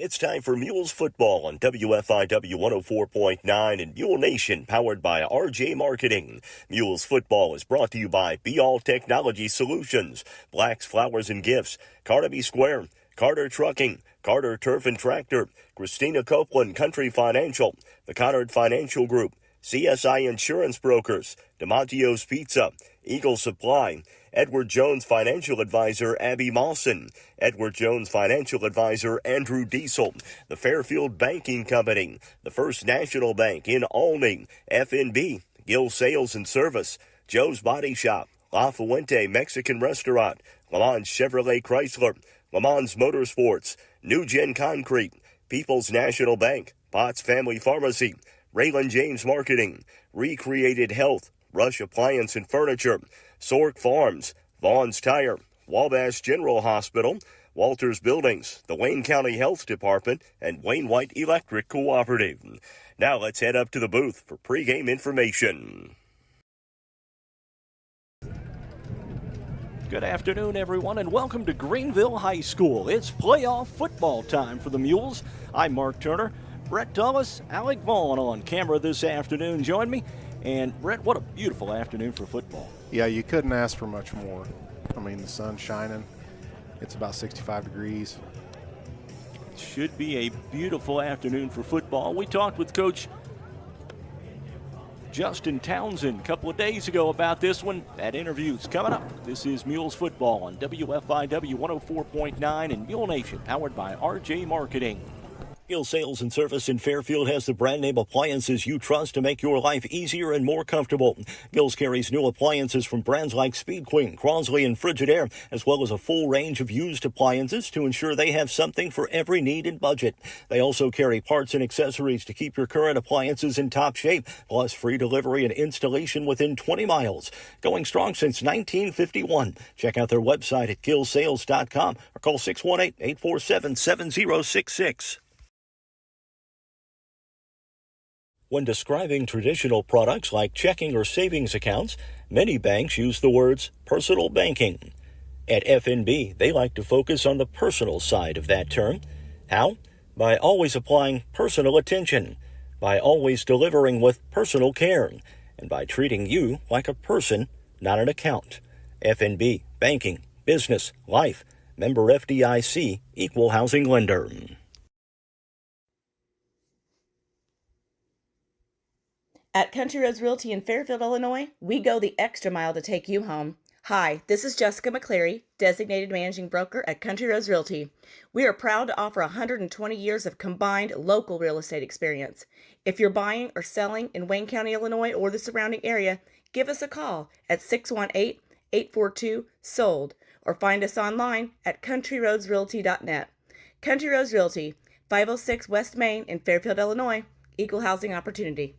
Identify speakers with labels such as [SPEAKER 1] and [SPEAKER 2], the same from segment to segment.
[SPEAKER 1] It's time for Mules football on WFIW 104.9 and Mule Nation, powered by RJ Marketing. Mules football is brought to you by Be All Technology Solutions, Black's Flowers and Gifts, Carnaby Square, Carter Trucking, Carter Turf and Tractor, Christina Copeland Country Financial, the Connard Financial Group, CSI Insurance Brokers, DiMaggio's Pizza, Eagle Supply, Edward Jones Financial Advisor Abby Mawson, Edward Jones Financial Advisor Andrew Diesel, the Fairfield Banking Company, the First National Bank in Olney, FNB, Gill Sales and Service, Joe's Body Shop, La Fuente Mexican Restaurant, Lamont Chevrolet Chrysler, Lamont's Motorsports, New Gen Concrete, People's National Bank, Potts Family Pharmacy, Raylan James Marketing, Recreated Health, Rush Appliance and Furniture, Sork Farms, Vaughn's Tire, Wabash General Hospital, Walters Buildings, the Wayne County Health Department, and Wayne White Electric Cooperative. Now let's head up to the booth for pregame information.
[SPEAKER 2] Good afternoon, everyone, and welcome to Greenville High School. It's playoff football time for the Mules. I'm Mark Turner. Brett Dulles, Alec Vaughn on camera this afternoon. Join me. And, Brett, what a beautiful afternoon for football.
[SPEAKER 3] Yeah, you couldn't ask for much more. I mean, the sun's shining. It's about 65 degrees.
[SPEAKER 2] It should be a beautiful afternoon for football. We talked with Coach Justin Townsend a couple of days ago about this one. That interview's coming up. This is Mules football on WFIW 104.9 and Mule Nation, powered by RJ Marketing.
[SPEAKER 1] Gill Sales and Service in Fairfield has the brand name appliances you trust to make your life easier and more comfortable. Gill's carries new appliances from brands like Speed Queen, Crosley, and Frigidaire, as well as a full range of used appliances to ensure they have something for every need and budget. They also carry parts and accessories to keep your current appliances in top shape, plus free delivery and installation within 20 miles. Going strong since 1951. Check out their website at gillsales.com or call 618-847-7066. When describing traditional products like checking or savings accounts, many banks use the words personal banking. At FNB, they like to focus on the personal side of that term. How? By always applying personal attention, by always delivering with personal care, and by treating you like a person, not an account. FNB, banking, business, life, member FDIC, equal housing lender.
[SPEAKER 4] At Country Roads Realty in Fairfield, Illinois, we go the extra mile to take you home. Hi, this is Jessica McCleary, Designated Managing Broker at Country Roads Realty. We are proud to offer 120 years of combined local real estate experience. If you're buying or selling in Wayne County, Illinois, or the surrounding area, give us a call at 618-842-SOLD or find us online at countryroadsrealty.net. Country Roads Realty, 506 West Main in Fairfield, Illinois, equal housing opportunity.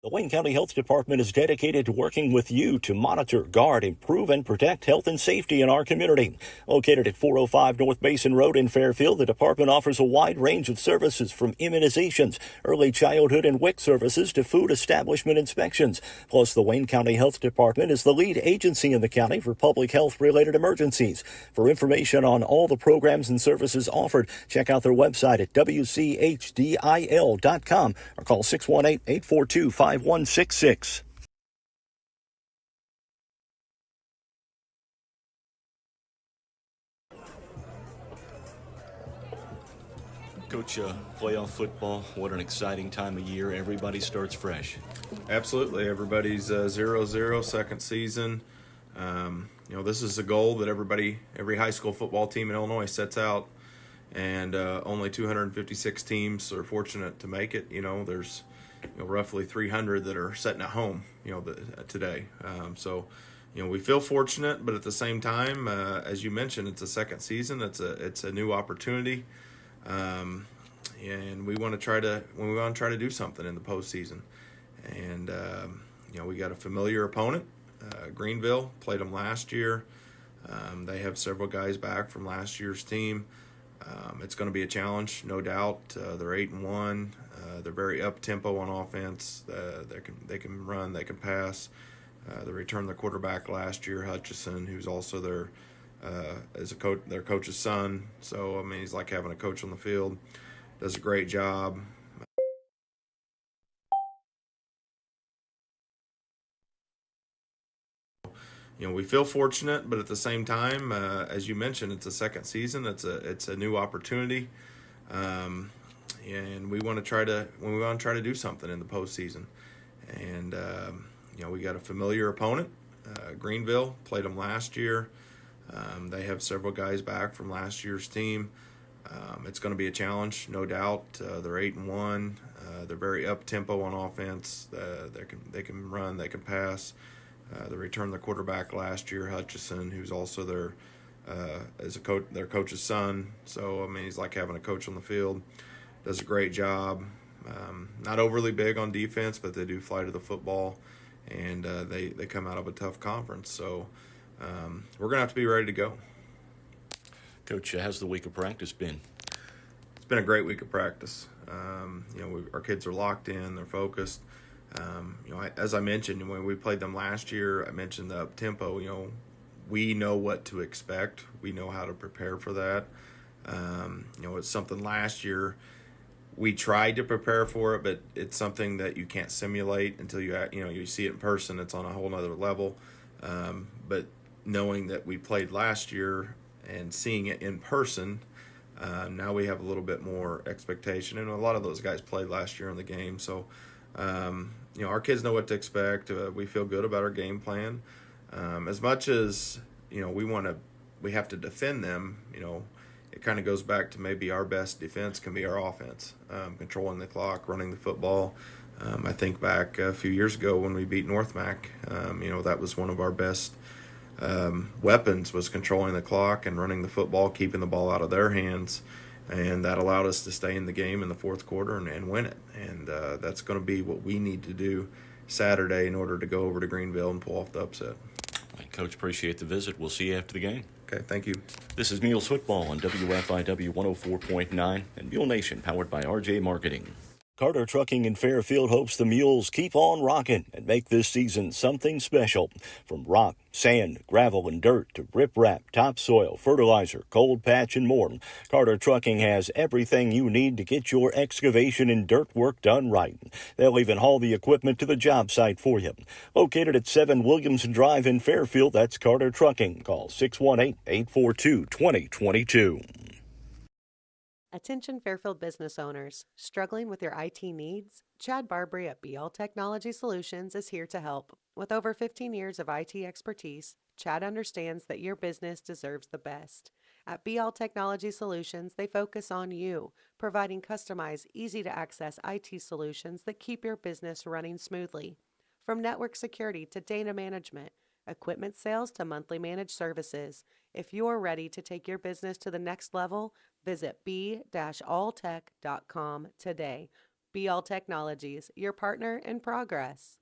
[SPEAKER 1] The Wayne County Health Department is dedicated to working with you to monitor, guard, improve, and protect health and safety in our community. Located at 405 North Mason Road in Fairfield, the department offers a wide range of services from immunizations, early childhood and WIC services to food establishment inspections. Plus, the Wayne County Health Department is the lead agency in the county for public health-related emergencies. For information on all the programs and services offered, check out their website at wchdil.com or call 618-842-5166.
[SPEAKER 2] Coach, playoff football, what an exciting time of year. Everybody starts fresh.
[SPEAKER 5] Absolutely. Everybody's 0-0, second season. This is a goal that every high school football team in Illinois sets out, and only 256 teams are fortunate to make it. There's roughly 300 that are sitting at home, today. We feel fortunate, but at the same time, as you mentioned, it's a second season. It's a new opportunity, and we want to try to do something in the postseason. And we got a familiar opponent. Greenville played them last year. They have several guys back from last year's team. It's going to be a challenge, no doubt. They're 8-1. They're very up-tempo on offense. They can run, they can pass. They returned their quarterback last year, Hutchison, who's also their as a coach, their coach's son. So, I mean, he's like having a coach on the field. Does a great job. We feel fortunate, but at the same time, as you mentioned, it's a second season. It's a new opportunity, and we want to try to do something in the postseason. And we got a familiar opponent, Greenville. Played them last year. They have several guys back from last year's team. It's going to be a challenge, no doubt. They're 8-1. They're very up tempo on offense. They can run, they can pass. They returned their quarterback last year, Hutchison, who's also their coach's son. So, I mean, he's like having a coach on the field. Does a great job. Not overly big on defense, but they do fly to the football, and they come out of a tough conference. So we're going to have to be ready to go.
[SPEAKER 2] Coach, how's the week of practice been?
[SPEAKER 5] It's been a great week of practice. Our kids are locked in, they're focused. As I mentioned, when we played them last year, I mentioned the up tempo. We know what to expect. We know how to prepare for that. It's something last year we tried to prepare for it, but it's something that you can't simulate until you see it in person. It's on a whole nother level. But knowing that we played last year and seeing it in person, now we have a little bit more expectation. And a lot of those guys played last year in the game, so. Our kids know what to expect. We feel good about our game plan. As much as we have to defend them. It kind of goes back to maybe our best defense can be our offense, controlling the clock, running the football. I think back a few years ago when we beat North Mac. That was one of our best weapons, was controlling the clock and running the football, keeping the ball out of their hands. And that allowed us to stay in the game in the fourth quarter and win it. And that's going to be what we need to do Saturday in order to go over to Greenville and pull off the upset.
[SPEAKER 2] Coach, appreciate the visit. We'll see you after the game.
[SPEAKER 5] Okay, thank you.
[SPEAKER 2] This is Mules Football on WFIW 104.9 and Mule Nation, powered by RJ Marketing. Carter Trucking in Fairfield hopes the Mules keep on rocking and make this season something special. From rock, sand, gravel, and dirt to riprap, topsoil, fertilizer, cold patch, and more, Carter Trucking has everything you need to get your excavation and dirt work done right. They'll even haul the equipment to the job site for you. Located at 7 Williamson Drive in Fairfield, that's Carter Trucking. Call 618-842-2022.
[SPEAKER 6] Attention Fairfield business owners. Struggling with your IT needs? Chad Barbary at BL Technology Solutions is here to help. With over 15 years of IT expertise, Chad understands that your business deserves the best. At BL Technology Solutions, they focus on you, providing customized, easy-to-access IT solutions that keep your business running smoothly. From network security to data management, equipment sales to monthly managed services, if you're ready to take your business to the next level, visit b-alltech.com today. BL Technologies, your partner in progress.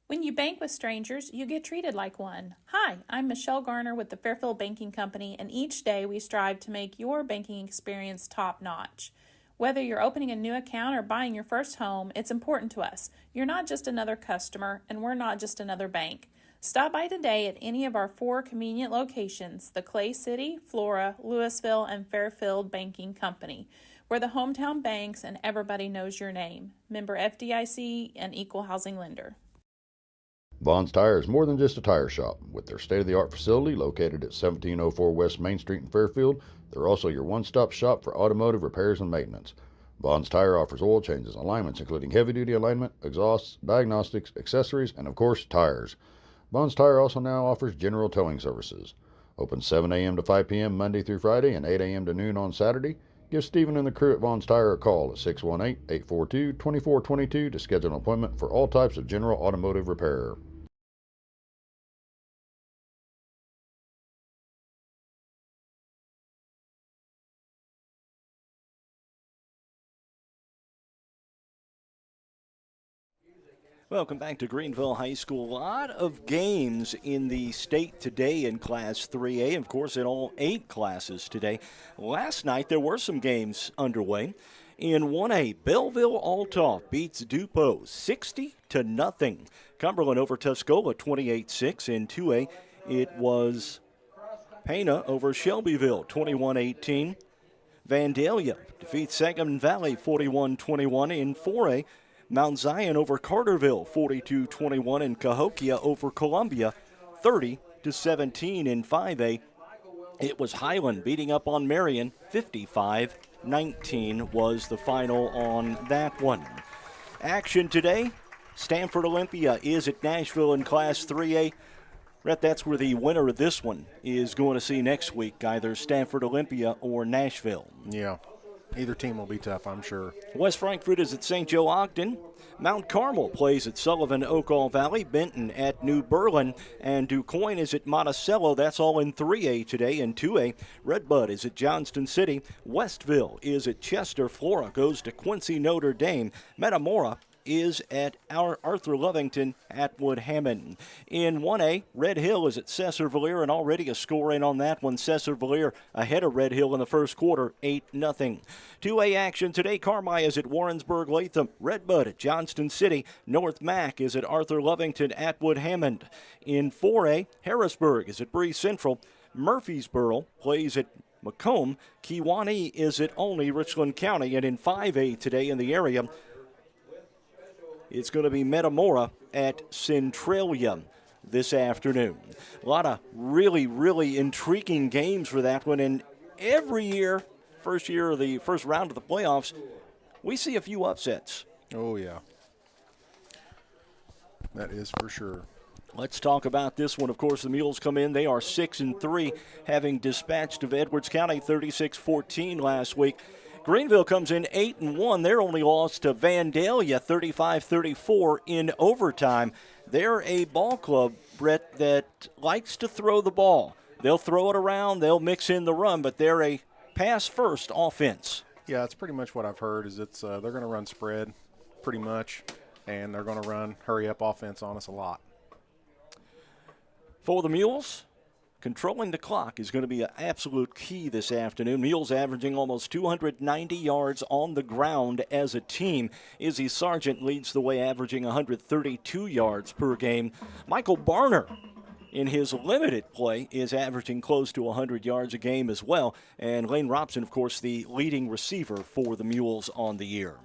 [SPEAKER 7] When you bank with strangers, you get treated like one. Hi, I'm Michelle Garner with the Fairfield Banking Company, and each day we strive to make your banking experience top-notch. Whether you're opening a new account or buying your first home, it's important to us. You're not just another customer, and we're not just another bank. Stop by today at any of our 4 convenient locations, the Clay City, Flora, Louisville, and Fairfield Banking Company. We're the hometown banks and everybody knows your name. Member FDIC and equal housing lender.
[SPEAKER 8] Vaughn's Tire is more than just a tire shop. With their state-of-the-art facility located at 1704 West Main Street in Fairfield, they're also your one-stop shop for automotive repairs and maintenance. Vaughn's Tire offers oil changes, alignments including heavy-duty alignment, exhausts, diagnostics, accessories, and of course, tires. Vaughn's Tire also now offers general towing services. Open 7 a.m. to 5 p.m. Monday through Friday and 8 a.m. to noon on Saturday. Give Stephen and the crew at Vaughn's Tire a call at 618-842-2422 to schedule an appointment for all types of general automotive repair.
[SPEAKER 2] Welcome back to Greenville High School. A lot of games in the state today in Class 3A, of course, in all 8 classes today. Last night, there were some games underway. In 1A, Belleville-Altoff beats DuPont 60-0. Cumberland over Tuscola 28-6. In 2A, it was Pana over Shelbyville, 21-18. Vandalia defeats Sangamon Valley 41-21 in 4A. Mount Zion over Carterville 42-21, and Cahokia over Columbia 30-17 in 5A. It was Highland beating up on Marion 55-19 was the final on that one. Action today, Stanford Olympia is at Nashville in Class 3A. Brett, that's where the winner of this one is going to see next week, either Stanford Olympia or Nashville.
[SPEAKER 3] Yeah, either team will be tough, I'm sure.
[SPEAKER 2] West Frankfort is at St. Joe Ogden. Mount Carmel plays at Sullivan Oakall Valley. Benton at New Berlin. And DuQuoin is at Monticello. That's all in 3A today. In 2A, Redbud is at Johnston City. Westville is at Chester. Flora goes to Quincy Notre Dame. Metamora is at Arthur Lovington, Atwood Hammond. In 1A, Red Hill is at Cesar-Valere, and already a score in on that one. Cesar-Valere ahead of Red Hill in the first quarter, 8-0. 2A action today, Carmi is at Warrensburg-Latham. Redbud at Johnston City. North Mac is at Arthur Lovington, Atwood Hammond. In 4A, Harrisburg is at Bree Central. Murfreesboro plays at Macomb. Kewanee is at Olney, Richland County. And in 5A today in the area, it's going to be Metamora at Centralia this afternoon. A lot of really, really intriguing games for that one. And every year, first round of the playoffs, we see a few upsets.
[SPEAKER 3] Oh, yeah. That is for sure.
[SPEAKER 2] Let's talk about this one. Of course, the Mules come in. They are 6-3, having dispatched of Edwards County 36-14 last week. Greenville comes in 8-1. Their only loss to Vandalia, 35-34 in overtime. They're a ball club, Brett, that likes to throw the ball. They'll throw it around, they'll mix in the run, but they're a pass-first offense.
[SPEAKER 3] Yeah, that's pretty much what I've heard. Is they're going to run spread, pretty much, and they're going to run hurry-up offense on us a lot.
[SPEAKER 2] For the Mules, controlling the clock is going to be an absolute key this afternoon. Mules averaging almost 290 yards on the ground as a team. Izzy Sargent leads the way, averaging 132 yards per game. Michael Barner, in his limited play, is averaging close to 100 yards a game as well. And Lane Robson, of course, the leading receiver for the Mules on the year.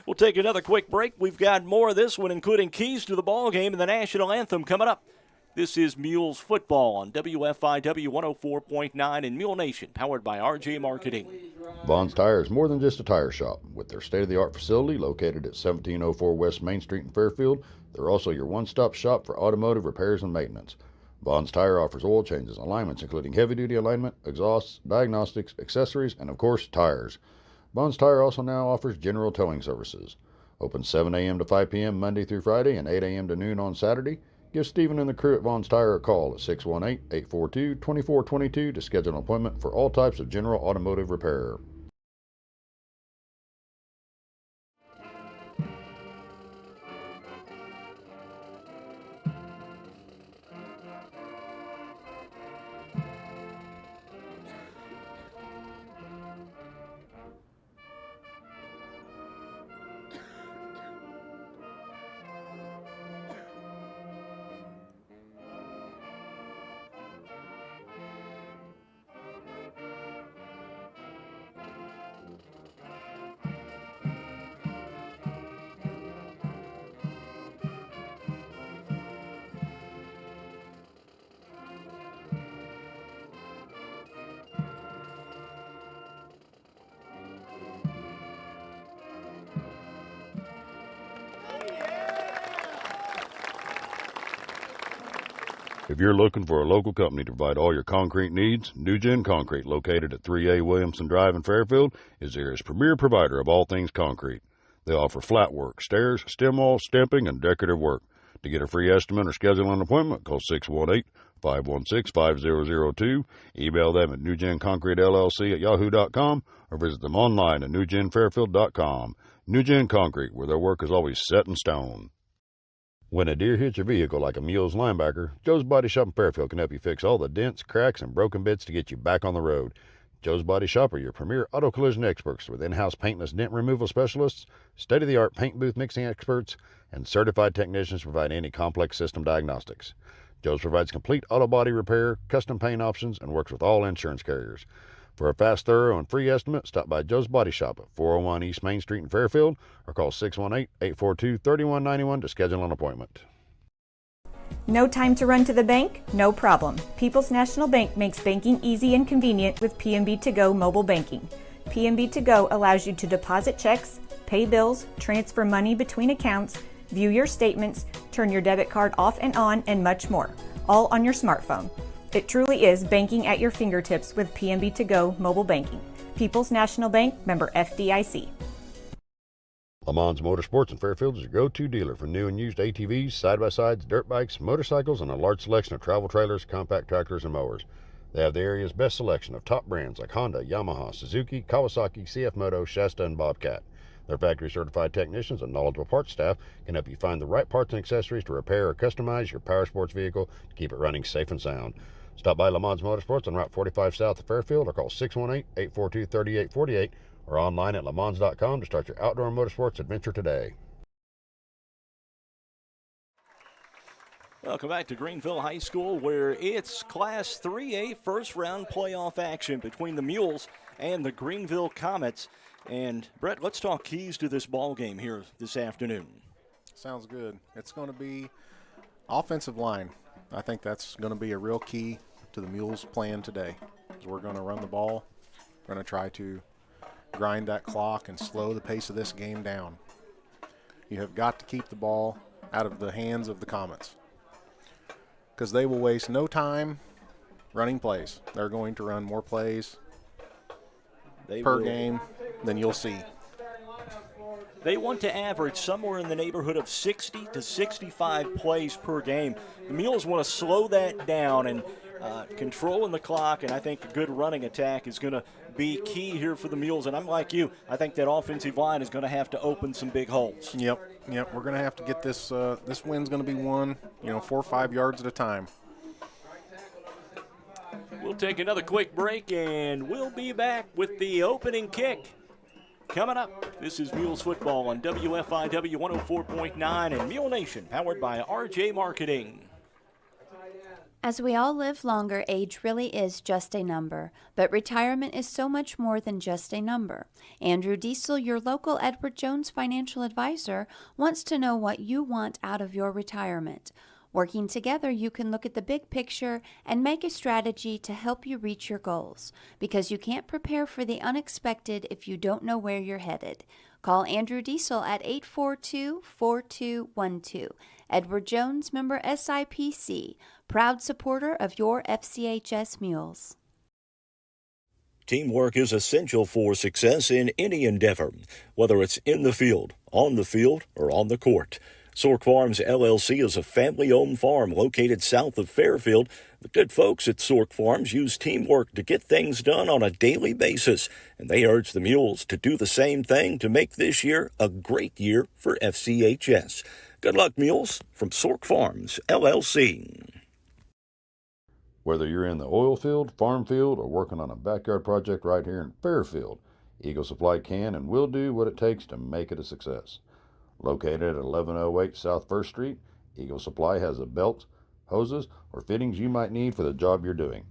[SPEAKER 2] We'll take another quick break. We've got more of this one, including keys to the ball game and the national anthem coming up. This is Mules football on WFIW 104.9 and Mule Nation, powered by RJ Marketing.
[SPEAKER 8] Vaughn's Tire is more than just a tire shop. With their state-of-the-art facility located at 1704 West Main Street in Fairfield, they're also your one-stop shop for automotive repairs and maintenance. Vaughn's Tire offers oil changes, alignments including heavy-duty alignment, exhausts, diagnostics, accessories, and of course, tires. Vaughn's Tire also now offers general towing services. Open 7 a.m. to 5 p.m. Monday through Friday and 8 a.m. to noon on Saturday. Give Stephen and the crew at Vaughn's Tire a call at 618-842-2422 to schedule an appointment for all types of general automotive repair. If you're looking for a local company to provide all your concrete needs, New Gen Concrete, located at 3A Williamson Drive in Fairfield, is the area's premier provider of all things concrete. They offer flat work, stairs, stem walls, stamping, and decorative work. To get a free estimate or schedule an appointment, call 618-516-5002, email them at newgenconcretellc@yahoo.com, or visit them online at newgenfairfield.com. New Gen Concrete, where their work is always set in stone. When a deer hits your vehicle like a Mules linebacker, Joe's Body Shop in Fairfield can help you fix all the dents, cracks, and broken bits to get you back on the road. Joe's Body Shop are your premier auto collision experts with in-house paintless dent removal specialists, state-of-the-art paint booth mixing experts, and certified technicians to provide any complex system diagnostics. Joe's provides complete auto body repair, custom paint options, and works with all insurance carriers. For a fast, thorough, and free estimate, stop by Joe's Body Shop at 401 East Main Street in Fairfield or call 618-842-3191 to schedule an appointment.
[SPEAKER 9] No time to run to the bank? No problem. People's National Bank makes banking easy and convenient with PNB To Go mobile banking. PNB To Go allows you to deposit checks, pay bills, transfer money between accounts, view your statements, turn your debit card off and on, and much more, all on your smartphone. It truly is banking at your fingertips with PNB To Go mobile banking. People's National Bank, member FDIC.
[SPEAKER 8] Lamons Motorsports in Fairfield is your go-to dealer for new and used ATVs, side-by-sides, dirt bikes, motorcycles, and a large selection of travel trailers, compact tractors, and mowers. They have the area's best selection of top brands like Honda, Yamaha, Suzuki, Kawasaki, CF Moto, Shasta, and Bobcat. Their factory-certified technicians and knowledgeable parts staff can help you find the right parts and accessories to repair or customize your power sports vehicle to keep it running safe and sound. Stop by Lamons Motorsports on Route 45 south of Fairfield or call 618-842-3848 or online at lamons.com to start your outdoor motorsports adventure today.
[SPEAKER 2] Welcome back to Greenville High School, where it's Class 3A first-round playoff action between the Mules and the Greenville Comets. And, Brett, let's talk keys to this ball game here this afternoon.
[SPEAKER 3] Sounds good. It's going to be offensive line. I think that's going to be a real key to the Mules' plan today. We're going to run the ball. We're going to try to grind that clock and slow the pace of this game down. You have got to keep the ball out of the hands of the Comets, because they will waste no time running plays. They're going to run more plays per game than you'll see.
[SPEAKER 2] They want to average somewhere in the neighborhood of 60 to 65 plays per game. The Mules want to slow that down and controlling the clock, and I think a good running attack is going to be key here for the Mules. And I'm like you, I think that offensive line is going to have to open some big holes.
[SPEAKER 3] Yep. We're going to have to get this. This win's going to be won, 4 or 5 yards at a time.
[SPEAKER 2] We'll take another quick break, and we'll be back with the opening kick. Coming up, this is Mules football on WFIW 104.9 and Mule Nation, powered by RJ Marketing.
[SPEAKER 10] As we all live longer, age really is just a number, but retirement is so much more than just a number. Andrew Diesel, your local Edward Jones financial advisor, wants to know what you want out of your retirement. Working together, you can look at the big picture and make a strategy to help you reach your goals, because you can't prepare for the unexpected if you don't know where you're headed. Call Andrew Diesel at 842-4212. Edward Jones, member SIPC, proud supporter of your FCHS Mules.
[SPEAKER 1] Teamwork is essential for success in any endeavor, whether it's in the field, on the field, or on the court. Sork Farms LLC is a family-owned farm located south of Fairfield. The good folks at Sork Farms use teamwork to get things done on a daily basis, and they urge the Mules to do the same thing to make this year a great year for FCHS. Good luck, Mules, from Sork Farms LLC.
[SPEAKER 8] Whether you're in the oil field, farm field, or working on a backyard project right here in Fairfield, Eagle Supply can and will do what it takes to make it a success. Located at 1108 South 1st Street, Eagle Supply has the belts, hoses, or fittings you might need for the job you're doing.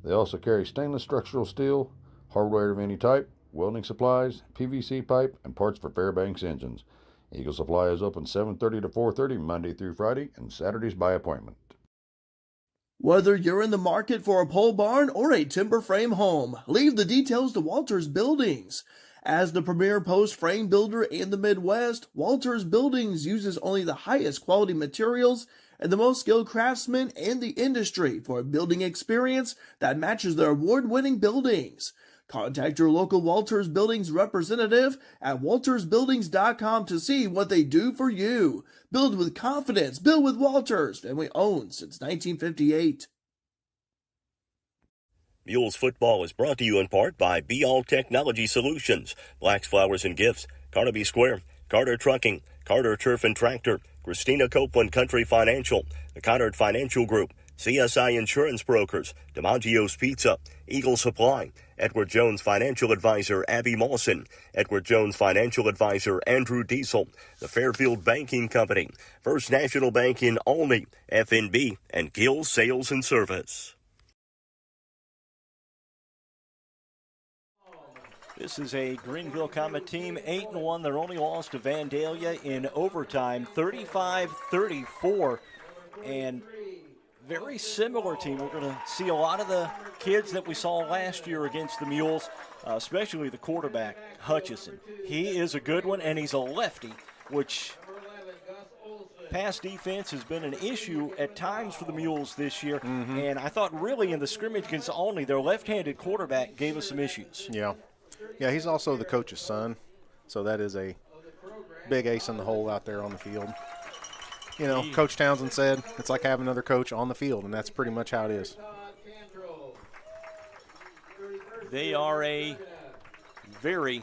[SPEAKER 8] They also carry stainless structural steel, hardware of any type, welding supplies, PVC pipe, and parts for Fairbanks engines. Eagle Supply is open 7:30 to 4:30 Monday through Friday and Saturdays by appointment.
[SPEAKER 11] Whether you're in the market for a pole barn or a timber frame home, leave the details to Walters Buildings. As the premier post frame builder in the Midwest, Walters Buildings uses only the highest quality materials and the most skilled craftsmen in the industry for a building experience that matches their award-winning buildings. Contact your local Walters Buildings representative at waltersbuildings.com to see what they do for you. Build with confidence. Build with Walters. Family owned since 1958.
[SPEAKER 1] Mules football is brought to you in part by Be All Technology Solutions, Black's Flowers and Gifts, Carnaby Square, Carter Trucking, Carter Turf and Tractor, Christina Copeland Country Financial, the Conard Financial Group, CSI Insurance Brokers, DiMaggio's Pizza, Eagle Supply, Edward Jones Financial Advisor Abby Mawson, Edward Jones Financial Advisor Andrew Diesel, the Fairfield Banking Company, First National Bank in Olney, FNB, and Gill Sales and Service.
[SPEAKER 2] This is a Greenville Comet team, 8-1. Their only loss to Vandalia in overtime, 35-34. And very similar team. We're going to see a lot of the kids that we saw last year against the Mules, especially the quarterback, Hutchison. He is a good one, and he's a lefty, which pass defense has been an issue at times for the Mules this year. And I thought really in the scrimmage against Olney, their left-handed quarterback gave us some issues.
[SPEAKER 3] Yeah, he's also the coach's son, so that is a big ace in the hole out there on the field. You know, Coach Townsend said it's like having another coach on the field, and that's pretty much how it is.
[SPEAKER 2] They are a very,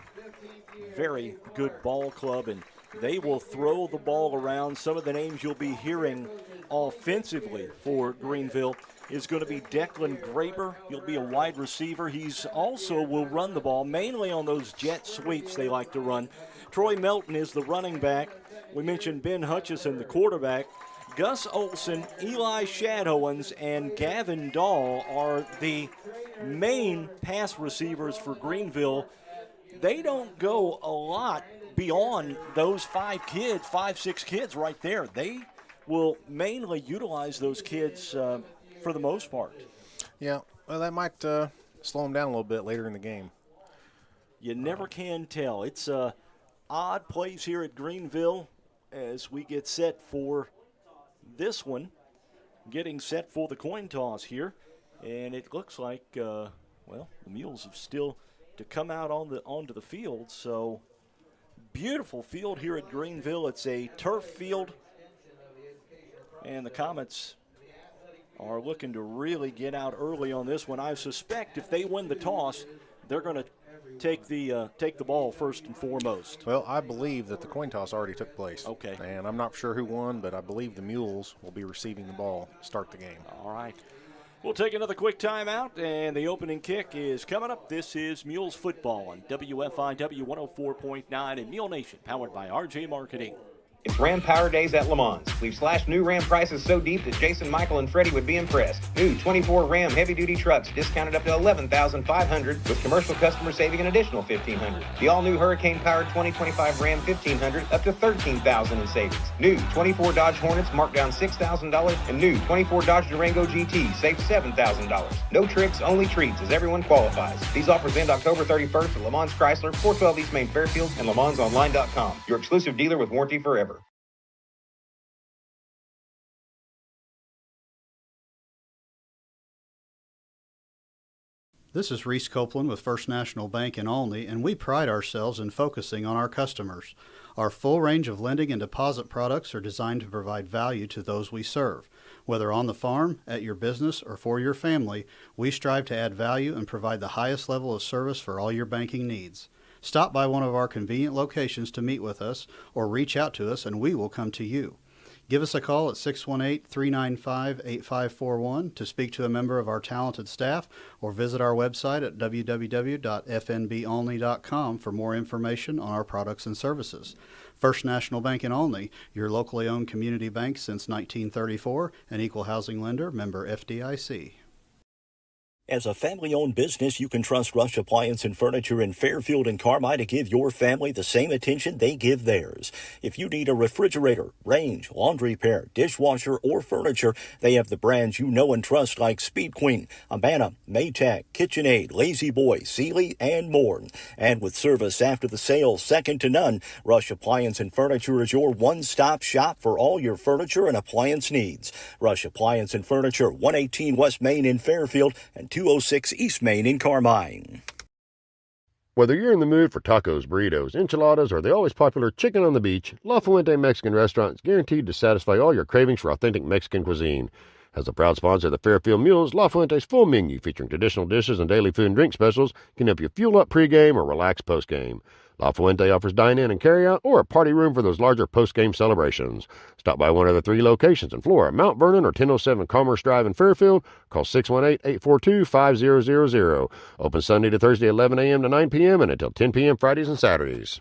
[SPEAKER 2] very good ball club, and they will throw the ball around. Some of the names you'll be hearing offensively for Greenville is going to be Declan Graber. He'll be a wide receiver. He's also will run the ball, mainly on those jet sweeps they like to run. Troy Melton is the running back. We mentioned Ben Hutchison, the quarterback. Gus Olson, Eli Shadowens, and Gavin Dahl are the main pass receivers for Greenville. They don't go a lot beyond those 5, 6 kids right there. They will mainly utilize those kids for the most part.
[SPEAKER 3] Yeah, well, that might slow them down a little bit later in the game.
[SPEAKER 2] You never can tell. It's odd plays here at Greenville as we get set for this one. Getting set for the coin toss here. And it looks like, the Mules have still to come out onto the field. So beautiful field here at Greenville. It's a turf field. And the Comets are looking to really get out early on this one. I suspect if they win the toss, they're going to take the ball first and foremost.
[SPEAKER 3] Well, I believe that the coin toss already took place.
[SPEAKER 2] Okay.
[SPEAKER 3] And I'm not sure who won, but I believe the Mules will be receiving the ball to start the game.
[SPEAKER 2] All right. We'll take another quick timeout, and the opening kick is coming up. This is Mules football on WFIW 104.9 and Mule Nation, powered by RJ Marketing.
[SPEAKER 12] It's Ram Power Days at Le Mans. We've slashed new Ram prices so deep that Jason, Michael, and Freddie would be impressed. New 24 Ram heavy-duty trucks discounted up to $11,500, with commercial customers saving an additional $1,500. The all-new Hurricane-powered 2025 Ram 1500 up to $13,000 in savings. New 24 Dodge Hornets marked down $6,000, and new 24 Dodge Durango GT saved $7,000. No tricks, only treats, as everyone qualifies. These offers end October 31st at Le Mans Chrysler, 412 East Main Fairfield, and LeMansOnline.com. Your exclusive dealer with warranty forever.
[SPEAKER 13] This is Reese Copeland with First National Bank in Olney, and we pride ourselves in focusing on our customers. Our full range of lending and deposit products are designed to provide value to those we serve. Whether on the farm, at your business, or for your family, we strive to add value and provide the highest level of service for all your banking needs. Stop by one of our convenient locations to meet with us, or reach out to us and we will come to you. Give us a call at 618-395-8541 to speak to a member of our talented staff, or visit our website at www.fnbonly.com for more information on our products and services. First National Bank in Olney, your locally owned community bank since 1934, an equal housing lender, member FDIC.
[SPEAKER 1] As a family-owned business, you can trust Rush Appliance and Furniture in Fairfield and Carmi to give your family the same attention they give theirs. If you need a refrigerator, range, laundry pair, dishwasher, or furniture, they have the brands you know and trust like Speed Queen, Abana, Maytag, KitchenAid, Lazy Boy, Sealy, and more. And with service after the sale second to none, Rush Appliance and Furniture is your one-stop shop for all your furniture and appliance needs. Rush Appliance and Furniture, 118 West Main in Fairfield and 206 East Main in Carmine.
[SPEAKER 14] Whether you're in the mood for tacos, burritos, enchiladas, or the always popular chicken on the beach, La Fuente Mexican Restaurant is guaranteed to satisfy all your cravings for authentic Mexican cuisine. As a proud sponsor of the Fairfield Mules, La Fuente's full menu featuring traditional dishes and daily food and drink specials can help you fuel up pregame or relax postgame. La Fuente offers dine-in and carry-out or a party room for those larger post-game celebrations. Stop by one of the 3 locations in Flora, Mount Vernon, or 1007 Commerce Drive in Fairfield. Call 618-842-5000. Open Sunday to Thursday 11 a.m. to 9 p.m. and until 10 p.m. Fridays and Saturdays.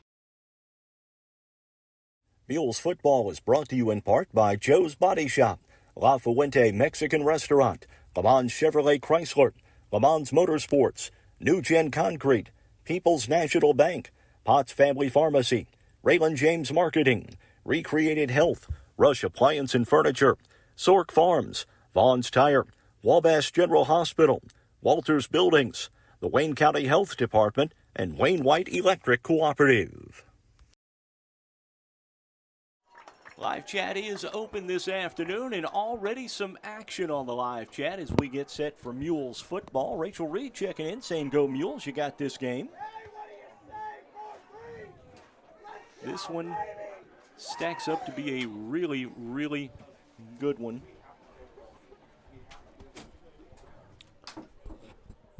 [SPEAKER 1] Mules football is brought to you in part by Joe's Body Shop, La Fuente Mexican Restaurant, Le Mans Chevrolet Chrysler, Le Mans Motorsports, New Gen Concrete, People's National Bank, Potts Family Pharmacy, Raylan James Marketing, Recreated Health, Rush Appliance and Furniture, Sork Farms, Vaughn's Tire, Wabash General Hospital, Walters Buildings, the Wayne County Health Department, and Wayne White Electric Cooperative.
[SPEAKER 2] Live chat is open this afternoon, and already some action on the live chat as we get set for Mules football. Rachel Reed checking in, saying, "Go Mules, you got this game." This one stacks up to be a really, really good one.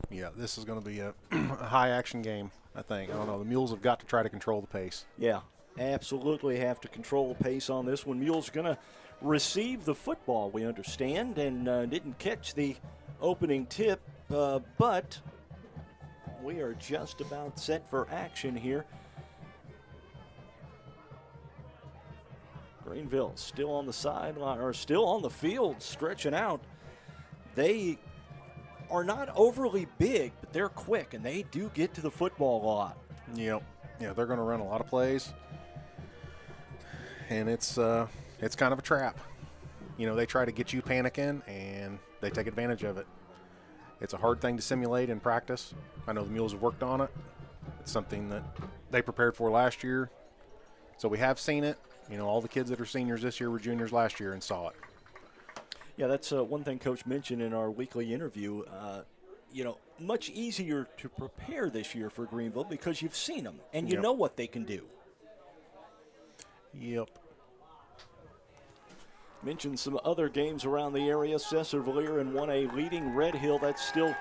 [SPEAKER 3] Yeah, this is going to be a high-action game, I think. I don't know. The Mules have got to try to control the pace.
[SPEAKER 2] Yeah, absolutely have to control the pace on this one. Mules going to receive the football, we understand, and didn't catch the opening tip, but we are just about set for action here. Greenville still on the sideline, or still on the field, stretching out. They are not overly big, but they're quick, and they do get to the football a lot.
[SPEAKER 3] Yep. Yeah, they're going to run a lot of plays, and it's kind of a trap. You know, they try to get you panicking, and they take advantage of it. It's a hard thing to simulate in practice. I know the Mules have worked on it. It's something that they prepared for last year, so we have seen it. You know, all the kids that are seniors this year were juniors last year and saw it.
[SPEAKER 2] Yeah, that's one thing Coach mentioned in our weekly interview. You know, much easier to prepare this year for Greenville because you've seen them and you know what they can do.
[SPEAKER 3] Yep.
[SPEAKER 2] Mentioned some other games around the area. Cesar-Valliere in 1A leading Red Hill. That's still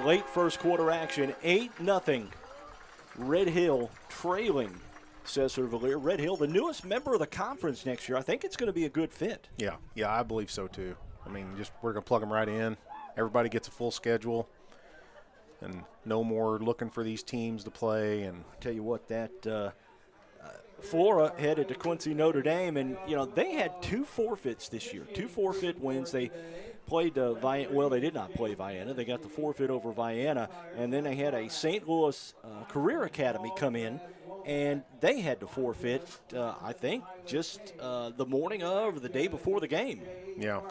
[SPEAKER 2] late first quarter action. 8-0. Red Hill trailing Cesar-Valliere. Red Hill, the newest member of the conference next year. I think it's going to be a good fit.
[SPEAKER 3] Yeah, I believe so too. I mean, we're going to plug them right in. Everybody gets a full schedule, and no more looking for these teams to play. And
[SPEAKER 2] I'll tell you what, that Flora headed to Quincy Notre Dame, and you know they had 2 forfeits this year, 2 forfeit wins. They played Vienna. Well, they did not play Vienna. They got the forfeit over Vienna, and then they had a St. Louis Career Academy come in, and they had to forfeit. I think just the morning of or the day before the game.
[SPEAKER 3] Yeah.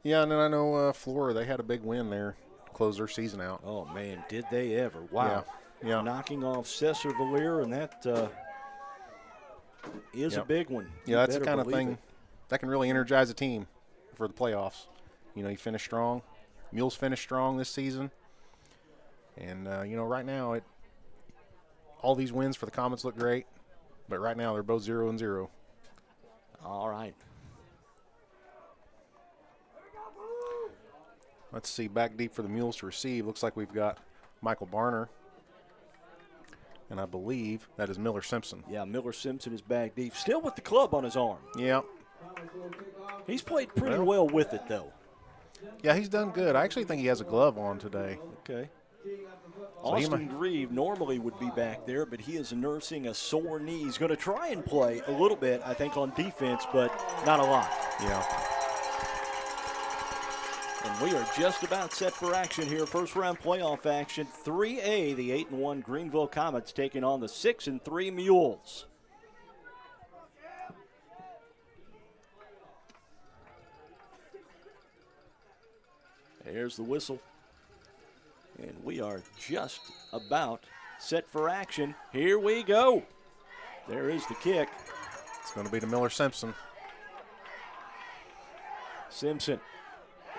[SPEAKER 3] Yeah, and then I know Flora, they had a big win there to close their season out.
[SPEAKER 2] Oh, man, did they ever. Wow.
[SPEAKER 3] Yeah.
[SPEAKER 2] Knocking off Cesar-Valliere, and that is a big one.
[SPEAKER 3] Yeah, that's the kind of thing that can really energize a team for the playoffs. You know, you finish strong. Mules finished strong this season. And, you know, right now, all these wins for the Comets look great, but right now they're both 0-0.
[SPEAKER 2] All right.
[SPEAKER 3] Let's see, back deep for the Mules to receive. Looks like we've got Michael Barner. And I believe that is Miller Simpson.
[SPEAKER 2] Yeah, Miller Simpson is back deep. Still with the club on his arm.
[SPEAKER 3] Yeah.
[SPEAKER 2] He's played pretty well with it, though.
[SPEAKER 3] Yeah, he's done good. I actually think he has a glove on today.
[SPEAKER 2] Okay. Austin Grieve normally would be back there, but he is nursing a sore knee. He's going to try and play a little bit, I think, on defense, but not a lot.
[SPEAKER 3] Yeah.
[SPEAKER 2] And we are just about set for action here. First round playoff action. 3A, the 8-1 Greenville Comets taking on the 6-3 Mules. There's the whistle. And we are just about set for action. Here we go. There is the kick.
[SPEAKER 3] It's going to be to Miller Simpson.
[SPEAKER 2] Simpson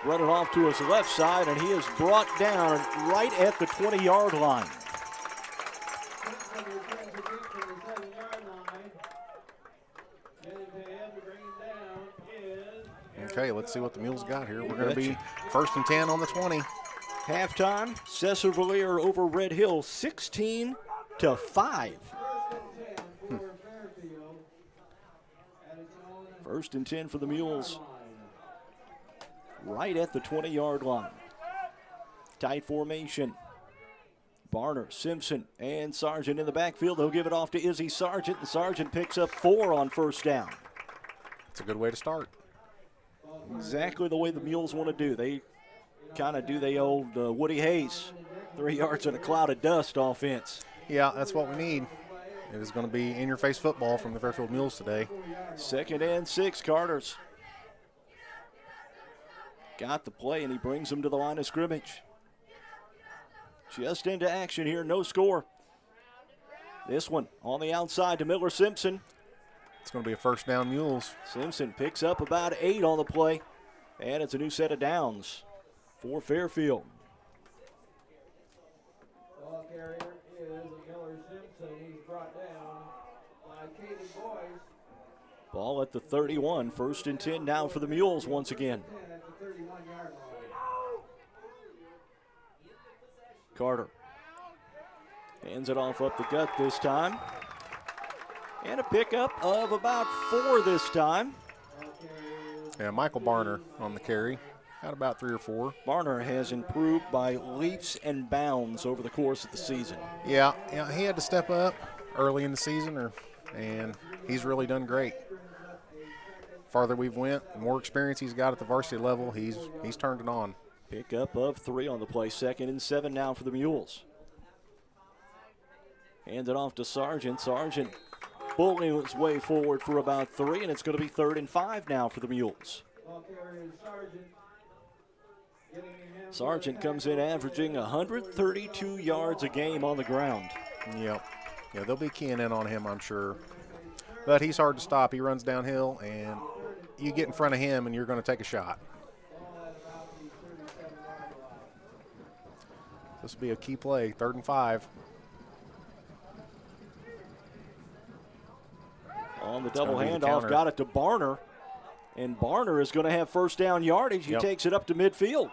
[SPEAKER 2] running off to his left side, and he is brought down right at the 20-yard line.
[SPEAKER 3] Okay, let's see what the Mules got here. We're going to be 1st and 10 on the 20.
[SPEAKER 2] Halftime, Cesar-Valliere over Red Hill, 16-0. to 5. First and 10 for the Mules. Right at the 20-yard line. Tight formation. Barner, Simpson, and Sargent in the backfield. They'll give it off to Izzy Sargent, and Sargent picks up 4 on first down.
[SPEAKER 3] It's a good way to start.
[SPEAKER 2] Exactly the way the Mules want to do. They kind of do the old Woody Hayes, 3 yards in a cloud of dust offense.
[SPEAKER 3] Yeah, that's what we need. It is going to be in-your-face football from the Fairfield Mules today.
[SPEAKER 2] 2nd and 6, Carter's got the play, and he brings them to the line of scrimmage. Just into action here, no score. This one on the outside to Miller Simpson.
[SPEAKER 3] It's going to be a first down, Mules.
[SPEAKER 2] Simpson picks up about 8 on the play, and it's a new set of downs for Fairfield.
[SPEAKER 15] Ball carrier is Miller Simpson. He's brought down by Katie Boyce.
[SPEAKER 2] Ball at the 31, 1st and 10 now for the Mules once again.
[SPEAKER 15] At the 31-yard line.
[SPEAKER 2] Carter hands it off up the gut this time. And a pickup of about 4 this time.
[SPEAKER 3] Yeah, Michael Barner on the carry. Got about 3 or 4.
[SPEAKER 2] Barner has improved by leaps and bounds over the course of the season.
[SPEAKER 3] Yeah, he had to step up early in the season, and he's really done great. Farther we've went, the more experience he's got at the varsity level, he's turned it on.
[SPEAKER 2] Pickup of 3 on the play. 2nd and 7 now for the Mules. Hand it off to Sargent. Sargent bullying his way forward for about 3, and it's going to be 3rd and 5 now for the Mules. Sargent comes in averaging 132 yards a game on the ground.
[SPEAKER 3] Yep. Yeah, they'll be keying in on him, I'm sure. But he's hard to stop. He runs downhill, and you get in front of him, and you're going to take a shot. This will be a key play, 3rd and 5.
[SPEAKER 2] On the double handoff, got it to Barner. And Barner is going to have first down yardage. He takes it up to midfield.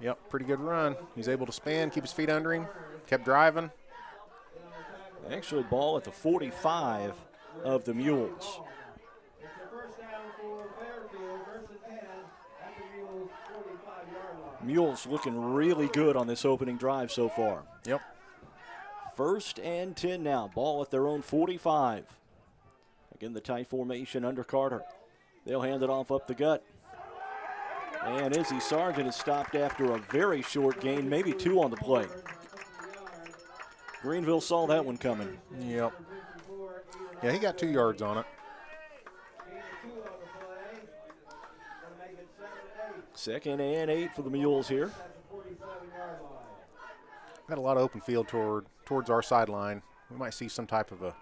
[SPEAKER 3] Yep, pretty good run. He's able to spin, keep his feet under him, kept driving.
[SPEAKER 2] Actually, ball at the 45 of the Mules. Mules looking really good on this opening drive so far.
[SPEAKER 3] Yep.
[SPEAKER 2] 1st and 10 now. Ball at their own 45. Again, the tight formation under Carter. They'll hand it off up the gut. And Izzy Sargent is stopped after a very short gain, maybe 2 on the play. Greenville saw that one coming.
[SPEAKER 3] Yep. Yeah, he got 2 yards on it.
[SPEAKER 2] 2nd and 8 for the Mules here.
[SPEAKER 3] Got a lot of open field towards our sideline. We might see some type of a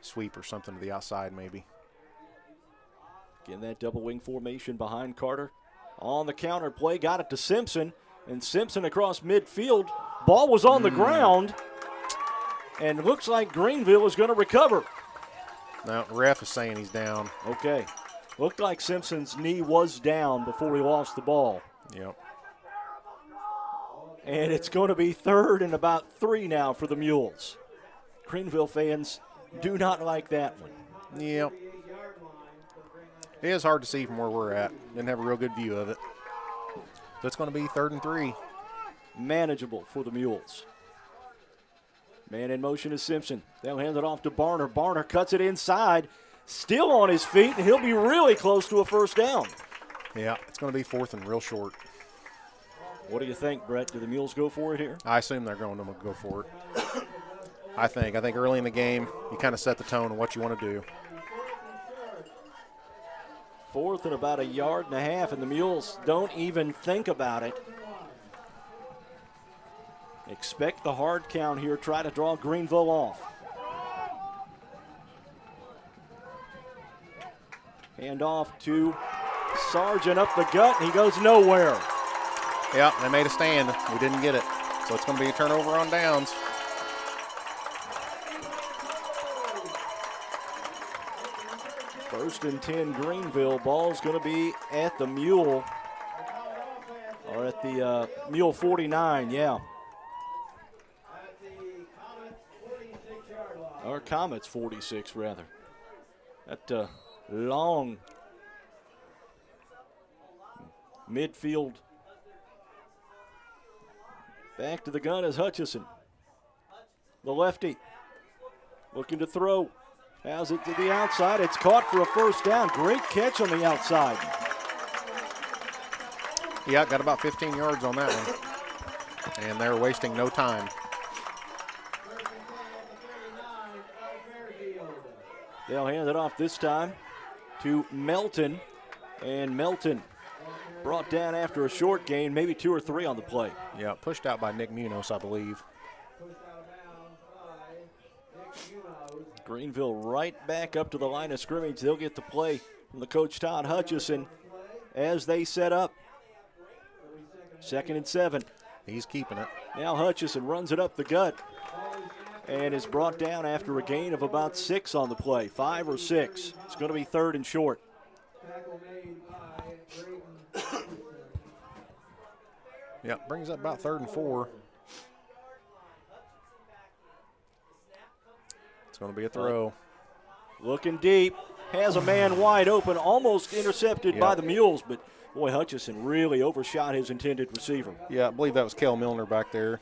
[SPEAKER 3] sweep or something to the outside maybe.
[SPEAKER 2] Again, that double wing formation behind Carter. On the counter play, got it to Simpson. And Simpson across midfield. Ball was on the ground. And looks like Greenville is going to recover.
[SPEAKER 3] Now, ref is saying he's down.
[SPEAKER 2] Okay. Looked like Simpson's knee was down before he lost the ball.
[SPEAKER 3] Yep.
[SPEAKER 2] And it's going to be 3rd and about 3 now for the Mules. Greenville fans do not like that one.
[SPEAKER 3] Yep. It is hard to see from where we're at. Didn't have a real good view of it. So it's going to be 3rd and 3.
[SPEAKER 2] Manageable for the Mules. Man in motion is Simpson. They'll hand it off to Barner. Barner cuts it inside. Still on his feet, and he'll be really close to a first down.
[SPEAKER 3] Yeah, it's going to be 4th and real short.
[SPEAKER 2] What do you think, Brett? Do the Mules go for it here?
[SPEAKER 3] I assume they're going to go for it. I think early in the game, you kind of set the tone of what you want to do.
[SPEAKER 2] 4th and about 1.5 yards, and the Mules don't even think about it. Expect the hard count here. Try to draw Greenville off. Hand off to Sargent up the gut, and he goes nowhere.
[SPEAKER 3] Yeah, they made a stand. We didn't get it. So it's going to be a turnover on downs.
[SPEAKER 2] First and 10, Greenville. Ball's going to be at the Mule, or at the Mule 49, yeah. Or Comets 46, rather. That long midfield. Back to the gun is Hutchison. The lefty looking to throw. Has it to the outside. It's caught for a first down. Great catch on the outside.
[SPEAKER 3] Yeah, got about 15 yards on that one. And they're wasting no time.
[SPEAKER 2] They'll hand it off this time to Melton. And Melton brought down after a short gain, maybe 2 or 3 on the play.
[SPEAKER 3] Yeah, pushed out by Nick Munoz, I believe.
[SPEAKER 2] Greenville right back up to the line of scrimmage. They'll get the play from the coach, Todd Hutchison, as they set up. 2nd and 7.
[SPEAKER 3] He's keeping it.
[SPEAKER 2] Now Hutchison runs it up the gut and is brought down after a gain of about 6 on the play, 5 or 6. It's going to be 3rd and short.
[SPEAKER 3] Yeah, brings up about 3rd and 4. It's going to be a throw.
[SPEAKER 2] Looking deep, has a man wide open, almost intercepted by the Mules, but boy, Hutchison really overshot his intended receiver.
[SPEAKER 3] Yeah, I believe that was Kel Milner back there.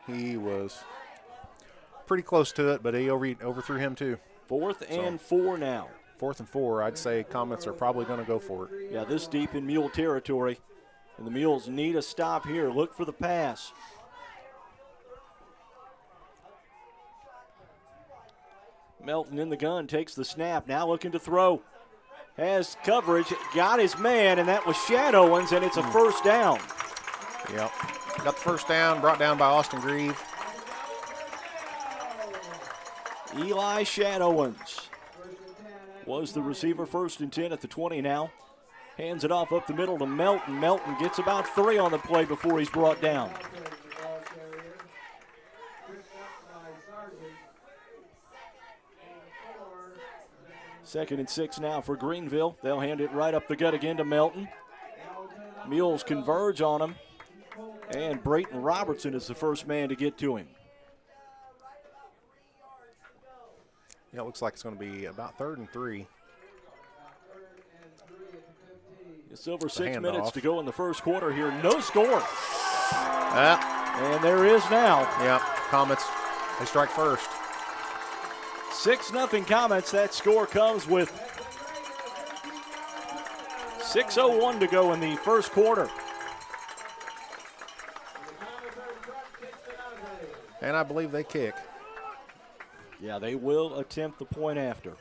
[SPEAKER 3] He was pretty close to it, but he overthrew him too.
[SPEAKER 2] 4th and 4 now.
[SPEAKER 3] 4th and 4, I'd say Comets are probably going to go for it.
[SPEAKER 2] Yeah, this deep in Mule territory, and the Mules need a stop here. Look for the pass. Melton in the gun, takes the snap, now looking to throw. Has coverage, got his man, and that was Shadowins, and it's a first down.
[SPEAKER 3] Yep, got the first down, brought down by Austin Grieve.
[SPEAKER 2] Eli Shadowins was the receiver, 1st and 10 at the 20 now. Hands it off up the middle to Melton. Melton gets about 3 on the play before he's brought down. Second and 6 now for Greenville. They'll hand it right up the gut again to Melton. Mules converge on him. And Brayton Robertson is the first man to get to him.
[SPEAKER 3] Yeah, it looks like it's going to be about 3rd and 3.
[SPEAKER 2] It's over 6 minutes to go in the first quarter here. No score.
[SPEAKER 3] And
[SPEAKER 2] there is now.
[SPEAKER 3] Yeah, Comets, they strike first.
[SPEAKER 2] 6-0 Comets. That score comes with 6:01 to go in the first quarter.
[SPEAKER 3] And I believe they kick.
[SPEAKER 2] Yeah, they will attempt the point after.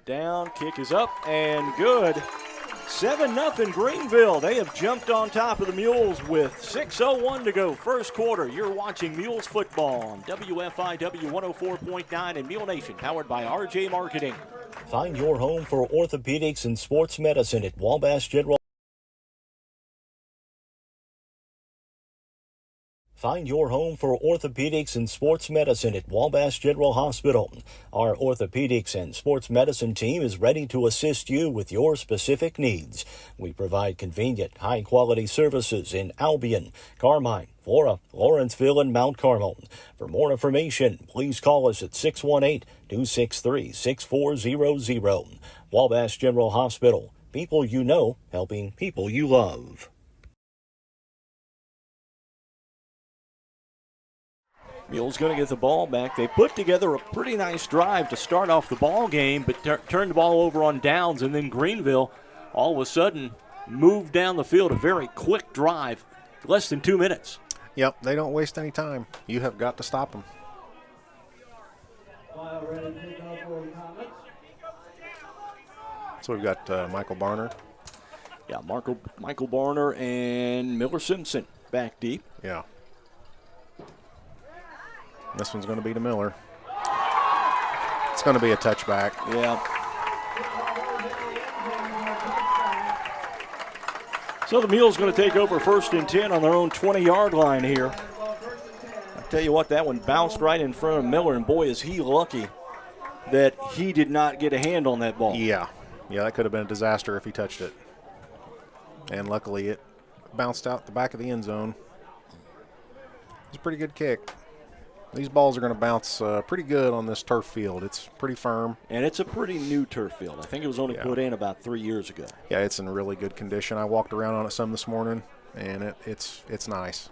[SPEAKER 2] Down, kick is up, and good. 7-0 Greenville. They have jumped on top of the Mules with 6:01 to go. First quarter. You're watching Mules football on WFIW 104.9 and Mule Nation, powered by RJ Marketing.
[SPEAKER 1] Find your home for orthopedics and sports medicine at Wabash General. Find your home for orthopedics and sports medicine at Wabash General Hospital. Our orthopedics and sports medicine team is ready to assist you with your specific needs. We provide convenient, high-quality services in Albion, Carmine, Flora, Lawrenceville, and Mount Carmel. For more information, please call us at 618-263-6400. Wabash General Hospital. People you know, helping people you love.
[SPEAKER 2] Mules going to get the ball back. They put together a pretty nice drive to start off the ball game, but turned the ball over on downs, and then Greenville all of a sudden moved down the field. A very quick drive, less than 2 minutes.
[SPEAKER 3] Yep, they don't waste any time. You have got to stop them. So we've got Michael Barner.
[SPEAKER 2] Yeah, Michael Barner and Miller Simpson back deep.
[SPEAKER 3] Yeah. This one's going to be to Miller. It's going to be a touchback.
[SPEAKER 2] Yeah. So the Mules going to take over 1st and 10 on their own 20-yard line here. Tell you what, that one bounced right in front of Miller, and boy, is he lucky that he did not get a hand on that ball.
[SPEAKER 3] Yeah, that could have been a disaster if he touched it. And luckily it bounced out the back of the end zone. It's a pretty good kick. These balls are going to bounce pretty good on this turf field. It's pretty firm.
[SPEAKER 2] And it's a pretty new turf field. I think it was only put in about 3 years ago.
[SPEAKER 3] Yeah, it's in really good condition. I walked around on it some this morning, and it's nice.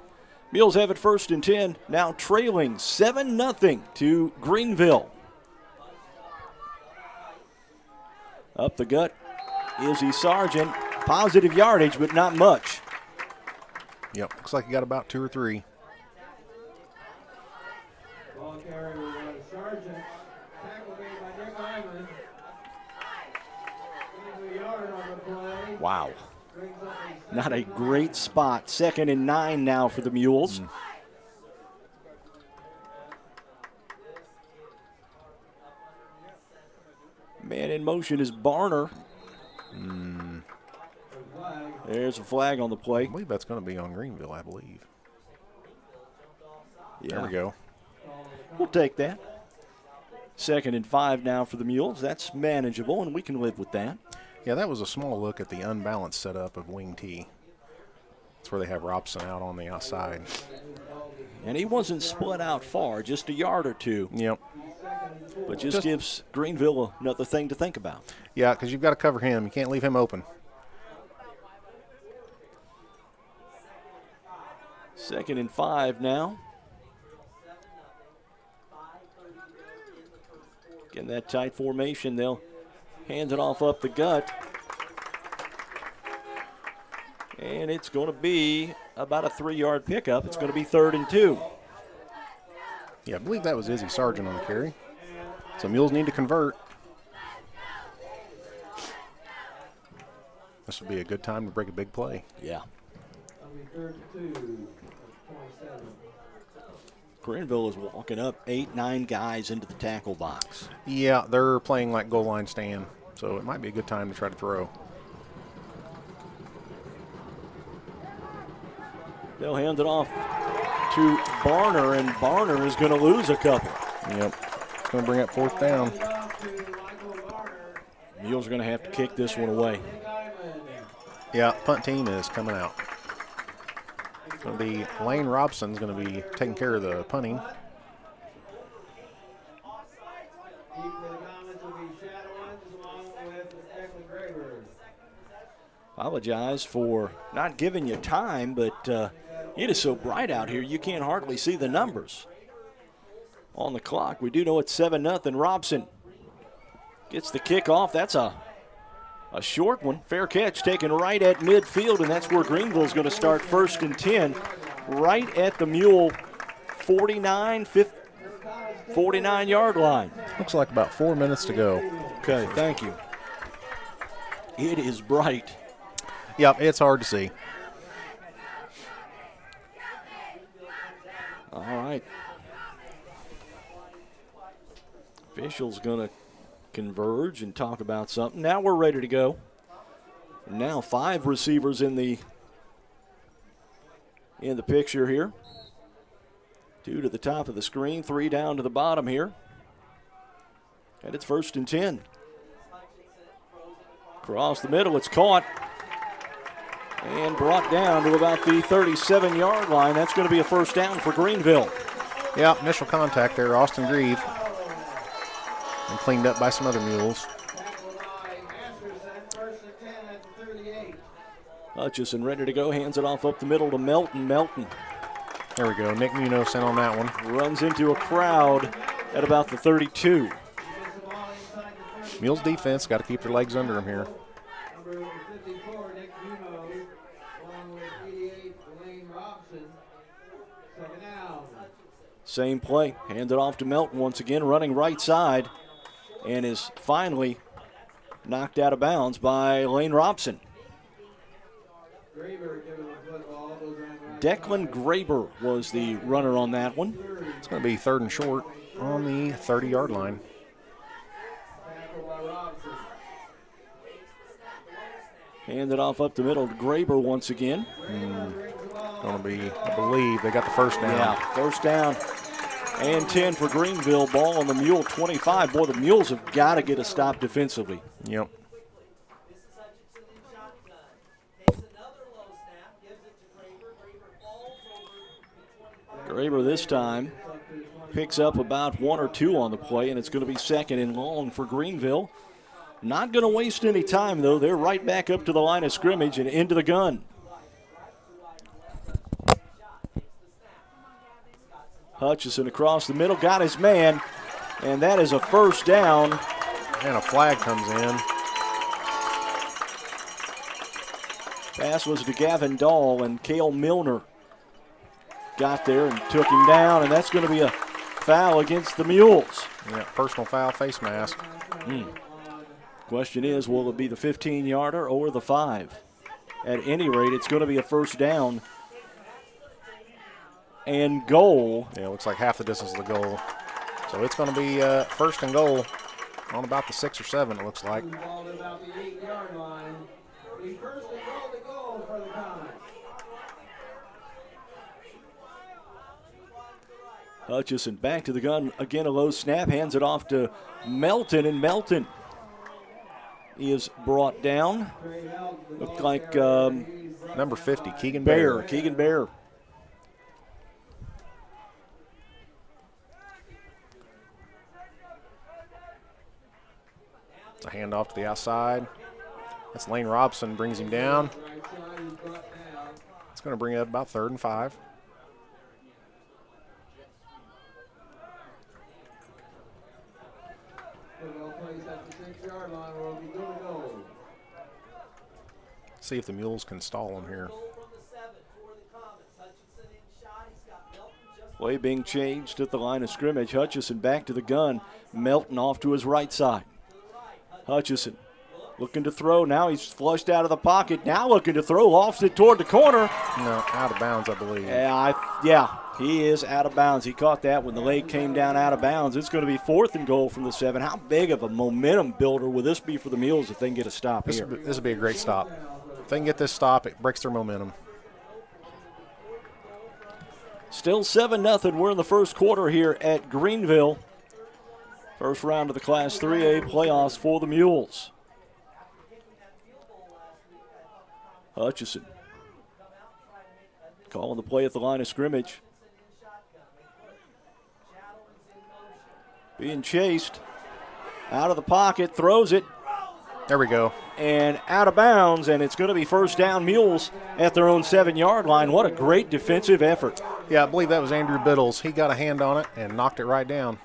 [SPEAKER 2] Mules have it 1st and 10, now trailing 7-0 to Greenville. Up the gut, Izzy Sargent. Positive yardage, but not much.
[SPEAKER 3] Yep, looks like he got about 2 or 3.
[SPEAKER 15] Ball carrier Sargent. Tackle made by Nick Iman. Getting the yard on the play.
[SPEAKER 2] Wow. Not a great spot. 2nd and 9 now for the Mules. Man in motion is Barner. There's a flag on the play.
[SPEAKER 3] I believe that's going to be on Greenville, I believe.
[SPEAKER 2] Yeah.
[SPEAKER 3] There we go.
[SPEAKER 2] We'll take that. 2nd and 5 now for the Mules. That's manageable, and we can live with that.
[SPEAKER 3] Yeah, that was a small look at the unbalanced setup of wing T. That's where they have Robson out on the outside.
[SPEAKER 2] And he wasn't split out far, just a yard or two.
[SPEAKER 3] Yep.
[SPEAKER 2] But just gives Greenville another thing to think about.
[SPEAKER 3] Yeah, because you've got to cover him. You can't leave him open.
[SPEAKER 2] 2nd and 5 now. Getting that tight formation, they'll hand it off up the gut. And it's going to be about a 3-yard pickup. It's going to be 3rd and 2.
[SPEAKER 3] Yeah, I believe that was Izzy Sargent on the carry. So Mules need to convert. This would be a good time to break a big play.
[SPEAKER 2] Yeah.
[SPEAKER 15] 3rd and 2.
[SPEAKER 2] Greenville is walking up 8-9 guys into the tackle box.
[SPEAKER 3] Yeah, they're playing like goal line stand, so it might be a good time to try to throw.
[SPEAKER 2] They'll hand it off to Barner, and Barner is going to lose a couple.
[SPEAKER 3] Yep, it's going to bring up 4th down.
[SPEAKER 2] Mules are going to have to kick this one away.
[SPEAKER 3] Yeah, punt team is coming out. It's going to be Lane Robson's going to be taking care of the punting.
[SPEAKER 2] Apologize for not giving you time, but it is so bright out here you can't hardly see the numbers on the clock. We do know it's 7-0. Robson gets the kickoff. That's a short one. Fair catch taken right at midfield, and that's where Greenville's going to start 1st and 10, right at the Mule 49-yard line.
[SPEAKER 3] Looks like about 4 minutes to go.
[SPEAKER 2] Okay, thank you. It is bright.
[SPEAKER 3] Yep, it's hard to see.
[SPEAKER 2] All right. Officials going to converge and talk about something. Now we're ready to go. Now 5 receivers in the picture here. 2 to the top of the screen, 3 down to the bottom here. And it's 1st and 10. Across the middle, it's caught and brought down to about the 37-yard line. That's going to be a 1st down for Greenville.
[SPEAKER 3] Yeah, initial contact there, Austin Grieve. And cleaned up by some other Mules.
[SPEAKER 2] Hutchison ready to go, hands it off up the middle to Melton. Melton.
[SPEAKER 3] There we go, Nick Munoz sent on that one.
[SPEAKER 2] Runs into a crowd at about the 32.
[SPEAKER 3] Mules defense got to keep their legs under him here.
[SPEAKER 2] Same play, hand it off to Melton once again, running right side, and is finally knocked out of bounds by Lane Robson. Declan Graber was the runner on that one.
[SPEAKER 3] It's going to be 3rd and short on the 30-yard line.
[SPEAKER 2] Hand it off up the middle to Graber once again.
[SPEAKER 3] Going going to be, I believe, they got the first down.
[SPEAKER 2] Yeah, first down and 10 for Greenville. Ball on the Mule 25. Boy, the Mules have got to get a stop defensively.
[SPEAKER 3] Yep.
[SPEAKER 2] Graber this time picks up about 1 or 2 on the play, and it's going to be second and long for Greenville. Not going to waste any time, though. They're right back up to the line of scrimmage and into the gun. Hutchison across the middle, got his man, and that is a first down.
[SPEAKER 3] And a flag comes in.
[SPEAKER 2] Pass was to Gavin Dahl, and Cale Milner got there and took him down, and that's going to be a foul against the Mules.
[SPEAKER 3] Yeah, personal foul, face mask.
[SPEAKER 2] Question is, will it be the 15-yarder or the 5? At any rate, it's going to be a first down and goal.
[SPEAKER 3] Yeah, it looks like half the distance of the goal. So it's going to be first and goal on about the 6 or 7, it looks like.
[SPEAKER 15] About the 8-yard line. The first and goal to go for the Comets.
[SPEAKER 2] Hutchison back to the gun. Again, a low snap. Hands it off to Melton, and Melton is brought down. Looked like
[SPEAKER 3] number 50, Keegan
[SPEAKER 2] Bear. Keegan Bear.
[SPEAKER 3] It's a handoff to the outside. That's Lane Robson, brings him down. It's going to bring it up about 3rd and 5. See if the Mules can stall him here.
[SPEAKER 2] Play being changed at the line of scrimmage. Hutchison back to the gun. Melton off to his right side. Hutchison looking to throw. Now he's flushed out of the pocket. Now looking to throw. Lofts it toward the corner.
[SPEAKER 3] No, out of bounds, I believe.
[SPEAKER 2] Yeah, he is out of bounds. He caught that when the leg came down out of bounds. It's going to be 4th and goal from the 7. How big of a momentum builder will this be for the Mules if they can get a stop here?
[SPEAKER 3] This will be a great stop. If they can get this stop, it breaks their momentum.
[SPEAKER 2] Still 7-0. We're in the first quarter here at Greenville. First round of the Class 3A playoffs for the Mules. Hutchison calling the play at the line of scrimmage. Being chased. Out of the pocket, throws it.
[SPEAKER 3] There we go.
[SPEAKER 2] And out of bounds, and it's going to be first down, Mules at their own 7-yard line. What a great defensive effort.
[SPEAKER 3] Yeah, I believe that was Andrew Biddles. He got a hand on it and knocked it right down.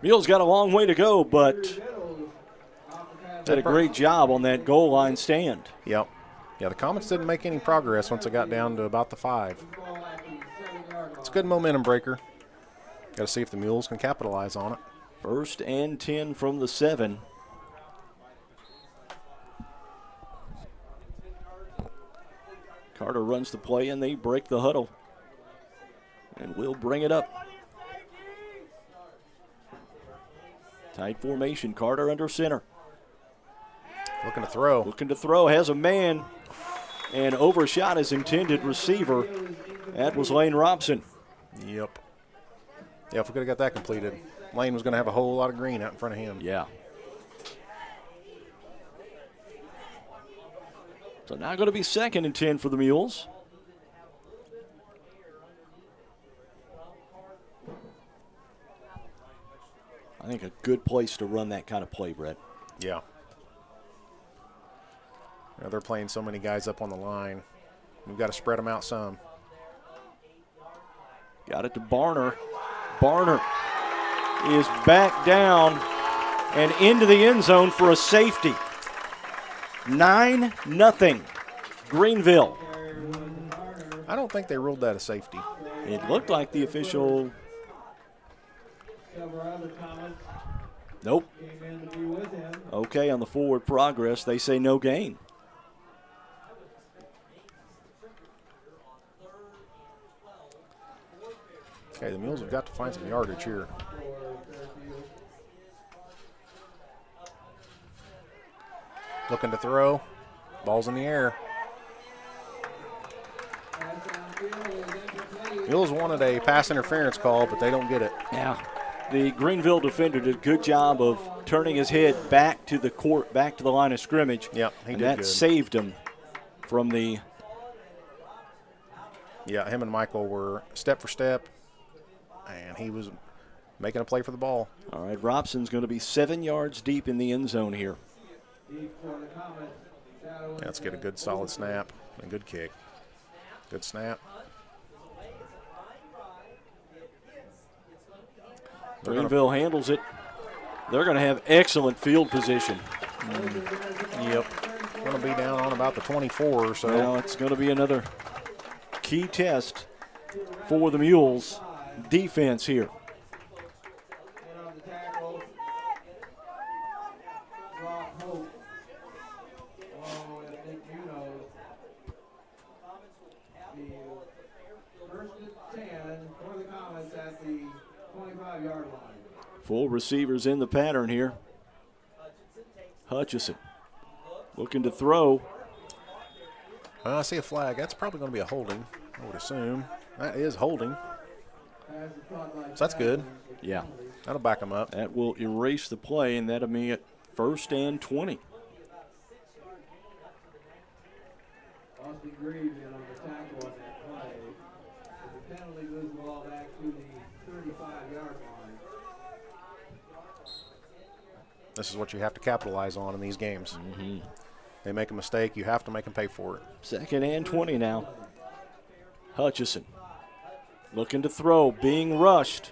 [SPEAKER 2] Mules got a long way to go, but did a great job on that goal line stand.
[SPEAKER 3] Yep. Yeah, the Comets didn't make any progress once it got down to about the 5. It's a good momentum breaker. Got to see if the Mules can capitalize on it.
[SPEAKER 2] First and 10 from the 7. Carter runs the play, and they break the huddle. And we'll bring it up. Tight formation, Carter under center.
[SPEAKER 3] Looking to throw.
[SPEAKER 2] Looking to throw, has a man, and overshot his intended receiver. That was Lane Robson.
[SPEAKER 3] Yep. Yeah, if we could have got that completed, Lane was going to have a whole lot of green out in front of him.
[SPEAKER 2] Yeah. So now going to be 2nd and 10 for the Mules. I think a good place to run that kind of play, Brett.
[SPEAKER 3] Yeah. They're playing so many guys up on the line. We've got to spread them out some.
[SPEAKER 2] Got it to Barner. Barner is back down and into the end zone for a safety. 9-0 Greenville.
[SPEAKER 3] I don't think they ruled that a safety.
[SPEAKER 2] It looked like the official. Nope. Okay, on the forward progress, they say no gain.
[SPEAKER 3] Okay, the Mules have got to find some yardage here. Looking to throw. Ball's in the air. Mules wanted a pass interference call, but they don't get it.
[SPEAKER 2] Yeah. The Greenville defender did a good job of turning his head back to the court, back to the line of scrimmage.
[SPEAKER 3] Yeah, he
[SPEAKER 2] and
[SPEAKER 3] did
[SPEAKER 2] that
[SPEAKER 3] good.
[SPEAKER 2] saved him from the.
[SPEAKER 3] Yeah, him and Michael were step for step, and he was making a play for the ball.
[SPEAKER 2] All right, Robson's going to be 7 yards deep in the end zone here.
[SPEAKER 3] Let's get a good solid snap and good kick. Good snap.
[SPEAKER 2] Greenville handles it. They're going to have excellent field position.
[SPEAKER 3] Yep. Going to be down on about the 24 or so.
[SPEAKER 2] Well, it's going to be another key test for the Mules defense here. Full receivers in the pattern here. Hutchison looking to throw.
[SPEAKER 3] I see a flag. That's probably going to be a holding, I would assume. That is holding. So that's good.
[SPEAKER 2] Yeah.
[SPEAKER 3] That'll back them up.
[SPEAKER 2] That will erase the play, and that'll be at 1st and 20.
[SPEAKER 15] Austin Green on the tackle on that play. The penalty moves the ball back to the 35-yard line.
[SPEAKER 3] This is what you have to capitalize on in these games.
[SPEAKER 2] Mm-hmm.
[SPEAKER 3] They make a mistake, you have to make them pay for it.
[SPEAKER 2] 2nd and 20 now. Hutchison looking to throw, being rushed.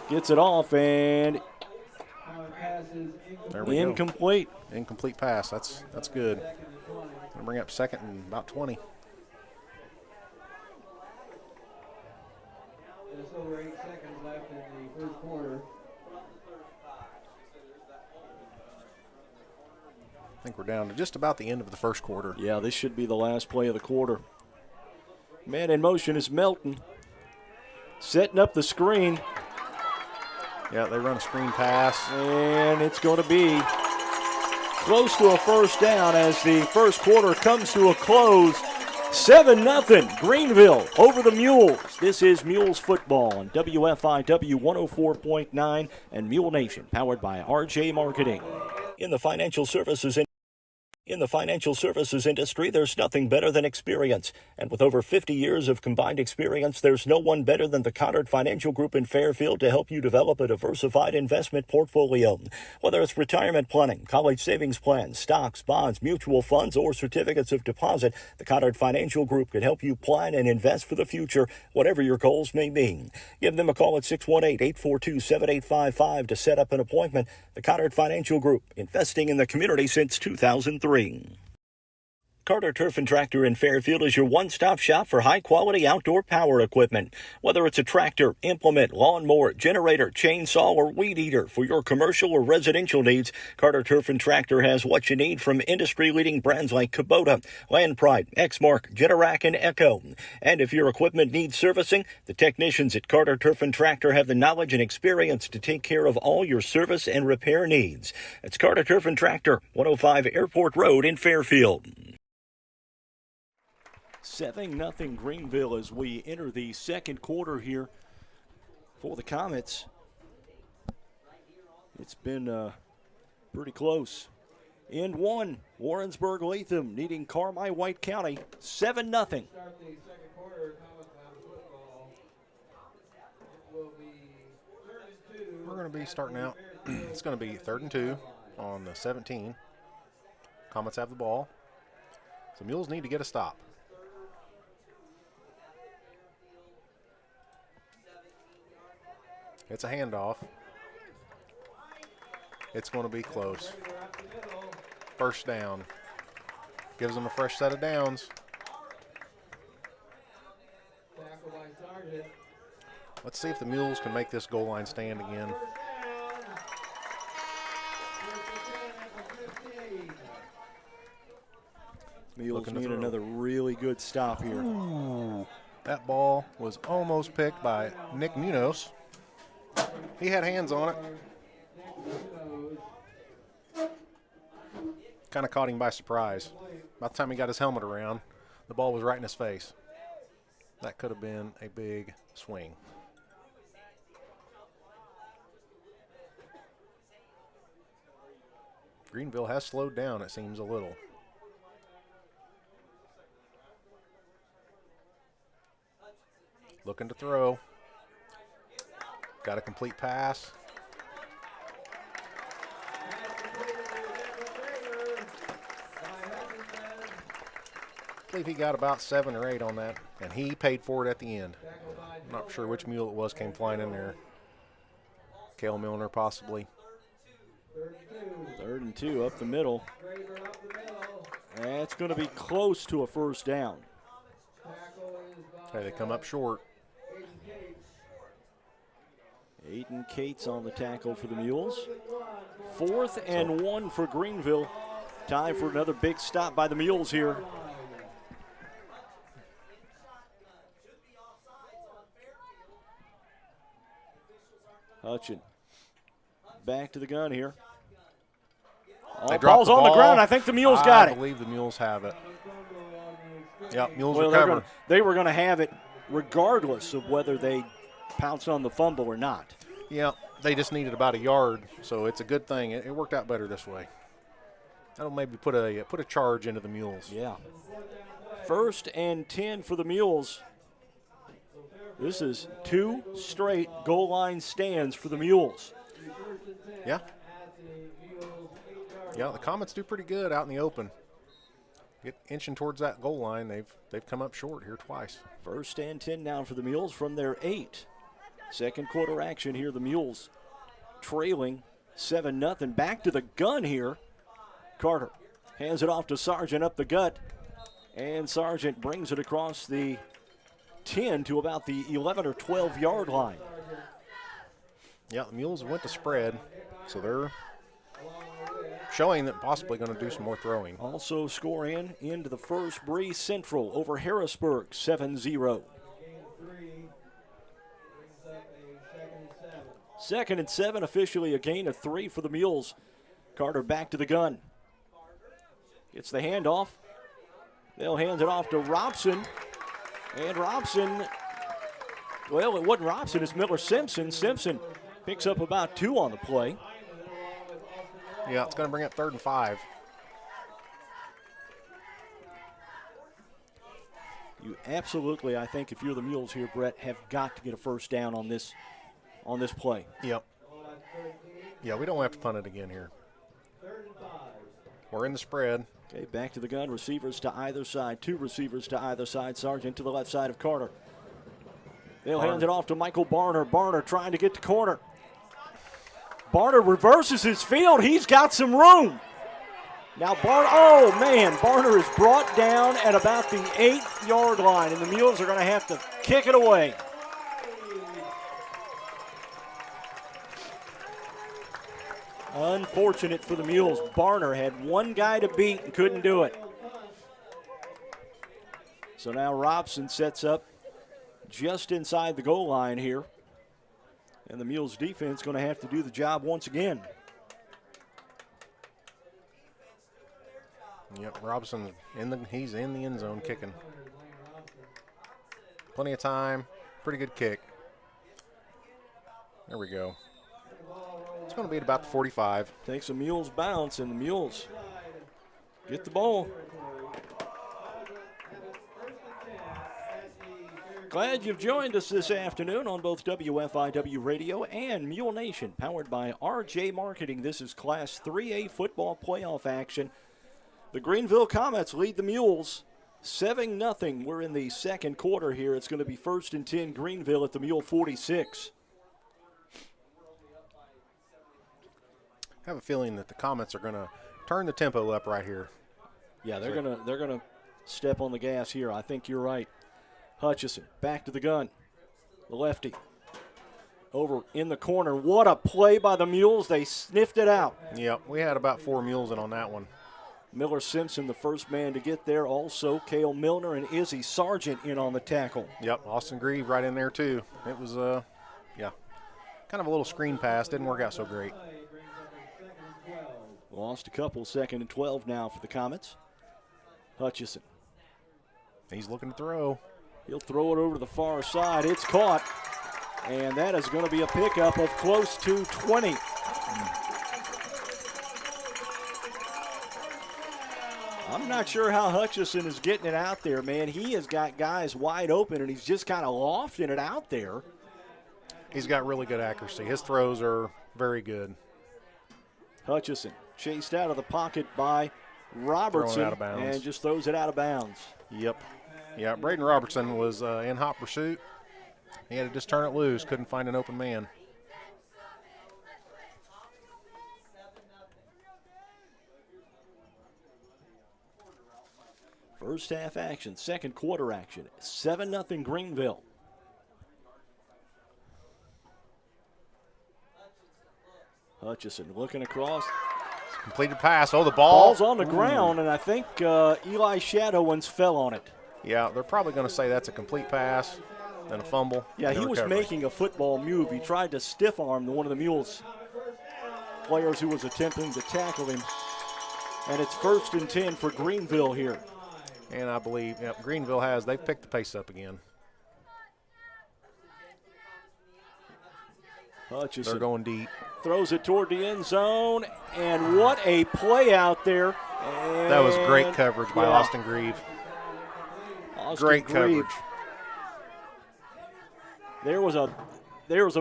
[SPEAKER 2] Gets it off, and
[SPEAKER 3] there we
[SPEAKER 2] incomplete.
[SPEAKER 3] Go. Incomplete pass. That's good. Gonna bring up 2nd and about 20.
[SPEAKER 15] Just over 8 seconds left in the first quarter.
[SPEAKER 3] I think we're down to just about the end of the first quarter.
[SPEAKER 2] Yeah, this should be the last play of the quarter. Man in motion is Melton. Setting up the screen.
[SPEAKER 3] Yeah, they run a screen pass.
[SPEAKER 2] And it's going to be close to a first down as the first quarter comes to a close. 7-0 Greenville over the Mules. This is Mules football on WFIW 104.9 and Mule Nation, powered by RJ Marketing.
[SPEAKER 1] In the financial services industry, there's nothing better than experience. And with over 50 years of combined experience, there's no one better than the Cottard Financial Group in Fairfield to help you develop a diversified investment portfolio. Whether it's retirement planning, college savings plans, stocks, bonds, mutual funds, or certificates of deposit, the Cottard Financial Group can help you plan and invest for the future, whatever your goals may be. Give them a call at 618-842-7855 to set up an appointment. The Cottard Financial Group, investing in the community since 2003. Carter Turf and Tractor in Fairfield is your one-stop shop for high-quality outdoor power equipment. Whether it's a tractor, implement, lawnmower, generator, chainsaw, or weed eater for your commercial or residential needs, Carter Turf and Tractor has what you need from industry-leading brands like Kubota, Land Pride, Exmark, Generac, and Echo. And if your equipment needs servicing, the technicians at Carter Turf and Tractor have the knowledge and experience to take care of all your service and repair needs. It's Carter Turf and Tractor, 105 Airport Road in Fairfield.
[SPEAKER 2] 7-0 Greenville as we enter the second quarter here for the Comets. It's been pretty close. End one, Warrensburg Latham needing Carmi White County, 7-0.
[SPEAKER 15] Start the second quarter, Comets have football. It will be 3rd and 2.
[SPEAKER 3] We're going to be starting out. It's going to be 3rd and 2 on the 17. Comets have the ball. So Mules need to get a stop. It's a handoff. It's going to be close. First down. Gives them a fresh set of downs. Let's see if the Mules can make this goal line stand again.
[SPEAKER 2] Mules need another really good stop here.
[SPEAKER 3] Ooh, that ball was almost picked by Nick Munoz. He had hands on it. Kind of caught him by surprise. By the time he got his helmet around, the ball was right in his face. That could have been a big swing. Greenville has slowed down, it seems, a little. Looking to throw. Got a complete pass. I believe he got about 7 or 8 on that, and he paid for it at the end. I'm not sure which mule it was came flying in there. Cale Milner possibly.
[SPEAKER 2] 3rd and 2 up the middle. That's going to be close to a first down.
[SPEAKER 3] Hey, they come up short.
[SPEAKER 2] Aiden Cates on the tackle for the Mules. 4th and 1 for Greenville. Time for another big stop by the Mules here. Hutchin back to the gun here. Ball's on the ground. I think the Mules got it.
[SPEAKER 3] I believe the Mules have it. Yep, Mules
[SPEAKER 2] well,
[SPEAKER 3] recover.
[SPEAKER 2] They were going to have it regardless of whether they pounce on the fumble or not.
[SPEAKER 3] Yeah, they just needed about a yard, so it's a good thing. It worked out better this way. That'll maybe put a charge into the Mules.
[SPEAKER 2] Yeah. 1st and 10 for the Mules. This is 2 straight goal line stands for the Mules.
[SPEAKER 3] Yeah. Yeah, the Comets do pretty good out in the open. Get inching towards that goal line. They've come up short here twice.
[SPEAKER 2] 1st and 10 now for the Mules from their 8. Second quarter action here. The Mules trailing 7-0. Back to the gun here. Carter hands it off to Sargent up the gut. And Sargent brings it across the 10 to about the 11 or 12 yard line.
[SPEAKER 3] Yeah, the Mules went to spread, so they're showing that possibly going to do some more throwing.
[SPEAKER 2] Also score into the first, Bree Central over Harrisburg, 7-0. 2nd and 7, officially a gain of 3 for the Mules. Carter back to the gun. Gets the handoff. They'll hand it off to Robson. And Robson, well, it wasn't Robson, it's Miller Simpson. Simpson picks up about 2 on the play.
[SPEAKER 3] Yeah, it's going to bring up 3rd and 5.
[SPEAKER 2] You absolutely, I think, if you're the Mules here, Brett, have got to get a first down on this play.
[SPEAKER 3] Yep. Yeah, we don't have to punt it again here. We're in the spread.
[SPEAKER 2] Okay, back to the gun. Receivers to either side. 2 receivers to either side. Sargent to the left side of Carter. They'll hand it off to Michael Barner. Barner trying to get to corner. Barner reverses his field. He's got some room. Now Barner is brought down at about the 8-yard line, and the Mules are going to have to kick it away. Unfortunate for the Mules. Barner had 1 guy to beat and couldn't do it. So now Robson sets up just inside the goal line here. And the Mules defense going to have to do the job once again.
[SPEAKER 3] Yep, Robson he's in the end zone kicking. Plenty of time. Pretty good kick. There we go. It's going to be at about the 45.
[SPEAKER 2] Takes a Mules bounce, and the Mules get the ball. Glad you've joined us this afternoon on both WFIW Radio and Mule Nation, powered by RJ Marketing. This is Class 3A football playoff action. The Greenville Comets lead the Mules 7-0. We're in the second quarter here. It's going to be 1st and 10 Greenville at the Mule 46.
[SPEAKER 3] I have a feeling that the Comets are going to turn the tempo up right here.
[SPEAKER 2] Yeah, they're gonna step on the gas here. I think you're right. Hutchison back to the gun. The lefty over in the corner. What a play by the Mules. They sniffed it out.
[SPEAKER 3] Yep, we had about 4 Mules in on that one.
[SPEAKER 2] Miller Simpson, the first man to get there. Also, Cale Milner and Izzy Sargent in on the tackle.
[SPEAKER 3] Yep, Austin Grieve right in there too. It was, kind of a little screen pass. Didn't work out so great.
[SPEAKER 2] Lost a couple. 2nd and 12 now for the Comets. Hutchison.
[SPEAKER 3] He's looking to throw.
[SPEAKER 2] He'll throw it over to the far side. It's caught, and that is going to be a pickup of close to 20. I'm not sure how Hutchison is getting it out there, man. He has got guys wide open, and he's just kind of lofting it out there.
[SPEAKER 3] He's got really good accuracy. His throws are very good.
[SPEAKER 2] Hutchison chased out of the pocket by Robertson
[SPEAKER 3] out of bounds.
[SPEAKER 2] and just throws it out of bounds.
[SPEAKER 3] Yep. Yeah, Braden Robertson was in hot pursuit. He had to just turn it loose, couldn't find an open man.
[SPEAKER 2] First half action, second quarter action, 7-0 Greenville. Hutchison looking across.
[SPEAKER 3] Completed pass. Oh, the ball's
[SPEAKER 2] on the ground, and I think Eli Shadowins fell on it.
[SPEAKER 3] Yeah, they're probably going to say that's a complete pass and a fumble.
[SPEAKER 2] Yeah, he was making a football move. He tried to stiff arm one of the Mules players who was attempting to tackle him. And it's 1st and 10 for Greenville here.
[SPEAKER 3] And I believe Greenville they've picked the pace up again.
[SPEAKER 2] Hutchison.
[SPEAKER 3] They're going deep.
[SPEAKER 2] Throws it toward the end zone, and what a play out there. And
[SPEAKER 3] that was great coverage by Austin Grieve. Great coverage.
[SPEAKER 2] There was a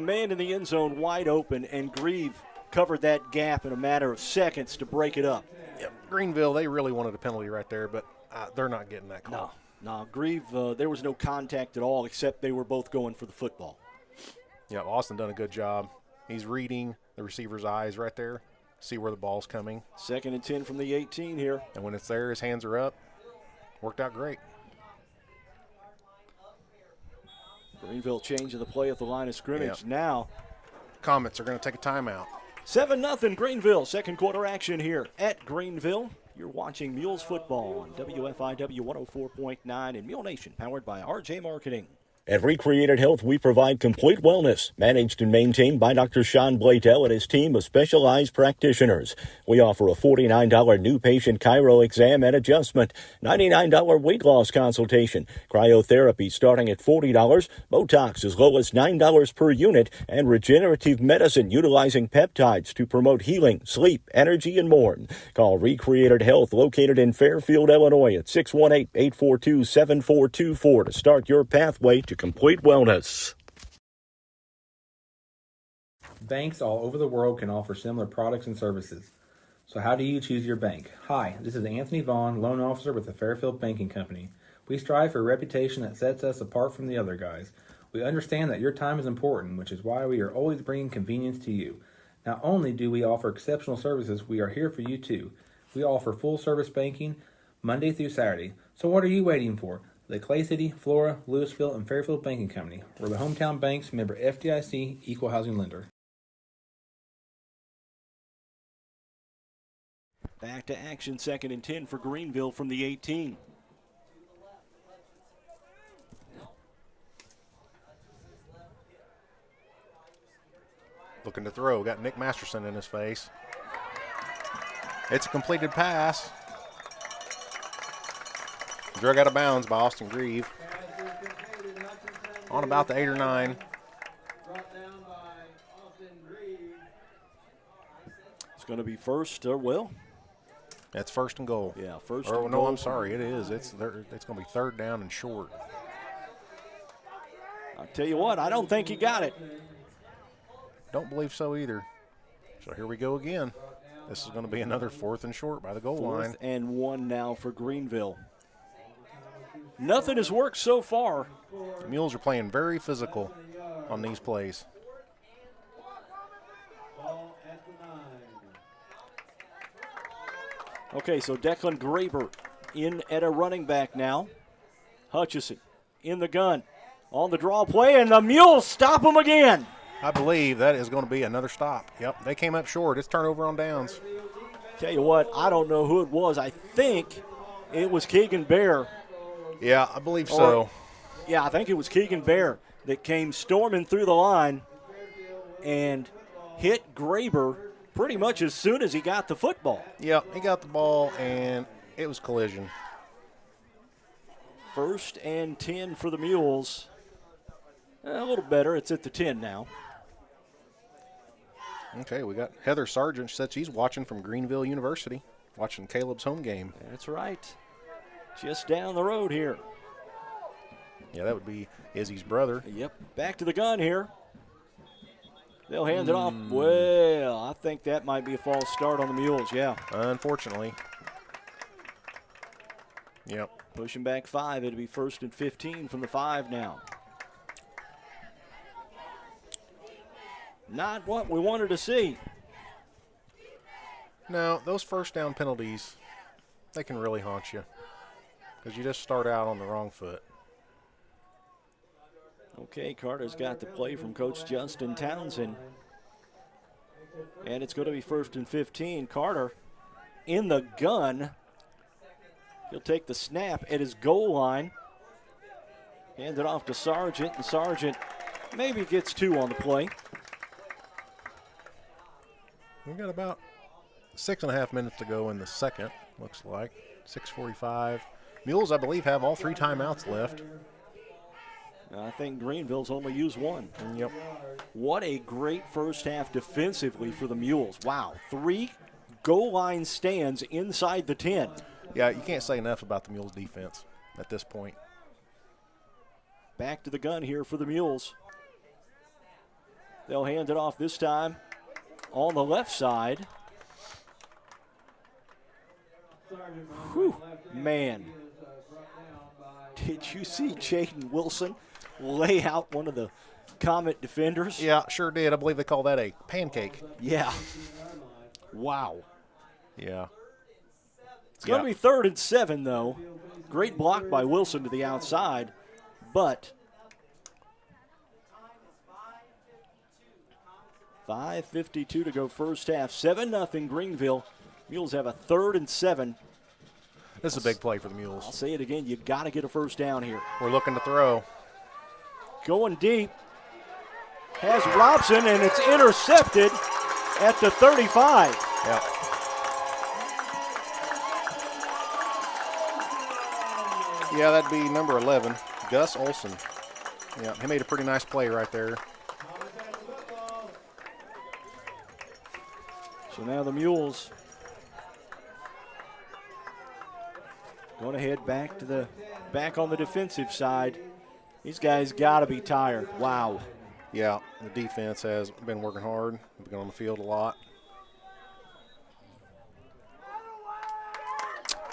[SPEAKER 2] man in the end zone wide open, and Grieve covered that gap in a matter of seconds to break it up.
[SPEAKER 3] Yep. Greenville, they really wanted a penalty right there, but they're not getting that call.
[SPEAKER 2] No, Grieve, there was no contact at all, except they were both going for the football.
[SPEAKER 3] Yeah, Austin done a good job. He's reading the receiver's eyes right there, see where the ball's coming.
[SPEAKER 2] 2nd and 10 from the 18 here.
[SPEAKER 3] And when it's there, his hands are up. Worked out great.
[SPEAKER 2] Greenville changing the play at the line of scrimmage. Now,
[SPEAKER 3] Comets are going to take a timeout.
[SPEAKER 2] 7-0 Greenville. Second quarter action here at Greenville. You're watching Mules football on WFIW 104.9 and Mule Nation, powered by RJ Marketing.
[SPEAKER 1] At Recreated Health, we provide complete wellness, managed and maintained by Dr. Sean Blatel and his team of specialized practitioners. We offer a $49 new patient chiro exam and adjustment, $99 weight loss consultation, cryotherapy starting at $40, Botox as low as $9 per unit, and regenerative medicine utilizing peptides to promote healing, sleep, energy, and more. Call Recreated Health, located in Fairfield, Illinois, at 618-842-7424 to start your pathway to complete wellness.
[SPEAKER 16] Banks all over the world can offer similar products and services. So how do you choose your bank? Hi, this is Anthony Vaughn, loan officer with the Fairfield Banking Company. We strive for a reputation that sets us apart from the other guys. We understand that your time is important, which is why we are always bringing convenience to you. Not only do we offer exceptional services, we are here for you too. We offer full-service banking Monday through Saturday. So what are you waiting for? The Clay City, Flora, Louisville, and Fairfield Banking Company. We're the hometown banks, member FDIC, equal housing lender.
[SPEAKER 2] Back to action, 2nd and 10 for Greenville from the 18.
[SPEAKER 3] Looking to throw, got Nick Masterson in his face. It's a completed pass. Drug out of bounds by Austin Grieve. On about the 8 or 9.
[SPEAKER 2] It's going to be first, well.
[SPEAKER 3] That's 1st and goal.
[SPEAKER 2] Yeah, first
[SPEAKER 3] and
[SPEAKER 2] and
[SPEAKER 3] goal.
[SPEAKER 2] goal.
[SPEAKER 3] I'm sorry, it is. It's going to be 3rd down and short.
[SPEAKER 2] I'll tell you what, I don't think he got it.
[SPEAKER 3] Don't believe so either. So here we go again. This is going to be another 4th and short by the goal line.
[SPEAKER 2] 4th and 1 now for Greenville. Nothing has worked so far.
[SPEAKER 3] The Mules are playing very physical on these plays.
[SPEAKER 2] Okay, so Declan Graber in at a running back now. Hutchison in the gun. On the draw play, and the Mules stop him again.
[SPEAKER 3] I believe that is going to be another stop. Yep, they came up short. It's turnover on downs.
[SPEAKER 2] Tell you what, I don't know who it was. I think it was Keegan Bear.
[SPEAKER 3] Yeah, I believe so.
[SPEAKER 2] Yeah, I think it was Keegan Bear that came storming through the line and hit Graber pretty much as soon as he got the football.
[SPEAKER 3] Yeah, he got the ball, and it was collision.
[SPEAKER 2] 1st and 10 for the Mules. A little better. It's at the 10 now.
[SPEAKER 3] Okay, we got Heather Sargent. She said she's watching from Greenville University, watching Caleb's home game.
[SPEAKER 2] That's right. Just down the road here.
[SPEAKER 3] Yeah, that would be Izzy's brother.
[SPEAKER 2] Yep. Back to the gun here. They'll hand it off. Well, I think that might be a false start on the Mules, yeah.
[SPEAKER 3] Unfortunately. Yep.
[SPEAKER 2] Pushing back 5. It'll be 1st and 15 from the 5 now. Not what we wanted to see.
[SPEAKER 3] No, those first down penalties, they can really haunt you because you just start out on the wrong foot.
[SPEAKER 2] Okay, Carter's got the play from Coach Justin Townsend. And it's going to be 1st and 15. Carter in the gun. He'll take the snap at his goal line. Hand it off to Sargent, and Sargent maybe gets 2 on the play.
[SPEAKER 3] We've got about 6.5 minutes to go in the second, looks like. 6:45. Mules, I believe, have all 3 timeouts left.
[SPEAKER 2] I think Greenville's only used 1.
[SPEAKER 3] Yep.
[SPEAKER 2] What a great first half defensively for the Mules. Wow, 3 goal line stands inside the 10.
[SPEAKER 3] Yeah, you can't say enough about the Mules' defense at this point.
[SPEAKER 2] Back to the gun here for the Mules. They'll hand it off this time on the left side. Whew, man. Did you see Jaden Wilson lay out one of the Comet defenders?
[SPEAKER 3] Yeah, sure did. I believe they call that a pancake.
[SPEAKER 2] Yeah. Wow.
[SPEAKER 3] Yeah.
[SPEAKER 2] It's going to be 3rd and 7, though. Great block by Wilson to the outside, but 5:52 to go first half. 7-0 Greenville. Mules have a 3rd and 7.
[SPEAKER 3] This is a big play for the Mules.
[SPEAKER 2] I'll say it again. You got to get a first down here.
[SPEAKER 3] We're looking to throw.
[SPEAKER 2] Going deep. Has Robson, and it's intercepted at the 35.
[SPEAKER 3] Yep. Yeah, that'd be number 11, Gus Olson. Yeah, he made a pretty nice play right there.
[SPEAKER 2] So now the Mules going to head back on the defensive side. These guys got to be tired. Wow.
[SPEAKER 3] Yeah, the defense has been working hard, been on the field a lot.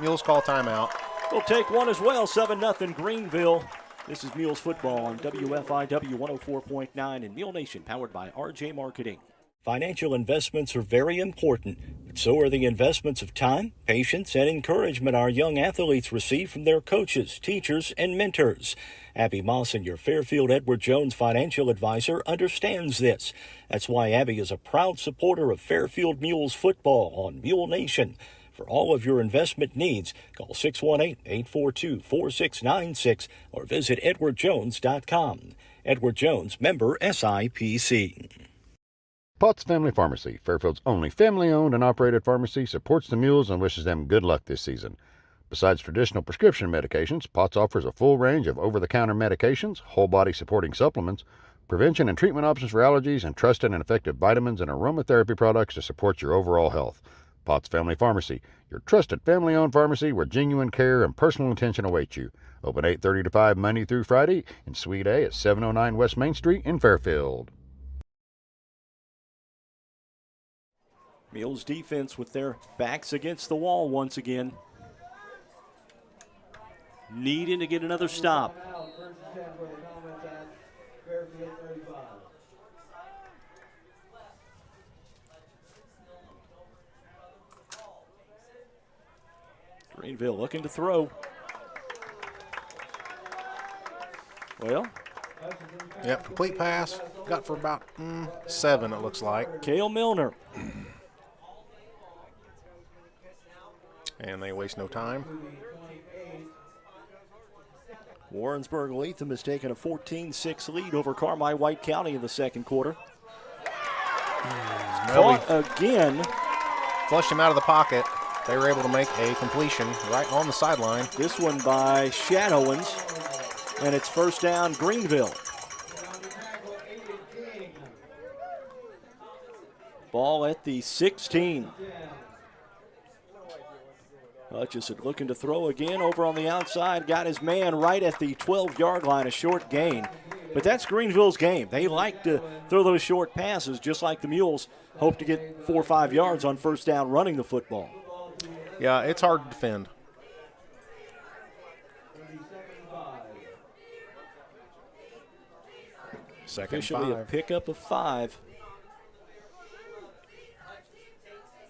[SPEAKER 3] Mules call timeout.
[SPEAKER 2] We'll take one as well. 7-0 Greenville. This is Mules football on WFIW 104.9 and Mule Nation, powered by RJ Marketing. Financial investments are very important, but so are the investments of time, patience, and encouragement our young athletes receive from their coaches, teachers, and mentors. Abby Mawson, your Fairfield Edward Jones financial advisor, understands this. That's why Abby is a proud supporter of Fairfield Mules football on Mule Nation. For all of your investment needs, call 618-842-4696 or visit edwardjones.com. Edward Jones, member SIPC.
[SPEAKER 8] Potts Family Pharmacy, Fairfield's only family-owned and operated pharmacy, supports the Mules and wishes them good luck this season. Besides traditional prescription medications, Potts offers a full range of over-the-counter medications, whole-body supporting supplements, prevention and treatment options for allergies, and trusted and effective vitamins and aromatherapy products to support your overall health. Potts Family Pharmacy, your trusted family-owned pharmacy where genuine care and personal attention await you. Open 8:30 to 5 Monday through Friday in Suite A at 709 West Main Street in Fairfield.
[SPEAKER 2] Mules defense with their backs against the wall once again. Needing to get another stop. Greenville looking to throw. Well.
[SPEAKER 3] Yep, complete pass. Got for about 7, it looks like.
[SPEAKER 2] Cale Milner.
[SPEAKER 3] And they waste no time.
[SPEAKER 2] Warrensburg Latham has taken a 14-6 lead over Carmi White County in the second quarter. Caught again.
[SPEAKER 3] Flushed him out of the pocket. They were able to make a completion right on the sideline.
[SPEAKER 2] This one by Shadowlands, and it's first down Greenville. Ball at the 16. Hutchison looking to throw again over on the outside. Got his man right at the 12-yard line, a short gain. But that's Greenville's game. They like to throw those short passes, just like the Mules hope to get 4 or 5 yards on first down running the football.
[SPEAKER 3] Yeah, it's hard to defend. Second
[SPEAKER 2] Officially
[SPEAKER 3] 5.
[SPEAKER 2] a pickup of 5.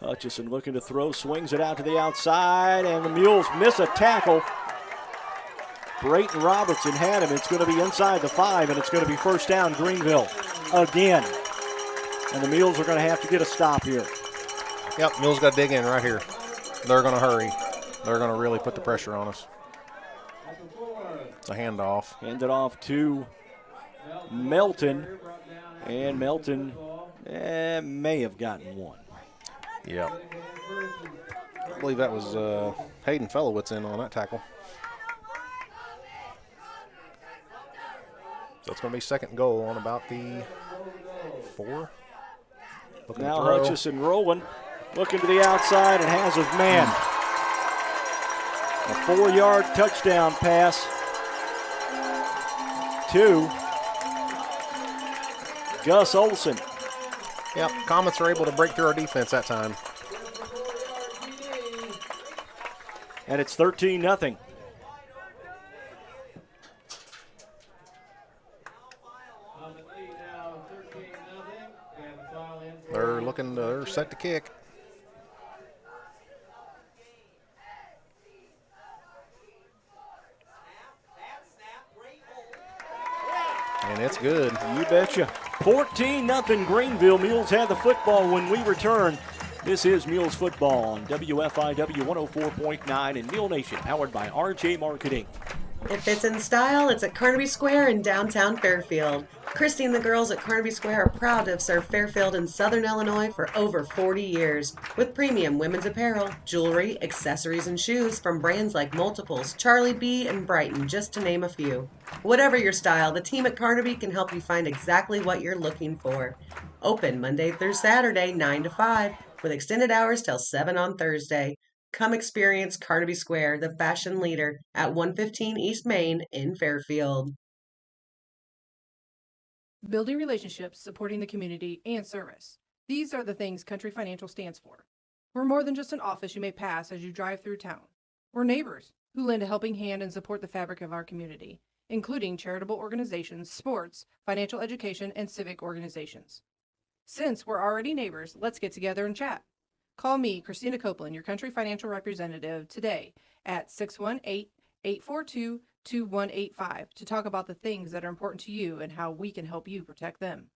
[SPEAKER 2] Hutchison looking to throw, swings it out to the outside, and the Mules miss a tackle. Brayton Robertson had him. It's going to be inside the 5, and it's going to be first down Greenville again. And the Mules are going to have to get a stop here.
[SPEAKER 3] Yep, Mules got to dig in right here. They're going to hurry. They're going to really put the pressure on us. It's a handoff.
[SPEAKER 2] Hand it off to Melton, and Melton may have gotten one.
[SPEAKER 3] Yeah. I believe that was Hayden Fellowitz in on that tackle. So it's going to be second goal on about the 4.
[SPEAKER 2] Now Hutchison rolling, looking to the outside, and has his man. A 4-yard touchdown pass to Gus Olson.
[SPEAKER 3] Yep, Comets are able to break through our defense that time.
[SPEAKER 2] And it's 13-0.
[SPEAKER 3] They're set to kick. And it's good.
[SPEAKER 2] You betcha. 14-0 Greenville. Mules had the football when we return. This is Mules football on WFIW 104.9 and Mule Nation, powered by RJ Marketing.
[SPEAKER 6] It fits in style. It's at Carnaby Square in downtown Fairfield. Christy and the girls at Carnaby Square are proud to have served Fairfield and Southern Illinois for over 40 years. With premium women's apparel, jewelry, accessories, and shoes from brands like Multiples, Charlie B, and Brighton, just to name a few. Whatever your style, the team at Carnaby can help you find exactly what you're looking for. Open Monday through Saturday, 9 to 5, with extended hours till 7 on Thursday. Come experience Carnaby Square, the fashion leader, at 115 East Main in Fairfield.
[SPEAKER 17] Building relationships, supporting the community, and service. These are the things Country Financial stands for. We're more than just an office you may pass as you drive through town. We're neighbors who lend a helping hand and support the fabric of our community, including charitable organizations, sports, financial education, and civic organizations. Since we're already neighbors, let's get together and chat. Call me, Christina Copeland, your Country Financial representative, today at 618-842-2185 to talk about the things that are important to you and how we can help you protect them.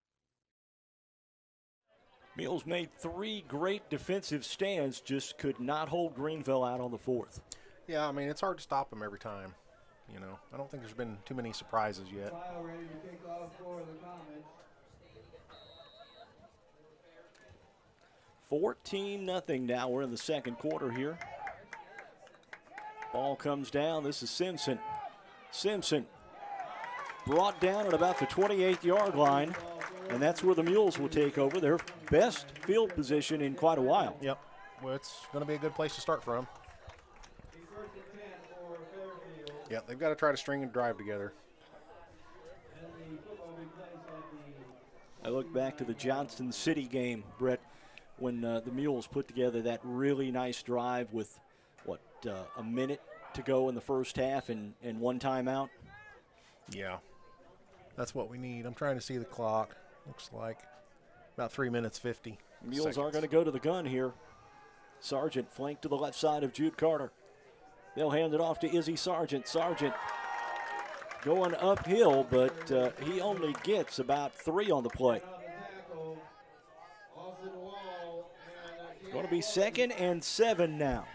[SPEAKER 2] Mules made 3 great defensive stands, just could not hold Greenville out on the 4th.
[SPEAKER 3] Yeah, I mean, it's hard to stop them every time. You know, I don't think there's been too many surprises yet.
[SPEAKER 2] 14-0 now. We're in the second quarter here. Ball comes down. This is Simpson. Simpson brought down at about the 28-yard line, and that's where the Mules will take over. Their best field position in quite a while.
[SPEAKER 3] Yep. Well, it's going to be a good place to start from. Yeah, they've got to try to string and drive together.
[SPEAKER 2] I look back to the Johnston City game, Brett, when the Mules put together that really nice drive with, a minute to go in the first half and 1 timeout.
[SPEAKER 3] Yeah, that's what we need. I'm trying to see the clock. Looks like about 3 minutes 50
[SPEAKER 2] Mules
[SPEAKER 3] seconds.
[SPEAKER 2] are going to go to the gun here. Sargent flanked to the left side of Jude Carter. They'll hand it off to Izzy Sargent. Sargent going uphill, but he only gets about 3 on the play. It's going to be 2nd and 7 now.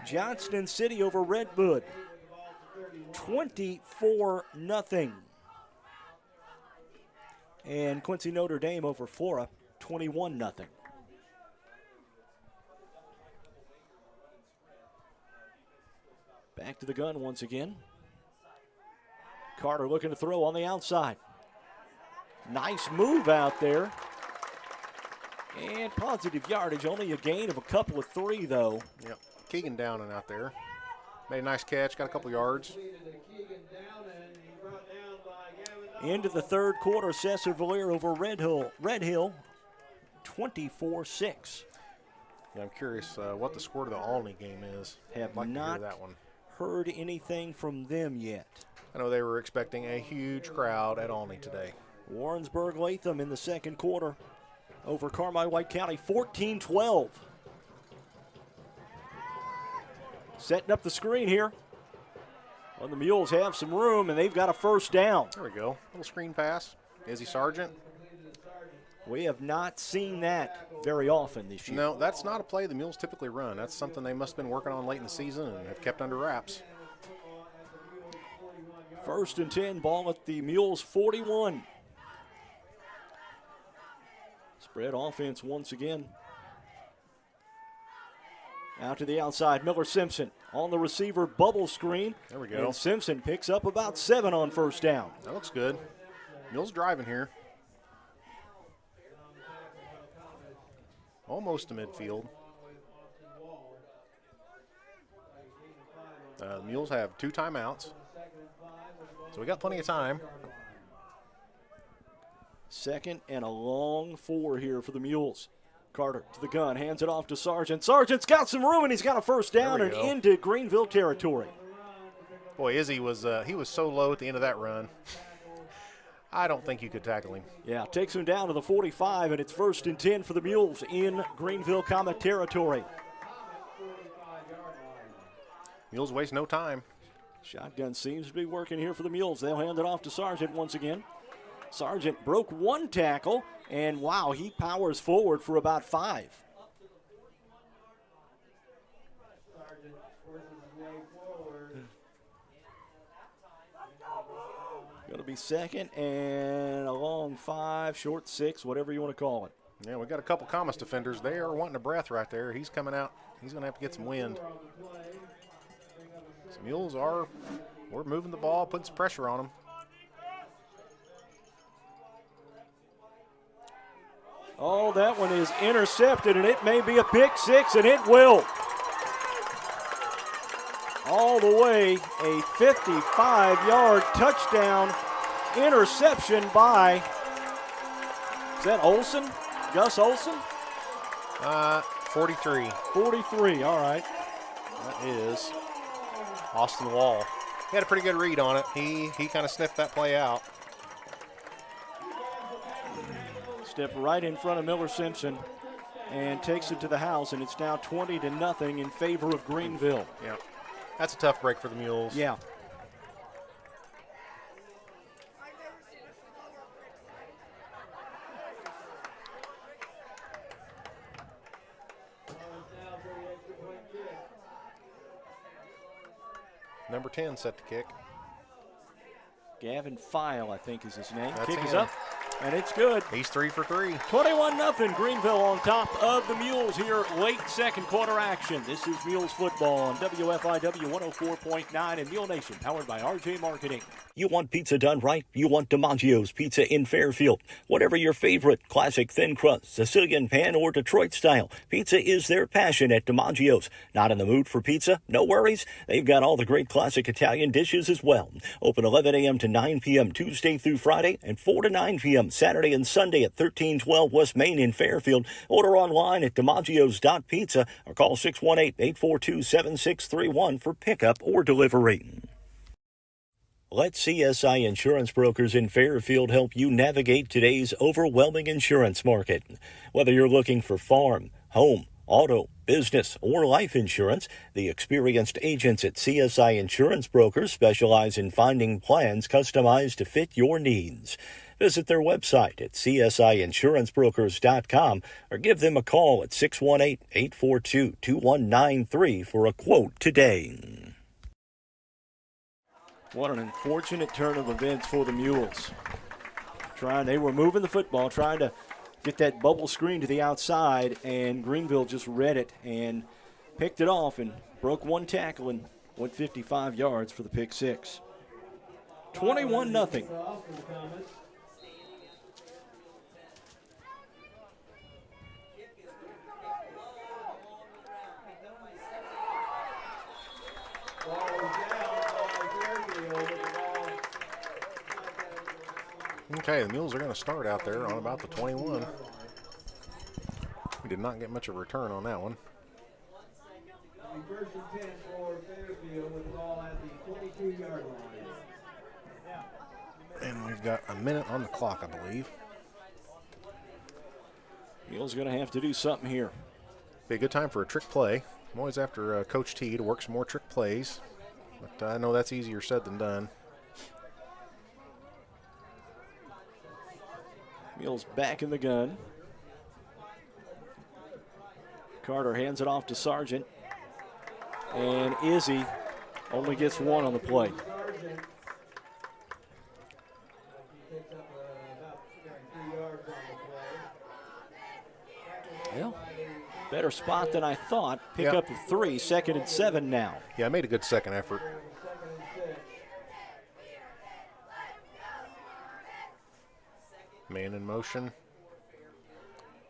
[SPEAKER 2] Johnston City over Redwood, 24-0. And Quincy Notre Dame over Flora, 21-0. Back to the gun once again. Carter looking to throw on the outside. Nice move out there. And positive yardage, only a gain of a couple of 3, though.
[SPEAKER 3] Yep. Keegan Downing out there. Made a nice catch, got a couple yards.
[SPEAKER 2] Into the third quarter, Cesar-Valere over Red Hill 24-6.
[SPEAKER 3] Yeah, I'm curious what the score to the Olney game is.
[SPEAKER 2] Have
[SPEAKER 3] like
[SPEAKER 2] not
[SPEAKER 3] to hear that one.
[SPEAKER 2] Heard anything from them yet.
[SPEAKER 3] I know they were expecting a huge crowd at Olney today.
[SPEAKER 2] Warrensburg-Latham in the second quarter over Carmi-White County, 14-12. Setting up the screen here. Well, the Mules have some room, and they've got a first down.
[SPEAKER 3] There we go. Little screen pass. Izzy Sargent.
[SPEAKER 2] We have not seen that very often this year.
[SPEAKER 3] No, that's not a play the Mules typically run. That's something they must have been working on late in the season and have kept under wraps.
[SPEAKER 2] 1st and 10, ball at the Mules 41. Spread offense once again. Out to the outside, Miller Simpson on the receiver bubble screen.
[SPEAKER 3] There we go.
[SPEAKER 2] And Simpson picks up about 7 on first down.
[SPEAKER 3] That looks good. Mules driving here. Almost to midfield. The Mules have 2 timeouts. So we got plenty of time.
[SPEAKER 2] 2nd and a long 4 here for the Mules. Carter to the gun, hands it off to Sargent. Sargent's got some room, and he's got a first down and into Greenville territory.
[SPEAKER 3] Boy, Izzy was he was so low at the end of that run. I don't think you could tackle him.
[SPEAKER 2] Yeah, takes him down to the 45, and it's 1st and 10 for the Mules in Greenville Comet territory.
[SPEAKER 3] Mules waste no time.
[SPEAKER 2] Shotgun seems to be working here for the Mules. They'll hand it off to Sargent once again. Sargent broke 1 tackle, and wow, he powers forward for about 5. Going to be 2nd and a long 5, short 6, whatever you want to call it.
[SPEAKER 3] Yeah, we got a couple Comets defenders. They are wanting a breath right there. He's coming out. He's going to have to get some wind. So Mules we're moving the ball, putting some pressure on them.
[SPEAKER 2] Oh, that one is intercepted, and it may be a pick 6, and it will. All the way, a 55-yard touchdown interception by, is that Olson? Gus Olson?
[SPEAKER 3] 43.
[SPEAKER 2] 43, all right.
[SPEAKER 3] That is Austin Wall. He had a pretty good read on it. He kind of sniffed that play out.
[SPEAKER 2] Step right in front of Miller Simpson and takes it to the house, and it's now 20-0 in favor of Greenville.
[SPEAKER 3] Yeah, that's a tough break for the Mules.
[SPEAKER 2] Yeah.
[SPEAKER 3] Number 10 set to kick.
[SPEAKER 2] Gavin File, I think, is his name.
[SPEAKER 3] That's
[SPEAKER 2] Kick is
[SPEAKER 3] him.
[SPEAKER 2] up, and it's good.
[SPEAKER 3] He's 3 for 3.
[SPEAKER 2] 21-0, Greenville on top of the Mules here, late second quarter action. This is Mules football on WFIW 104.9 and Mule Nation, powered by RJ Marketing.
[SPEAKER 1] You want pizza done right? You want DiMaggio's Pizza in Fairfield. Whatever your favorite, classic thin crust, Sicilian pan, or Detroit style, pizza is their passion at DiMaggio's. Not in the mood for pizza? No worries. They've got all the great classic Italian dishes as well. Open 11 a.m. to 9 p.m. Tuesday through Friday and 4 to 9 p.m. Saturday and Sunday at 1312 West Main in Fairfield. Order online at DiMaggio's.pizza or call 618-842-7631 for pickup or delivery. Let CSI Insurance Brokers in Fairfield help you navigate today's overwhelming insurance market. Whether you're looking for farm, home, auto, business, or life insurance, the experienced agents at CSI Insurance Brokers specialize in finding plans customized to fit your needs. Visit their website at csiinsurancebrokers.com or give them a call at 618-842-2193 for a quote today.
[SPEAKER 2] What an unfortunate turn of events for the Mules. They were moving the football, trying to get that bubble screen to the outside, and Greenville just read it and picked it off and broke 1 tackle and Went 55 yards for the pick six. 21-0.
[SPEAKER 3] Okay, the Mules are going to start out there on about the 21. We did not get much of a return on that one.
[SPEAKER 15] First and 10 for Fairfield with the ball at the 22-yard line.
[SPEAKER 3] And we've got a minute on the clock, I believe.
[SPEAKER 2] Mules going to have to do something here.
[SPEAKER 3] Be a good time for a trick play. I'm always after Coach T to work some more trick plays, but I know that's easier said than done.
[SPEAKER 2] Mules back in the gun. Carter hands it off to Sargent. And Izzy only gets one on the play. Well, better spot than I thought. Pick up of 3, 2nd and 7 now.
[SPEAKER 3] Yeah, I made a good second effort. Man in motion.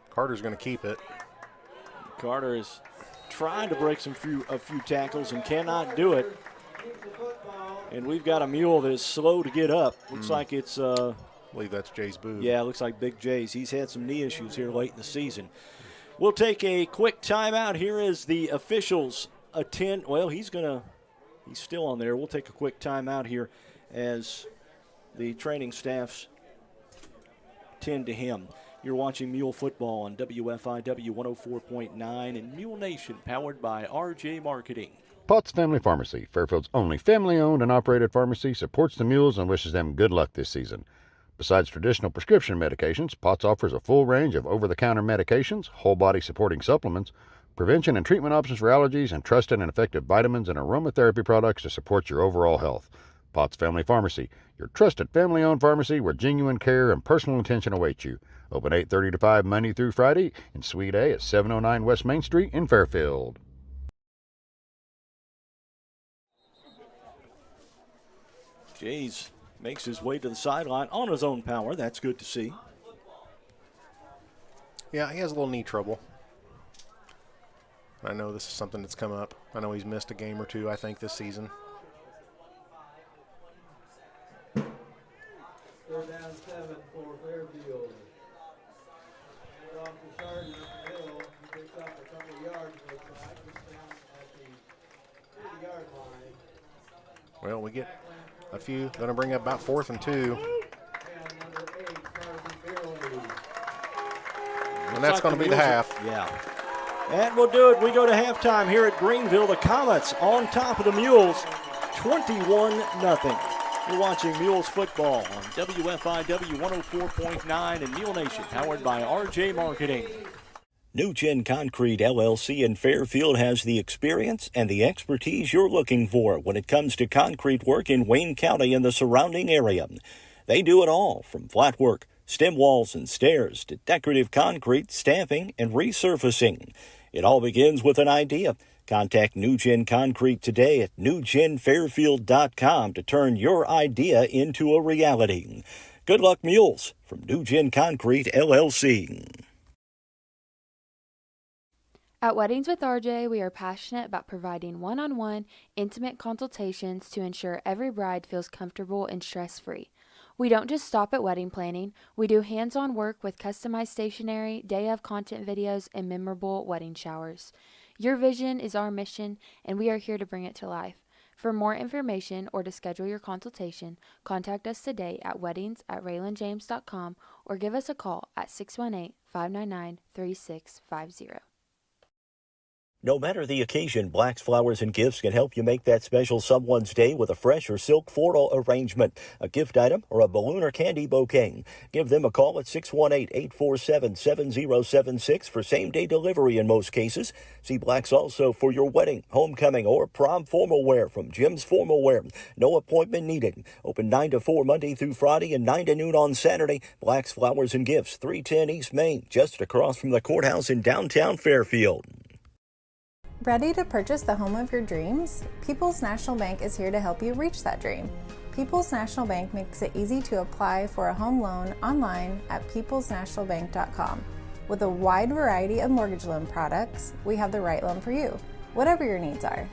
[SPEAKER 3] Carter's going to keep it.
[SPEAKER 2] Carter is trying to break a few tackles and cannot do it. And we've got a Mule that is slow to get up. Looks like it's
[SPEAKER 3] I believe that's Jay's boob.
[SPEAKER 2] Yeah, looks like Big Jay's. He's had some knee issues here late in the season. We'll take a quick timeout. Here is the officials attend. Well, he's still on there. We'll take a quick timeout here as the training staffs tend to him. You're watching Mule Football on WFIW 104.9 and Mule Nation, powered by RJ Marketing.
[SPEAKER 8] Potts Family Pharmacy, Fairfield's only family-owned and operated pharmacy, supports the Mules and wishes them good luck this season. Besides traditional prescription medications, Potts offers a full range of over-the-counter medications, whole-body supporting supplements, prevention and treatment options for allergies, and trusted and effective vitamins and aromatherapy products to support your overall health. Potts Family Pharmacy, your trusted family-owned pharmacy where genuine care and personal attention await you. Open 8:30 to 5 Monday through Friday in Suite A at 709 West Main Street in Fairfield.
[SPEAKER 2] Jays makes his way to the sideline on his own power. That's good to see.
[SPEAKER 3] Yeah, he has a little knee trouble. I know this is something that's come up. I know he's missed a game or two, I think, this season.
[SPEAKER 15] Third down 7 for Fairfield. Hand off to Sargent up the middle. He picks up a couple of yards, looks like. He's down at the 30-yard line.
[SPEAKER 3] Well, we get a few. Going to bring up about 4th and 2. And that's going to be the half.
[SPEAKER 2] Yeah. And we'll do it. We go to halftime here at Greenville. The Comets on top of the Mules, 21-0. You're watching Mules football on WFIW 104.9 and Mule Nation, powered by RJ Marketing. New Gen Concrete LLC in Fairfield has the experience and the expertise you're looking for when it comes to concrete work in Wayne County and the surrounding area. They do it all, from flat work, stem walls and stairs, to decorative concrete, stamping, and resurfacing. It all begins with an idea. Contact New Gen Concrete today at newgenfairfield.com to turn your idea into a reality. Good luck, Mules, from New Gen Concrete LLC.
[SPEAKER 18] At Weddings with RJ, we are passionate about providing one-on-one, intimate consultations to ensure every bride feels comfortable and stress-free. We don't just stop at wedding planning. We do hands-on work with customized stationery, day-of content videos, and memorable wedding showers. Your vision is our mission, and we are here to bring it to life. For more information or to schedule your consultation, contact us today at weddings@raylandjames.com or give us a call at 618-599-3650.
[SPEAKER 1] No matter the occasion, Black's Flowers and Gifts can help you make that special someone's day with a fresh or silk floral arrangement, a gift item, or a balloon or candy bouquet. Give them a call at 618-847-7076 for same-day delivery in most cases. See Black's also for your wedding, homecoming, or prom formal wear from Jim's Formal Wear. No appointment needed. Open 9 to 4 Monday through Friday and 9 to noon on Saturday. Black's Flowers and Gifts, 310 East Main, just across from the courthouse in downtown Fairfield.
[SPEAKER 19] Ready to purchase the home of your dreams? People's National Bank is here to help you reach that dream. People's National Bank makes it easy to apply for a home loan online at peoplesnationalbank.com. With a wide variety of mortgage loan products, we have the right loan for you, whatever your needs are.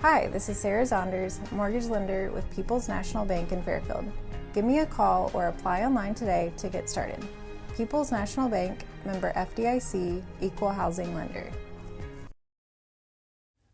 [SPEAKER 19] Hi, this is Sarah Zonders, mortgage lender with People's National Bank in Fairfield. Give me a call or apply online today to get started. People's National Bank, member FDIC, equal housing lender.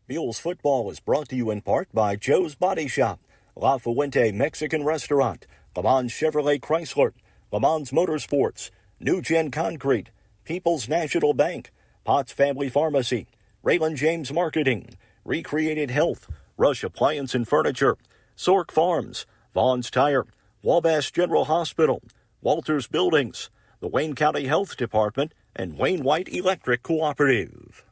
[SPEAKER 1] Mules football is brought to you in part by Joe's Body Shop, La Fuente Mexican Restaurant, Le Mans Chevrolet Chrysler, Le Mans Motorsports, New Gen Concrete, People's National Bank, Potts Family Pharmacy, Raylan James Marketing, Recreated Health, Rush Appliance and Furniture, Sork Farms, Vaughn's Tire, Wabash General Hospital, Walters Buildings, the Wayne County Health Department, and Wayne White Electric Cooperative.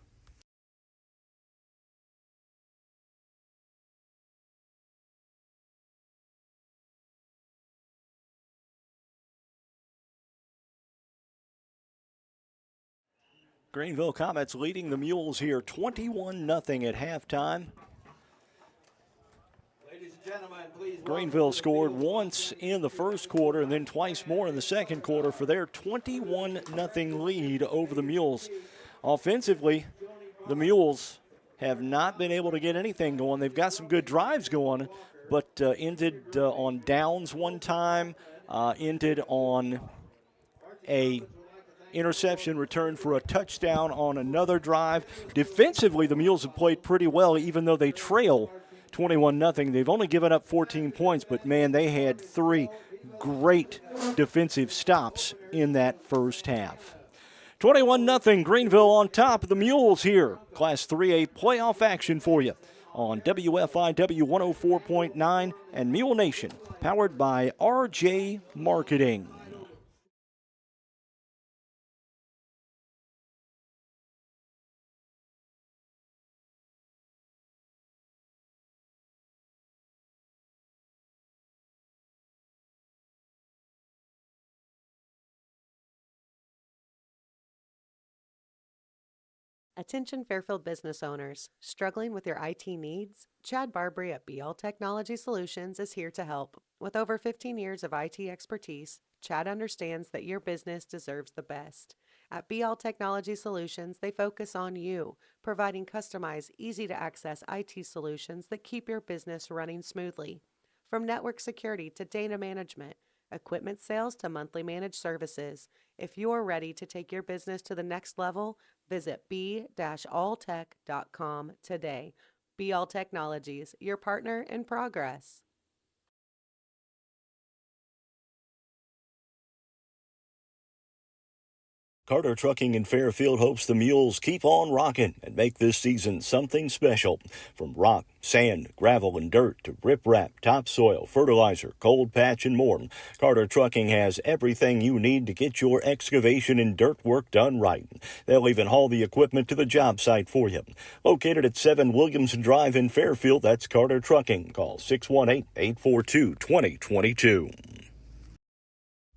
[SPEAKER 2] Greenville Comets leading the Mules here 21-0 at halftime.
[SPEAKER 15] Ladies and gentlemen, please.
[SPEAKER 2] Greenville scored once in the first quarter and then twice more in the second quarter for their 21-0 lead over the Mules. Offensively, the Mules have not been able to get anything going. They've got some good drives going, but ended on downs one time, ended on a interception return for a touchdown on another drive. Defensively, the Mules have played pretty well, even though they trail 21-0. They've only given up 14 points, but, man, they had 3 great defensive stops in that first half. 21-0, Greenville on top of the Mules here. Class 3A playoff action for you on WFIW 104.9 and Mule Nation, powered by RJ Marketing.
[SPEAKER 6] Attention Fairfield business owners. Struggling with your IT needs? Chad Barbary at BL Technology Solutions is here to help. With over 15 years of IT expertise, Chad understands that your business deserves the best. At BL Technology Solutions, they focus on you, providing customized, easy-to-access IT solutions that keep your business running smoothly. From network security to data management, equipment sales to monthly managed services, if you're ready to take your business to the next level, visit b-alltech.com today. BL Technologies, your partner in progress.
[SPEAKER 1] Carter Trucking in Fairfield hopes the Mules keep on rocking and make this season something special. From rock, sand, gravel, and dirt to riprap, topsoil, fertilizer, cold patch, and more, Carter Trucking has everything you need to get your excavation and dirt work done right. They'll even haul the equipment to the job site for you. Located at 7 Williamson Drive in Fairfield, that's Carter Trucking. Call 618-842-2022.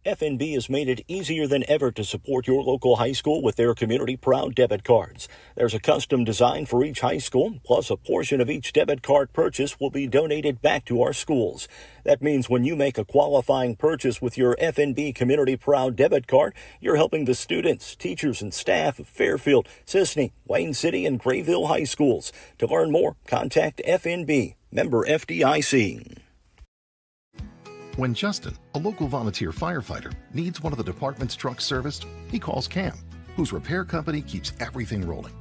[SPEAKER 1] FNB has made it easier than ever to support your local high school with their Community Proud debit cards. There's a custom design for each high school, plus a portion of each debit card purchase will be donated back to our schools. That means when you make a qualifying purchase with your FNB Community Proud debit card, you're helping the students, teachers, and staff of Fairfield, Sisney, Wayne City, and Grayville high schools. To learn more, contact FNB, member FDIC.
[SPEAKER 20] When Justin, a local volunteer firefighter, needs one of the department's trucks serviced, he calls Cam, whose repair company keeps everything rolling.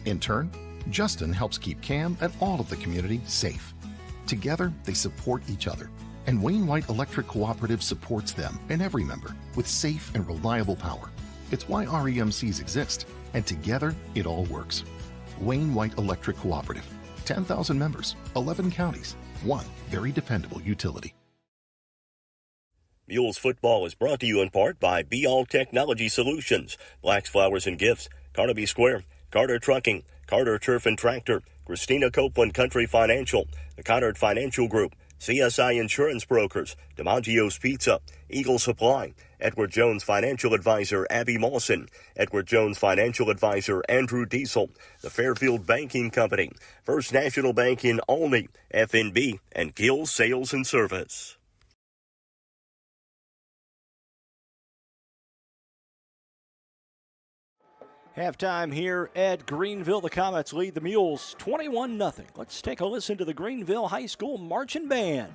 [SPEAKER 20] In turn, Justin helps keep Cam and all of the community safe. Together, they support each other, and Wayne White Electric Cooperative supports them and every member with safe and reliable power. It's why REMCs exist, and together, it all works. Wayne White Electric Cooperative, 10,000 members, 11 counties, one very dependable utility.
[SPEAKER 1] Mules football is brought to you in part by Be All Technology Solutions, Black's Flowers and Gifts, Carnaby Square, Carter Trucking, Carter Turf and Tractor, Christina Copeland Country Financial, the Conard Financial Group, CSI Insurance Brokers, DiMaggio's Pizza, Eagle Supply, Edward Jones Financial Advisor Abby Mawson, Edward Jones Financial Advisor Andrew Diesel, the Fairfield Banking Company, First National Bank in Olney, FNB, and Gill Sales and Service.
[SPEAKER 2] Halftime here at Greenville. The Comets lead the Mules 21-0. Let's take a listen to the Greenville High School Marching Band.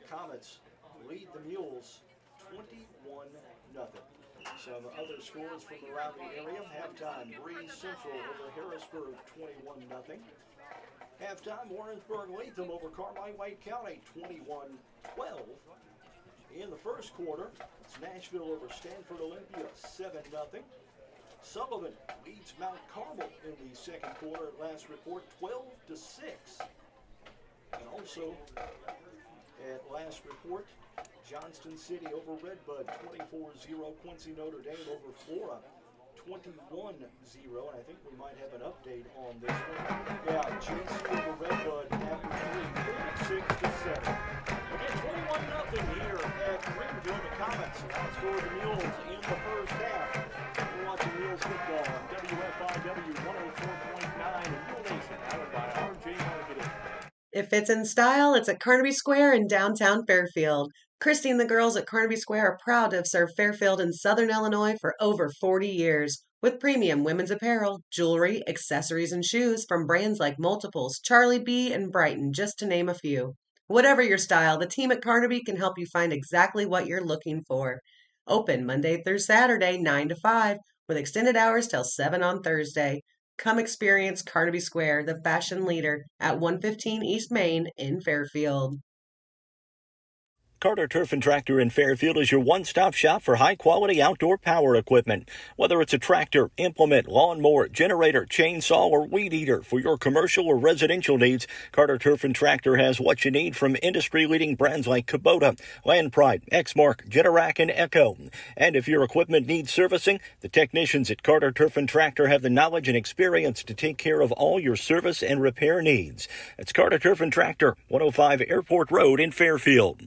[SPEAKER 2] Comets lead the Mules 21-0. Some other scores from around the area. Halftime, Breeze Central over Harrisburg, 21-0. Halftime, Warrensburg Latham over Carmine White County, 21-12. In the first quarter, it's Nashville over Stanford Olympia, 7-0. Sullivan leads Mount Carmel in the second quarter at last report, 12-6. And also, at last report, Johnston City over Redbud, 24-0. Quincy Notre Dame over Flora, 21-0. And I think we might have an update on this one. Yeah, JC over Redbud after 36-7. Again, 21-0 here at Greenville. The Comets outscored the Mules in the first half. We're watching Mules football on WFIW 104.9 and Mule Nation, powered by RJ Marketing.
[SPEAKER 6] If it's in style, it's at Carnaby Square in downtown Fairfield. Christy and the girls at Carnaby Square are proud to have served Fairfield and Southern Illinois for over 40 years. With premium women's apparel, jewelry, accessories, and shoes from brands like Multiples, Charlie B, and Brighton, just to name a few. Whatever your style, the team at Carnaby can help you find exactly what you're looking for. Open Monday through Saturday, 9 to 5, with extended hours till 7 on Thursday. Come experience Carnaby Square, the fashion leader, at 115 East Main in Fairfield.
[SPEAKER 1] Carter Turf and Tractor in Fairfield is your one-stop shop for high-quality outdoor power equipment. Whether it's a tractor, implement, lawnmower, generator, chainsaw, or weed eater for your commercial or residential needs, Carter Turf and Tractor has what you need from industry-leading brands like Kubota, Land Pride, Exmark, Generac, and Echo. And if your equipment needs servicing, the technicians at Carter Turf and Tractor have the knowledge and experience to take care of all your service and repair needs. It's Carter Turf and Tractor, 105 Airport Road in Fairfield.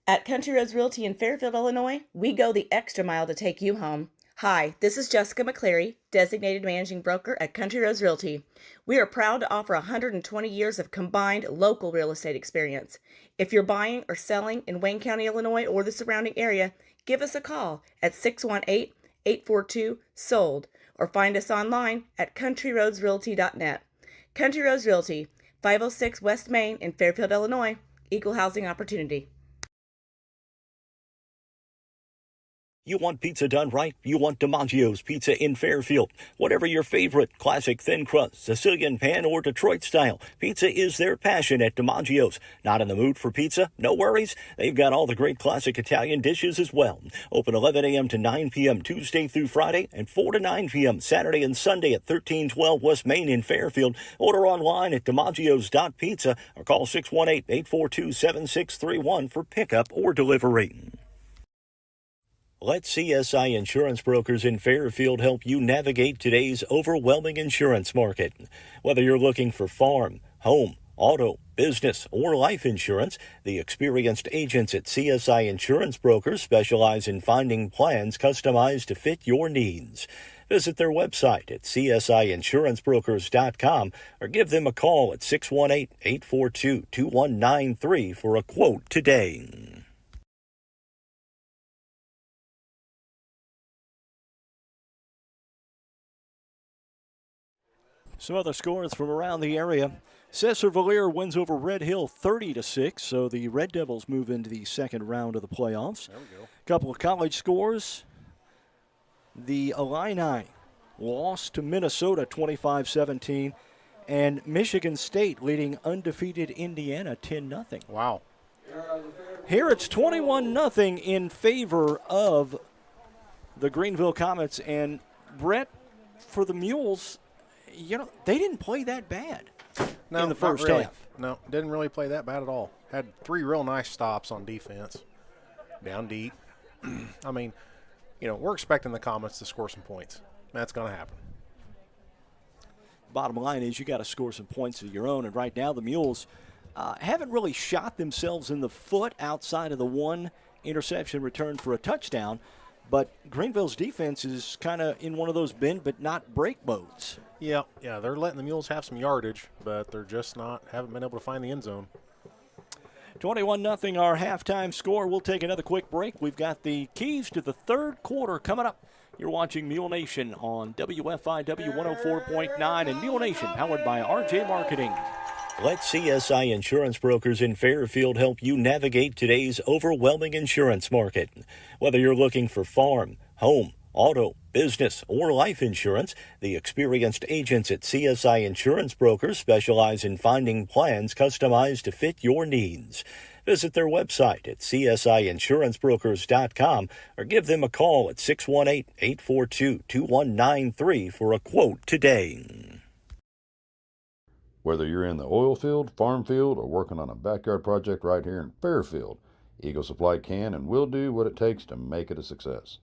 [SPEAKER 4] At Country Roads Realty in Fairfield, Illinois, we go the extra mile to take you home. Hi, this is Jessica McCleary, Designated Managing Broker at Country Roads Realty. We are proud to offer 120 years of combined local real estate experience. If you're buying or selling in Wayne County, Illinois, or the surrounding area, give us a call at 618-842-SOLD or find us online at countryroadsrealty.net. Country Roads Realty, 506 West Main in Fairfield, Illinois. Equal housing opportunity.
[SPEAKER 1] You want pizza done right? You want DiMaggio's Pizza in Fairfield. Whatever your favorite, classic thin crust, Sicilian pan, or Detroit style, pizza is their passion at DiMaggio's. Not in the mood for pizza? No worries. They've got all the great classic Italian dishes as well. Open 11 a.m. to 9 p.m. Tuesday through Friday and 4 to 9 p.m. Saturday and Sunday at 1312 West Main in Fairfield. Order online at DiMaggio's.pizza or call 618-842-7631 for pickup or delivery. Let CSI Insurance Brokers in Fairfield help you navigate today's overwhelming insurance market. Whether you're looking for farm, home, auto, business, or life insurance, the experienced agents at CSI Insurance Brokers specialize in finding plans customized to fit your needs. Visit their website at csiinsurancebrokers.com or give them a call at 618-842-2193 for a quote today.
[SPEAKER 2] Some other scores from around the area. Cesar-Valere wins over Red Hill 30-6, so the Red Devils move into the second round of the playoffs.
[SPEAKER 3] There we go.
[SPEAKER 2] A couple of college scores. The Illini lost to Minnesota 25-17, and Michigan State leading undefeated Indiana 10-0.
[SPEAKER 3] Wow.
[SPEAKER 2] Here it's 21-0 in favor of the Greenville Comets, and Brett, for the Mules, you know, they didn't play that bad in the first half.
[SPEAKER 3] No, didn't really play that bad at all. Had 3 real nice stops on defense, down deep. I mean, you know, we're expecting the Comets to score some points. That's going to happen.
[SPEAKER 2] Bottom line is you got to score some points of your own, and right now the Mules haven't really shot themselves in the foot outside of the one interception return for a touchdown, but Greenville's defense is kind of in one of those bend but not break modes.
[SPEAKER 3] Yeah, they're letting the Mules have some yardage, but they're just haven't been able to find the end zone.
[SPEAKER 2] 21-0 our halftime score. We'll take another quick break. We've got the keys to the third quarter coming up. You're watching Mule Nation on WFIW 104.9 and Mule Nation, powered by RJ Marketing.
[SPEAKER 1] Let CSI Insurance Brokers in Fairfield help you navigate today's overwhelming insurance market. Whether you're looking for farm, home, auto, business, or life insurance, the experienced agents at CSI Insurance Brokers specialize in finding plans customized to fit your needs. Visit their website at csiinsurancebrokers.com or give them a call at 618-842-2193 for a quote today.
[SPEAKER 8] Whether you're in the oil field, farm field, or working on a backyard project right here in Fairfield, Eagle Supply can and will do what it takes to make it a success.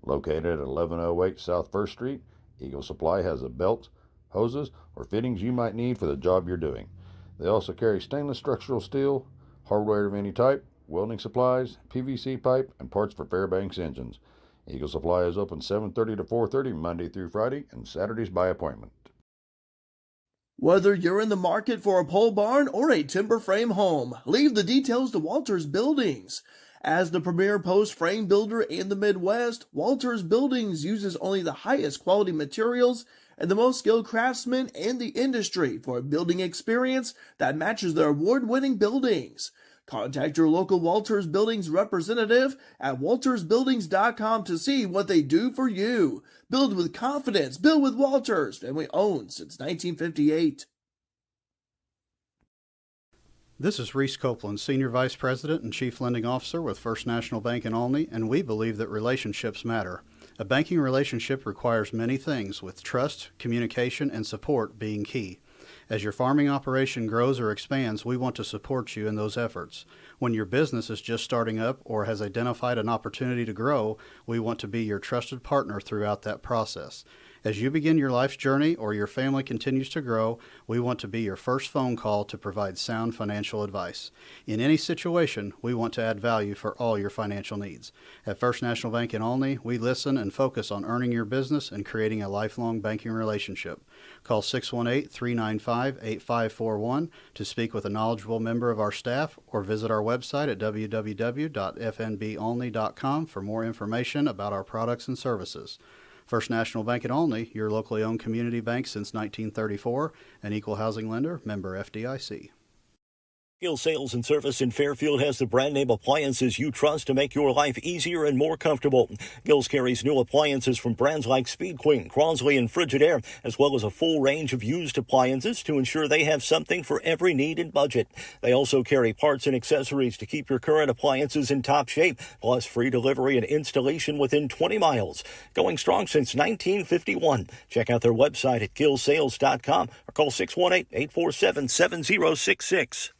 [SPEAKER 8] Located at 1108 South 1st Street, Eagle Supply has the belts, hoses, or fittings you might need for the job you're doing. They also carry stainless structural steel, hardware of any type, welding supplies, PVC pipe, and parts for Fairbanks engines. Eagle Supply is open 7:30 to 4:30 Monday through Friday and Saturdays by appointment.
[SPEAKER 11] Whether you're in the market for a pole barn or a timber frame home, leave the details to Walters Buildings. As the premier post frame builder in the Midwest, Walters Buildings uses only the highest quality materials and the most skilled craftsmen in the industry for a building experience that matches their award-winning buildings. Contact your local Walters Buildings representative at waltersbuildings.com to see what they do for you. Build with confidence. Build with Walters. Family owned since 1958.
[SPEAKER 13] This is Reese Copeland, Senior Vice President and Chief Lending Officer with First National Bank in Olney, and we believe that relationships matter. A banking relationship requires many things, with trust, communication, and support being key. As your farming operation grows or expands, we want to support you in those efforts. When your business is just starting up or has identified an opportunity to grow, we want to be your trusted partner throughout that process. As you begin your life's journey or your family continues to grow, we want to be your first phone call to provide sound financial advice. In any situation, we want to add value for all your financial needs. At First National Bank in Olney, we listen and focus on earning your business and creating a lifelong banking relationship. Call 618-395-8541 to speak with a knowledgeable member of our staff or visit our website at www.fnbolney.com for more information about our products and services. First National Bank in Olney, your locally owned community bank since 1934, an equal housing lender, member FDIC.
[SPEAKER 1] Gill Sales and Service in Fairfield has the brand name appliances you trust to make your life easier and more comfortable. Gills carries new appliances from brands like Speed Queen, Crosley, and Frigidaire, as well as a full range of used appliances to ensure they have something for every need and budget. They also carry parts and accessories to keep your current appliances in top shape, plus free delivery and installation within 20 miles. Going strong since 1951. Check out their website at gillsales.com or call 618-847-7066.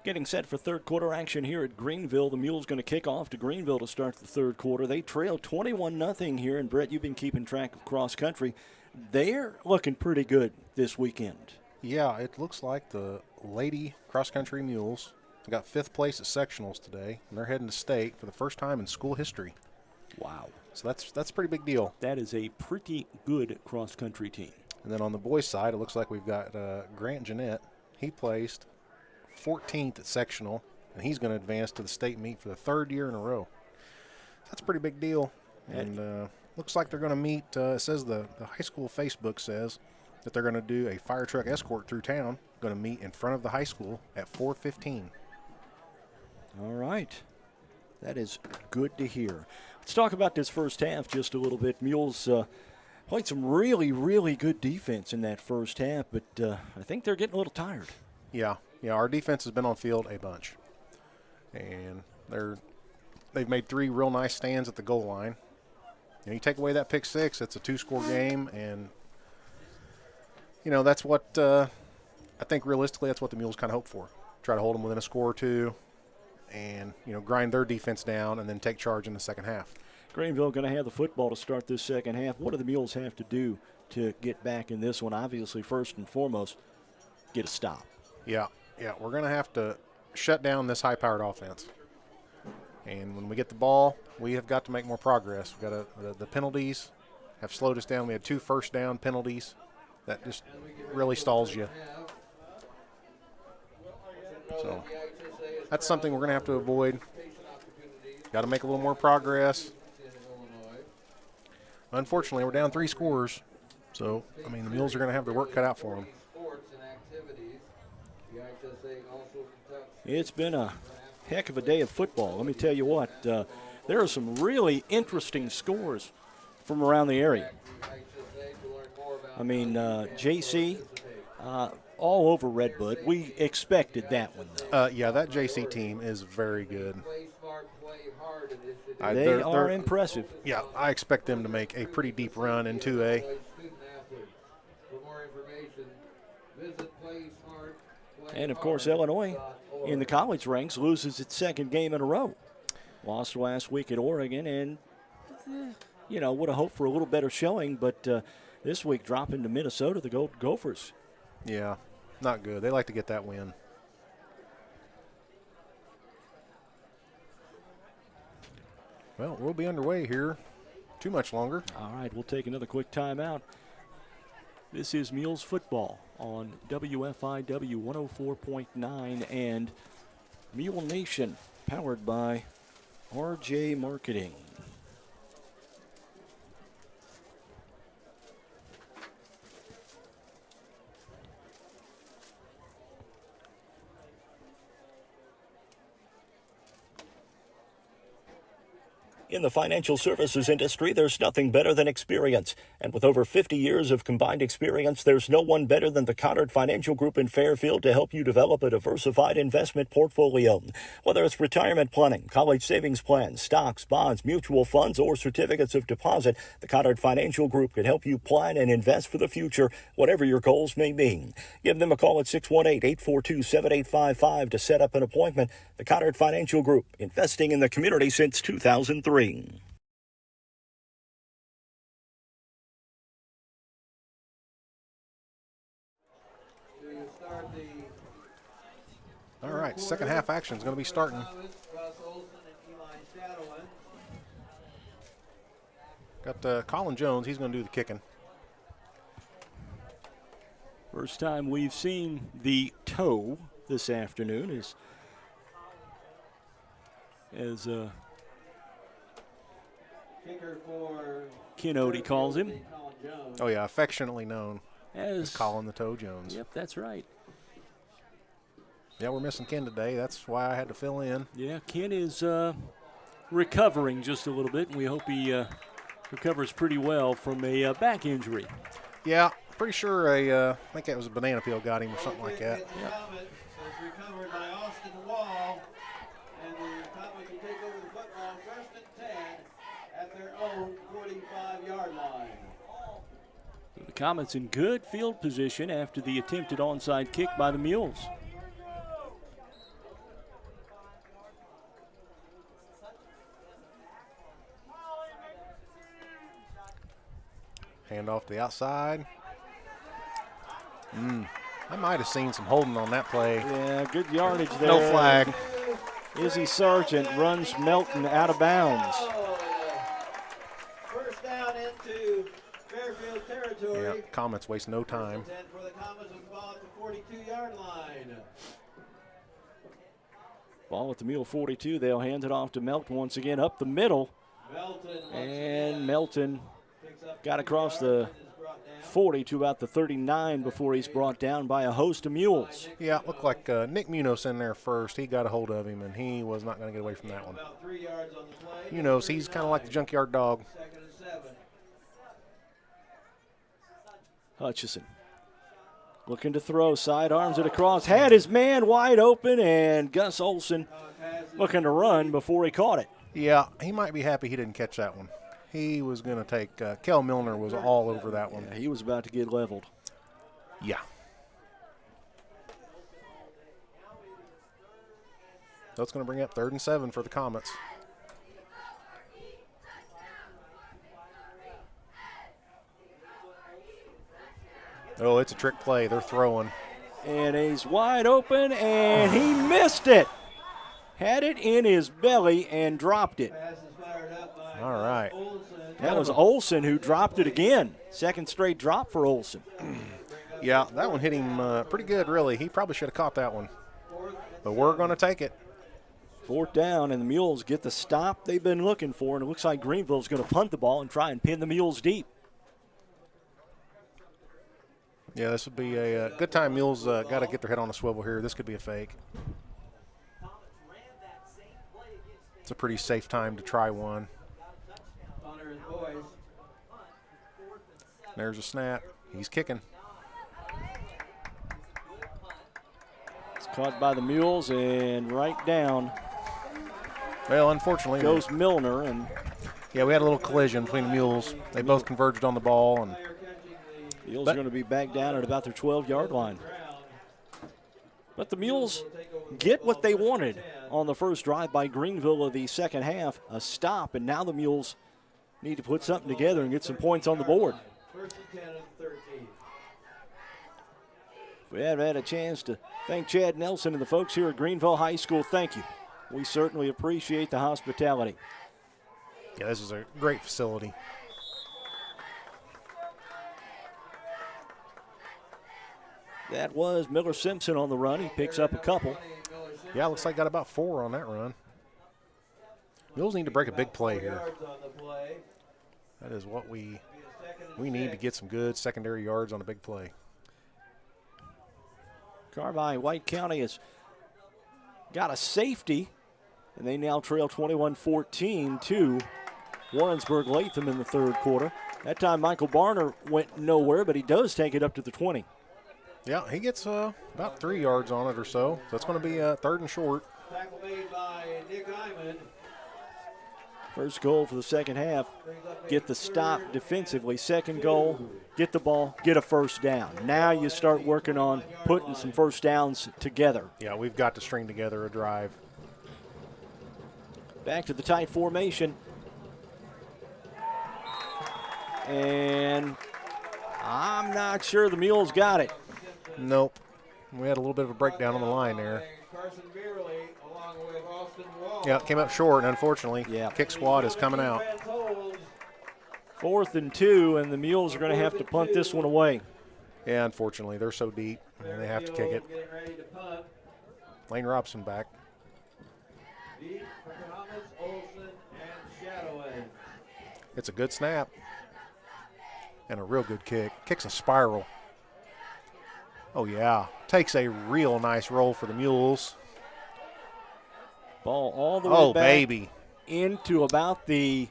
[SPEAKER 2] Getting set for third quarter action here at Greenville. The Mules going to kick off to Greenville to start the third quarter. They trail 21-0 here, and Brett, you've been keeping track of cross country. They're looking pretty good this weekend.
[SPEAKER 3] Yeah, it looks like the Lady Cross Country Mules got 5th place at sectionals today, and they're heading to state for the first time in school history.
[SPEAKER 2] Wow.
[SPEAKER 3] So that's a pretty big deal.
[SPEAKER 2] That is a pretty good cross country team.
[SPEAKER 3] And then on the boys' side, it looks like we've got Grant Jeanette. He placed 14th at sectional, and he's going to advance to the state meet for the 3rd year in a row. That's a pretty big deal. And looks like they're going to meet, it says the high school Facebook says that they're going to do a fire truck escort through town, going to meet in front of the high school at 4:15.
[SPEAKER 2] All right. That is good to hear. Let's talk about this first half just a little bit. Mules played some really, really good defense in that first half, but I think they're getting a little tired.
[SPEAKER 3] Yeah, our defense has been on field a bunch. And they've made 3 real nice stands at the goal line. And you take away that pick 6, it's a 2-score game, and that's what I think realistically that's what the Mules kind of hope for. Try to hold them within a score or 2 and, grind their defense down and then take charge in the second half.
[SPEAKER 2] Greenville going to have the football to start this second half. What do the Mules have to do to get back in this one? Obviously, first and foremost, get a stop.
[SPEAKER 3] Yeah, we're going to have to shut down this high-powered offense. And when we get the ball, we have got to make more progress. We've got the penalties have slowed us down. We had 2 first down penalties. That just really stalls you. So that's something we're going to have to avoid. Got to make a little more progress. Unfortunately, we're down 3 scores, So, I mean, the Mules are going to have their work cut out for them.
[SPEAKER 2] It's been a heck of a day of football. Let me tell you what, there are some really interesting scores from around the area. I mean, JC, all over Redbud. We expected that one, though.
[SPEAKER 3] Yeah, that JC team is very good.
[SPEAKER 2] They are impressive.
[SPEAKER 3] Yeah, I expect them to make a pretty deep run in 2A.
[SPEAKER 2] And, of course, Illinois in the college ranks loses its second game in a row. Lost last week at Oregon and, would have hoped for a little better showing, but this week dropping to Minnesota, the Gophers.
[SPEAKER 3] Yeah, not good. They like to get that win. Well, we'll be underway here too much longer.
[SPEAKER 2] All right, we'll take another quick timeout. This is Mules football on WFIW 104.9 and Mule Nation, powered by RJ Marketing.
[SPEAKER 1] In the financial services industry, there's nothing better than experience. And with over 50 years of combined experience, there's no one better than the Connard Financial Group in Fairfield to help you develop a diversified investment portfolio. Whether it's retirement planning, college savings plans, stocks, bonds, mutual funds, or certificates of deposit, the Connard Financial Group can help you plan and invest for the future, whatever your goals may be. Give them a call at 618-842-7855 to set up an appointment. The Connard Financial Group, investing in the community since 2003.
[SPEAKER 3] All right, second half action is going to be starting. Got Colin Jones. He's going to do the kicking.
[SPEAKER 2] First time we've seen the toe this afternoon as Kennody calls him.
[SPEAKER 3] Oh, yeah, affectionately known as Colin the Toe Jones.
[SPEAKER 2] Yep, that's right.
[SPEAKER 3] Yeah, we're missing Ken today. That's why I had to fill in.
[SPEAKER 2] Yeah, Ken is recovering just a little bit, and we hope he recovers pretty well from a back injury.
[SPEAKER 3] Yeah, pretty sure I think that was a banana peel got him or something like that.
[SPEAKER 15] Yep. Recovered by Austin Wall, and the Comets will take over the football first and 10 at their own 45-yard line.
[SPEAKER 2] The Comets in good field position after the attempted onside kick by the Mules.
[SPEAKER 3] Hand off to the outside. I might have seen some holding on that play.
[SPEAKER 2] Yeah, good yardage there.
[SPEAKER 3] No flag.
[SPEAKER 2] Izzy Sargent runs Melton out of bounds.
[SPEAKER 15] First down into Fairfield territory.
[SPEAKER 3] Yeah, Comets waste no time.
[SPEAKER 15] For the Comets with the ball at the 42-yard line.
[SPEAKER 2] Ball at the Mule 42. They'll hand it off to Melton once again up the middle. Melton got across the 40 to about the 39 before he's brought down by a host of Mules.
[SPEAKER 3] Yeah, it looked like Nick Munoz in there first. He got a hold of him, and he was not going to get away from that one. Munoz, he's kind of like the junkyard dog.
[SPEAKER 2] Hutchison looking to throw, sidearms it across, had his man wide open, and Gus Olson looking to run before he caught it.
[SPEAKER 3] Yeah, he might be happy he didn't catch that one. He was going to take Kel Milner was all over that one.
[SPEAKER 2] Yeah, he was about to get leveled.
[SPEAKER 3] Yeah. That's going to bring up 3rd and 7 for the Comets. Oh, it's a trick play. They're throwing.
[SPEAKER 2] And he's wide open, and he missed it. Had it in his belly and dropped it.
[SPEAKER 3] All right.
[SPEAKER 2] That was Olson who dropped it again. Second straight drop for Olson.
[SPEAKER 3] Yeah, that one hit him pretty good, really. He probably should have caught that one. But we're going to take it.
[SPEAKER 2] 4th down, and the Mules get the stop they've been looking for, and it looks like Greenville's going to punt the ball and try and pin the Mules deep.
[SPEAKER 3] Yeah, this would be a good time. Mules got to get their head on a swivel here. This could be a fake. It's a pretty safe time to try one. There's a snap. He's kicking.
[SPEAKER 2] It's caught by the Mules and right down.
[SPEAKER 3] Well, unfortunately,
[SPEAKER 2] goes Milner, and
[SPEAKER 3] yeah, we had a little collision between the Mules. They both converged on the ball, and
[SPEAKER 2] Mules are going to be back down at about their 12-yard line. But the Mules get what they wanted on the first drive by Greenville of the second half, a stop, and now the Mules need to put something together and get some points on the board. If we haven't had a chance to thank Chad Nelson and the folks here at Greenville High School, thank you. We certainly appreciate the hospitality.
[SPEAKER 3] Yeah, this is a great facility.
[SPEAKER 2] That was Miller Simpson on the run. He picks up a couple.
[SPEAKER 3] Yeah, looks like got about 4 on that run. Mules need to break a big play here. That is what we need to get some good secondary yards on a big play.
[SPEAKER 2] Carmi White County has got a safety, and they now trail 21-14 to Warrensburg Latham in the third quarter. That time Michael Barner went nowhere, but he does take it up to the 20.
[SPEAKER 3] Yeah, he gets about 3 yards on it or so. So it's going to be third and short.
[SPEAKER 15] Tackle made by Nick Hyman.
[SPEAKER 2] First goal for the second half, get the stop defensively. Second goal, get the ball, get a first down. Now you start working on putting some first downs together.
[SPEAKER 3] Yeah, we've got to string together a drive.
[SPEAKER 2] Back to the tight formation. And I'm not sure the Mules got it.
[SPEAKER 3] Nope. We had a little bit of a breakdown on the line there. Yeah, it came up short, and unfortunately, kick squad is coming out.
[SPEAKER 2] 4th and 2, and the Mules are going to have to punt this one away.
[SPEAKER 3] Yeah, unfortunately, they're so deep, and they have to kick it. Lane Robson back. It's a good snap. And a real good kick. Kicks a spiral. Oh, yeah. Takes a real nice roll for the Mules.
[SPEAKER 2] Ball all the way back
[SPEAKER 3] baby.
[SPEAKER 2] Into about the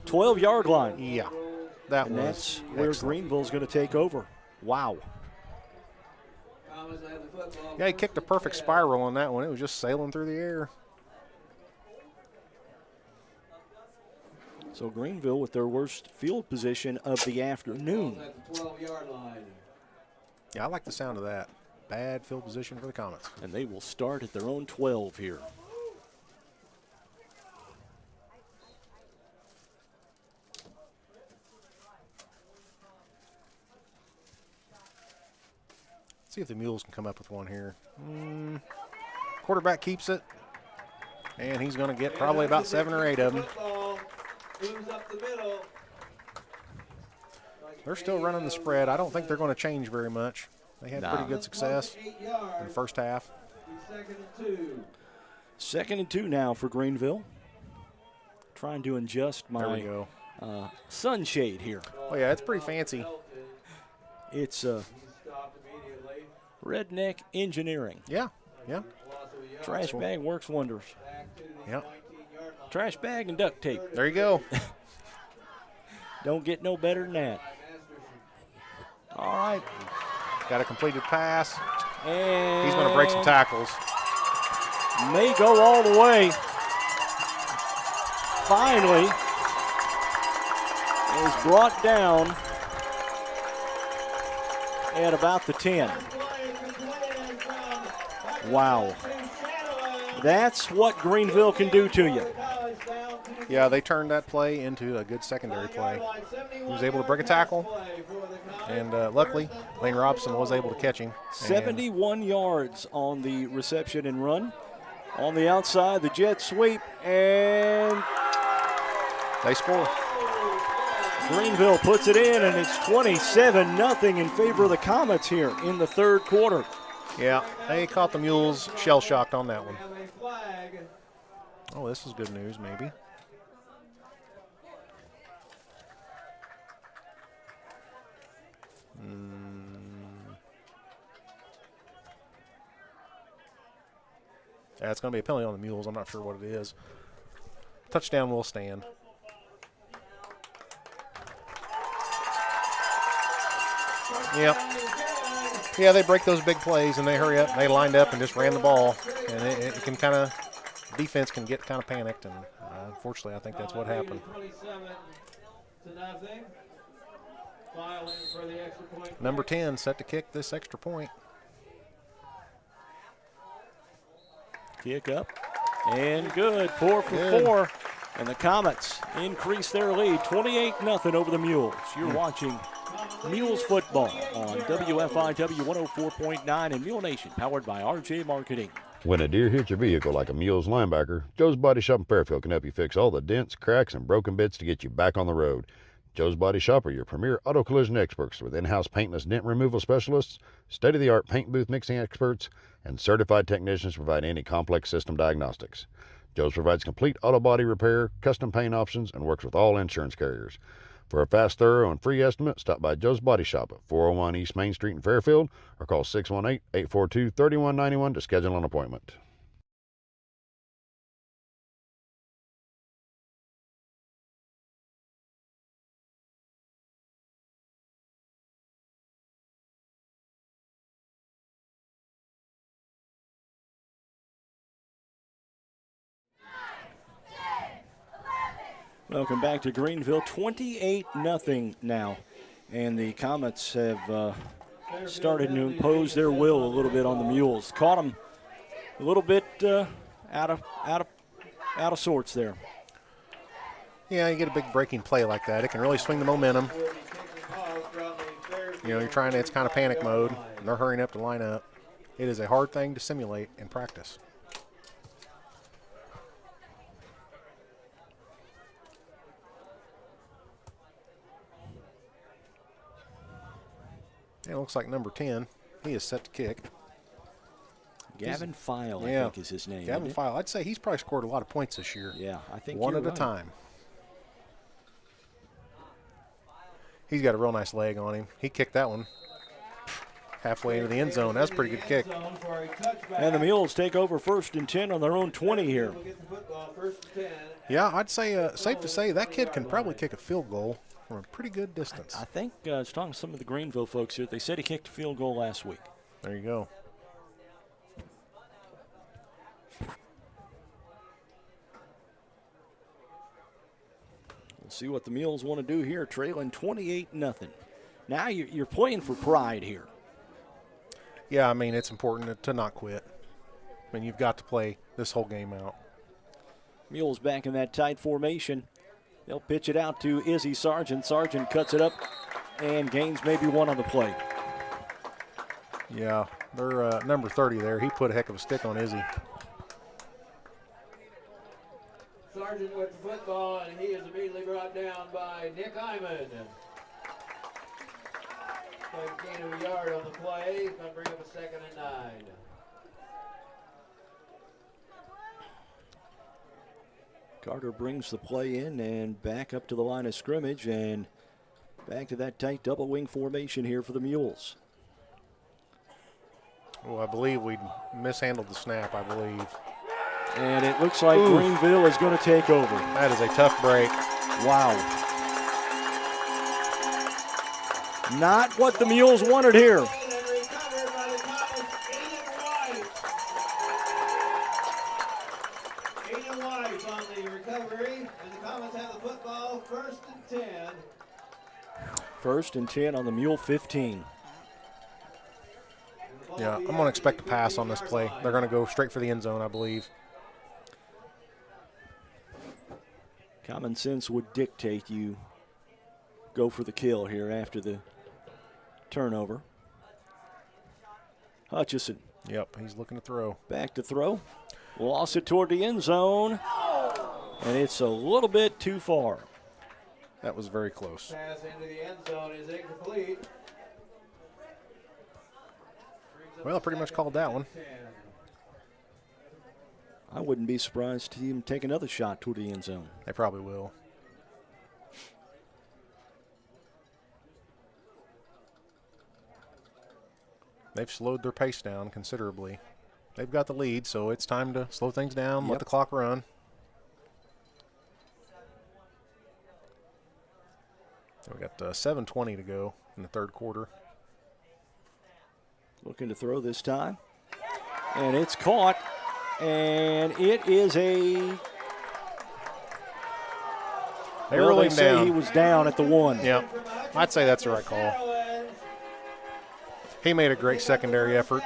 [SPEAKER 2] 12-yard line.
[SPEAKER 3] Yeah, that's
[SPEAKER 2] where Greenville's going to take over. Wow.
[SPEAKER 3] Yeah, he kicked a perfect spiral on that one. It was just sailing through the air.
[SPEAKER 2] So Greenville with their worst field position of the afternoon.
[SPEAKER 3] Yeah, I like the sound of that. Bad field position for the Comets.
[SPEAKER 2] And they will start at their own 12 here.
[SPEAKER 3] See if the Mules can come up with one here. Quarterback keeps it. And he's going to get probably about 7 or 8 of them. They're still running the spread. I don't think they're going to change very much. They had pretty good success in the first half.
[SPEAKER 2] 2nd and 2 now for Greenville. Trying to adjust my sunshade here.
[SPEAKER 3] Oh, yeah, it's pretty fancy.
[SPEAKER 2] It's Redneck Engineering.
[SPEAKER 3] Yeah, yeah.
[SPEAKER 2] Trash bag works wonders.
[SPEAKER 3] Yeah.
[SPEAKER 2] Trash bag and duct tape.
[SPEAKER 3] There you go.
[SPEAKER 2] Don't get no better than that. All right.
[SPEAKER 3] Got a completed pass.
[SPEAKER 2] And
[SPEAKER 3] he's going to break some tackles.
[SPEAKER 2] May go all the way. Finally is brought down at about the 10. Wow. That's what Greenville can do to you.
[SPEAKER 3] Yeah, they turned that play into a good secondary play. He was able to break a tackle, and luckily, Lane Robson was able to catch him.
[SPEAKER 2] 71 yards on the reception and run. On the outside, the jet sweep, and
[SPEAKER 3] they score.
[SPEAKER 2] Greenville puts it in, and it's 27-0 in favor of the Comets here in the third quarter.
[SPEAKER 3] Yeah, they caught the Mules shell-shocked on that one. Oh, this is good news, maybe. Yeah, it's going to be a penalty on the Mules. I'm not sure what it is. Touchdown will stand. Yep. Yeah, they break those big plays and they hurry up. They lined up and just ran the ball. And it can kind of, defense can get kind of panicked. And unfortunately, I think that's what happened.
[SPEAKER 15] 27-0. Filing for the extra point.
[SPEAKER 3] Number 10 set to kick this extra point.
[SPEAKER 2] Kick up and good. 4 for 4. And the Comets increase their lead 28-0 over the Mules. You're watching Mules football on WFIW 104.9 and Mule Nation, powered by RJ Marketing.
[SPEAKER 8] When a deer hits your vehicle like a Mules linebacker, Joe's Body Shop in Fairfield can help you fix all the dents, cracks, and broken bits to get you back on the road. Joe's Body Shop are your premier auto collision experts with in-house paintless dent removal specialists, state-of-the-art paint booth mixing experts, and certified technicians to provide any complex system diagnostics. Joe's provides complete auto body repair, custom paint options, and works with all insurance carriers. For a fast, thorough, and free estimate, stop by Joe's Body Shop at 401 East Main Street in Fairfield or call 618-842-3191 to schedule an appointment.
[SPEAKER 2] Welcome back to Greenville, 28-0 now. And the Comets have started to impose their will a little bit on the Mules. Caught them a little bit out of sorts there.
[SPEAKER 3] Yeah, you get a big breaking play like that. It can really swing the momentum. You know, you're trying to, it's kind of panic mode, and they're hurrying up to line up. It is a hard thing to simulate in practice. It looks like number 10. He is set to kick.
[SPEAKER 2] Gavin File, I think is his name.
[SPEAKER 3] Gavin File. I'd say he's probably scored a lot of points this year.
[SPEAKER 2] Yeah, I think
[SPEAKER 3] one
[SPEAKER 2] you're
[SPEAKER 3] at
[SPEAKER 2] right.
[SPEAKER 3] a time. He's got a real nice leg on him. He kicked that one halfway into the end zone. That's a pretty good kick.
[SPEAKER 2] And the Mules take over 1st and 10 on their own 20 here.
[SPEAKER 3] Yeah, I'd say safe to say that kid can probably kick a field goal from a pretty good distance.
[SPEAKER 2] I think I was talking to some of the Greenville folks here. They said he kicked a field goal last week.
[SPEAKER 3] There you go.
[SPEAKER 2] We'll see what the Mules want to do here, trailing 28-0. Now you're playing for pride here.
[SPEAKER 3] Yeah, I mean, it's important to not quit. I mean, you've got to play this whole game out.
[SPEAKER 2] Mules back in that tight formation. They'll pitch it out to Izzy Sargent. Sargent cuts it up and gains maybe one on the play.
[SPEAKER 3] Yeah, they're number 30 there. He put a heck of a stick on Izzy.
[SPEAKER 15] Sargent with the football, and he is immediately brought down by Nick Hyman. Gain of a yard on the play. He's going to bring up a 2nd and 9.
[SPEAKER 2] Carter brings the play in and back up to the line of scrimmage and back to that tight double wing formation here for the Mules.
[SPEAKER 3] Oh, I believe we mishandled the snap, I believe.
[SPEAKER 2] And it looks like Greenville is going to take over.
[SPEAKER 3] That is a tough break.
[SPEAKER 2] Wow. Not what the Mules wanted here. First and 10 on the Mule 15.
[SPEAKER 3] Yeah, I'm going to expect a pass on this play. They're going to go straight for the end zone, I believe.
[SPEAKER 2] Common sense would dictate you go for the kill here after the turnover. Hutchison.
[SPEAKER 3] Yep, he's looking to throw.
[SPEAKER 2] Back to throw. Lost it toward the end zone. And it's a little bit too far.
[SPEAKER 3] That was very close.
[SPEAKER 15] Pass into the end zone is incomplete.
[SPEAKER 3] Well, pretty much called that one.
[SPEAKER 2] I wouldn't be surprised to see him take another shot toward the end zone.
[SPEAKER 3] They probably will. They've slowed their pace down considerably. they've got the lead, so it's time to slow things down, let the clock run. So we got 7:20 to go in the third quarter.
[SPEAKER 2] Looking to throw this time. And it's caught. And it is a...
[SPEAKER 3] They really
[SPEAKER 2] say
[SPEAKER 3] down.
[SPEAKER 2] He was down at the 1.
[SPEAKER 3] Yep. I'd say that's the right call. He made a great secondary effort.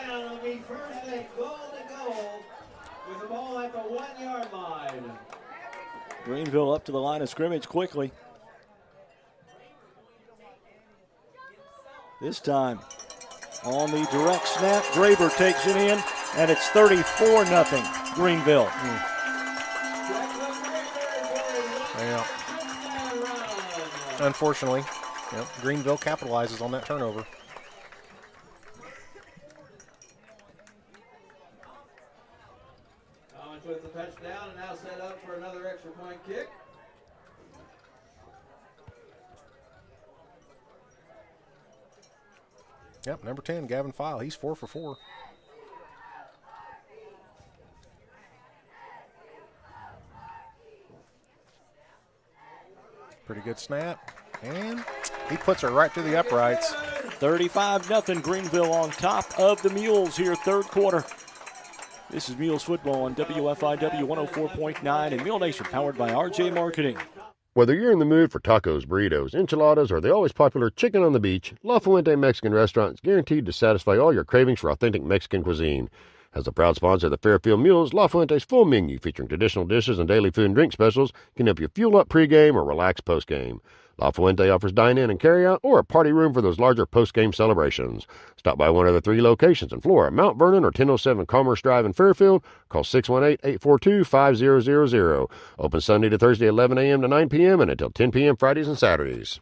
[SPEAKER 2] Greenville up to the line of scrimmage quickly. This time on the direct snap, Graber takes it in, and it's 34-0 Greenville.
[SPEAKER 3] Yeah. Unfortunately, Greenville capitalizes on that turnover.
[SPEAKER 15] Comets with the touchdown and now set up for another extra point kick.
[SPEAKER 3] Yep, number 10, Gavin File. He's 4 for 4. Pretty good snap. And he puts her right through the uprights.
[SPEAKER 2] 35-0 Greenville on top of the Mules here, third quarter. This is Mules football on WFIW 104.9 and Mule Nation, powered by RJ Marketing.
[SPEAKER 14] Whether you're in the mood for tacos, burritos, enchiladas, or the always popular chicken on the beach, La Fuente Mexican Restaurant is guaranteed to satisfy all your cravings for authentic Mexican cuisine. As a proud sponsor of the Fairfield Mules, La Fuente's full menu featuring traditional dishes and daily food and drink specials can help you fuel up pregame or relax postgame. La Fuente offers dine-in and carry-out or a party room for those larger post-game celebrations. Stop by one of the 3 locations in Flora, Mount Vernon, or 1007 Commerce Drive in Fairfield. Call 618-842-5000. Open Sunday to Thursday 11 a.m. to 9 p.m. and until 10 p.m. Fridays and Saturdays.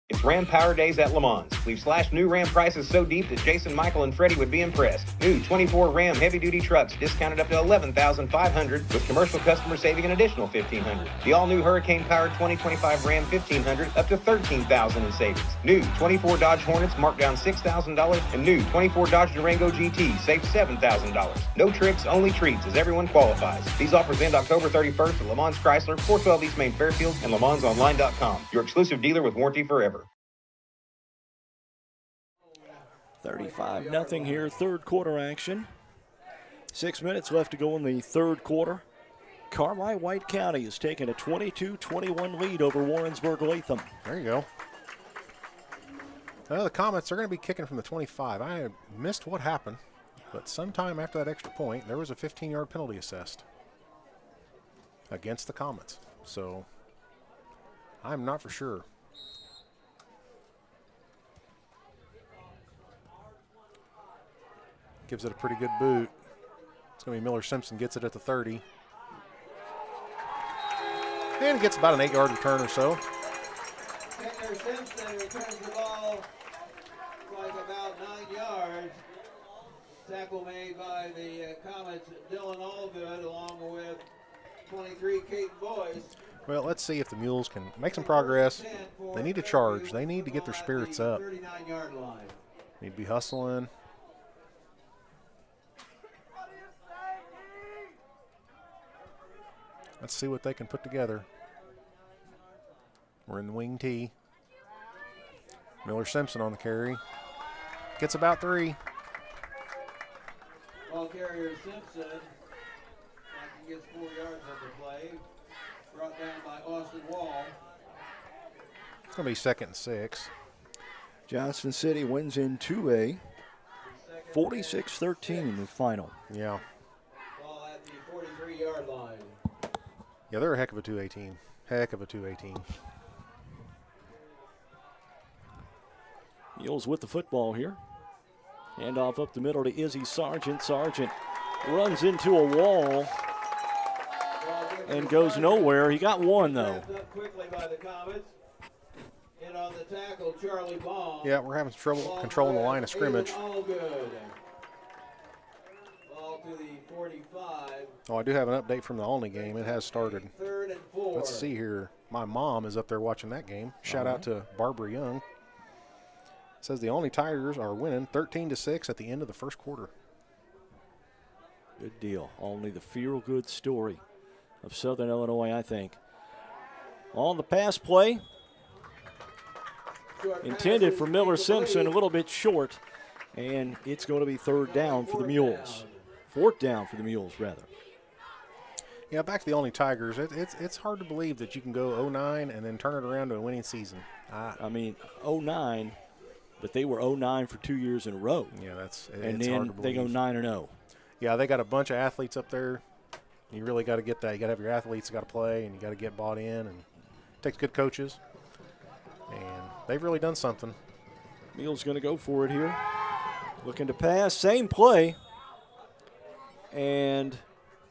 [SPEAKER 12] It's Ram Power Days at Le Mans. We've slashed new Ram prices so deep that Jason, Michael, and Freddie would be impressed. New 24 Ram heavy-duty trucks discounted up to $11,500, with commercial customers saving an additional $1,500. The all-new Hurricane-powered 2025 Ram 1500 up to $13,000 in savings. New 24 Dodge Hornets marked down $6,000, and new 24 Dodge Durango GT saved $7,000. No tricks, only treats, as everyone qualifies. These offers end October 31st at Le Mans Chrysler, 412 East Main Fairfield, and LeMansOnline.com. Your exclusive dealer with warranty forever.
[SPEAKER 2] 35-0 here, third quarter action. 6 minutes left to go in the third quarter. Carmi-White County has taken a 22-21 lead over Warrensburg-Latham.
[SPEAKER 3] There you go. Well, the Comets are going to be kicking from the 25. I missed what happened, but sometime after that extra point, there was a 15-yard penalty assessed against the Comets. So I'm not for sure. Gives it a pretty good boot. It's going to be Miller Simpson, gets it at the 30. And he gets about an 8-yard return or so.
[SPEAKER 15] Miller Simpson returns the ball like about 9 yards. Tackle made by the Comets, Dylan Allgood, along with 23, Caden Boyce.
[SPEAKER 3] Well, let's see if the Mules can make some progress. They need to charge. They need to get their spirits up.
[SPEAKER 15] 39-yard line.
[SPEAKER 3] Need to be hustling. Let's see what they can put together. We're in the wing tee. Miller Simpson on the carry. Gets about 3.
[SPEAKER 15] Ball carrier Simpson gets 4 yards on the play. Brought down by Austin Wall.
[SPEAKER 3] It's going to be 2nd and 6.
[SPEAKER 2] Johnston City wins in 2A. 46-13 the final.
[SPEAKER 3] Yeah.
[SPEAKER 15] Ball at the 43-yard line.
[SPEAKER 3] Yeah, they're a heck of a 2A team. Heck of a 2A team.
[SPEAKER 2] Mules with the football here. Handoff up the middle to Izzy Sargent. Sargent runs into a wall and goes nowhere. He got 1, though.
[SPEAKER 15] Quickly by the Comets. In on the tackle, Charlie Baum.
[SPEAKER 3] Yeah, we're having trouble controlling the line of scrimmage.
[SPEAKER 15] All good. Ball to the 45.
[SPEAKER 3] Oh, I do have an update from the Olney game. It has started.
[SPEAKER 15] 3rd and 4.
[SPEAKER 3] Let's see here. My mom is up there watching that game. Shout out to Barbara Young. It says the Olney Tigers are winning 13-6 at the end of the first quarter.
[SPEAKER 2] Good deal. Only the feel-good story of Southern Illinois, I think. On the pass play, intended for Miller Simpson, a little bit short, and it's going to be third down for the Mules. Fourth down for the Mules, rather.
[SPEAKER 3] Yeah, back to the Olney Tigers. It's hard to believe that you can go 0-9 and then turn it around to a winning season.
[SPEAKER 2] I mean, 0-9, but they were 0-9 for 2 years in a row.
[SPEAKER 3] Yeah,
[SPEAKER 2] and
[SPEAKER 3] it's
[SPEAKER 2] then
[SPEAKER 3] hard to
[SPEAKER 2] they go
[SPEAKER 3] believe.
[SPEAKER 2] 9-0.
[SPEAKER 3] Yeah, they got a bunch of athletes up there. You really got to get that. You got to have your athletes got to play, and you got to get bought in, and it takes good coaches. And they've really done something.
[SPEAKER 2] Mules going to go for it here. Looking to pass, same play, and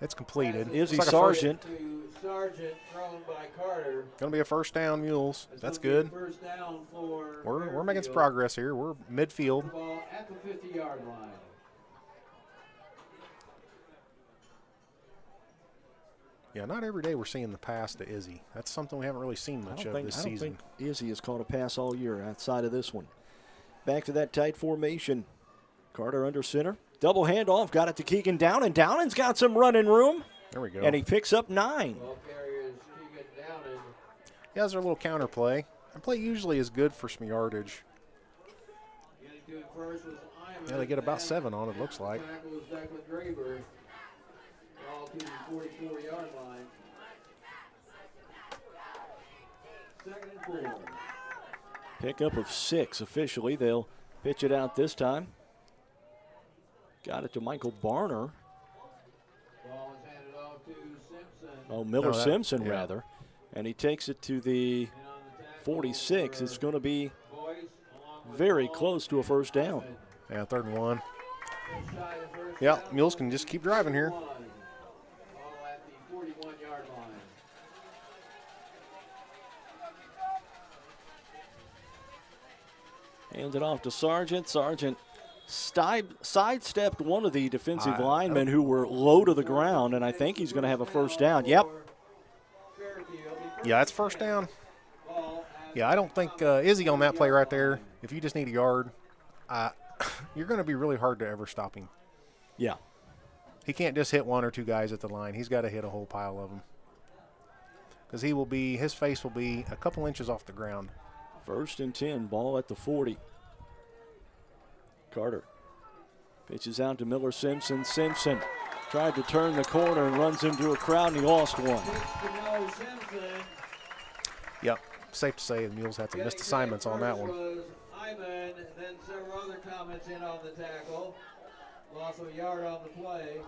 [SPEAKER 3] it's completed.
[SPEAKER 2] Izzy
[SPEAKER 3] It's like
[SPEAKER 2] Sargent.
[SPEAKER 15] Sargent thrown by Carter.
[SPEAKER 3] Going to be a first down, Mules. That's good.
[SPEAKER 15] First down for
[SPEAKER 3] We're making some progress here. We're midfield.
[SPEAKER 15] ball at the 50-yard line.
[SPEAKER 3] Yeah, not every day we're seeing the pass to Izzy. That's something we haven't really seen much of this season.
[SPEAKER 2] I don't think Izzy has caught a pass all year outside of this one. Back to that tight formation. Carter under center. Double handoff. Got it to Keegan Downen. Downen's got some running room.
[SPEAKER 3] There we go.
[SPEAKER 2] And he picks up 9.
[SPEAKER 15] Ball carrier is Keegan Downen.
[SPEAKER 3] Yeah, there's a little counter play. That play usually is good for some yardage.
[SPEAKER 15] Getting to it first was Iman.
[SPEAKER 3] Yeah, they get about 7 on it, looks like.
[SPEAKER 15] Tackle was Declan Draper. Ball to the 44-yard line. Second and 4.
[SPEAKER 2] Pickup of 6 officially. They'll pitch it out this time. Got it to Michael Barner.
[SPEAKER 15] Ball is handed off to Simpson.
[SPEAKER 2] Oh, Miller Simpson, rather. And he takes it to the 46. It's going to be very close to a first down.
[SPEAKER 3] Yeah, 3rd and 1. Yeah, Mules can just keep driving here.
[SPEAKER 15] Ball at the 41-yard line.
[SPEAKER 2] Hands it off to Sargent. Sargent sidestepped one of the defensive linemen who were low to the ground, and I think he's going to have a first down. Yep.
[SPEAKER 3] Yeah, that's first down. Yeah, I don't think Izzy on that play right there, if you just need a yard, you're going to be really hard to ever stop him.
[SPEAKER 2] Yeah.
[SPEAKER 3] He can't just hit 1 or 2 guys at the line. He's got to hit a whole pile of them. Because his face will be a couple inches off the ground.
[SPEAKER 2] 1st and 10, ball at the 40. Carter pitches out to Miller Simpson. Simpson tried to turn the corner and runs into a crowd, and he lost one.
[SPEAKER 3] Yep, safe to say the Mules had some missed assignments on that one.
[SPEAKER 15] Iman, then several other comments in on the tackle. Loss of a yard on the play.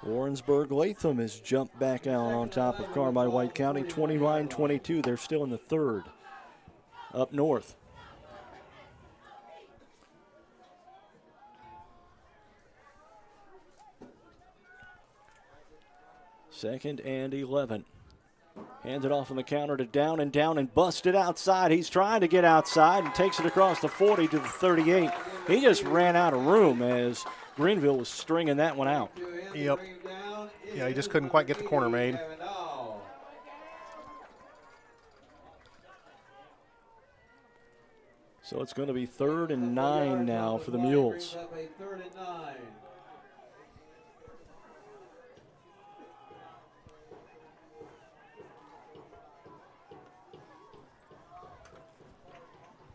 [SPEAKER 2] Warrensburg Latham has jumped back out on top of Carmi White County, 29-22. They're still in the 3rd up north. Second and 11. Hands it off on the counter to Down and busted outside. He's trying to get outside and takes it across the 40 to the 38. He just ran out of room as Greenville was stringing that one out.
[SPEAKER 3] Yep. Yeah, he just couldn't quite get the corner made.
[SPEAKER 2] So it's going to be 3rd and 9 now for the Mules.
[SPEAKER 15] 3rd and 9.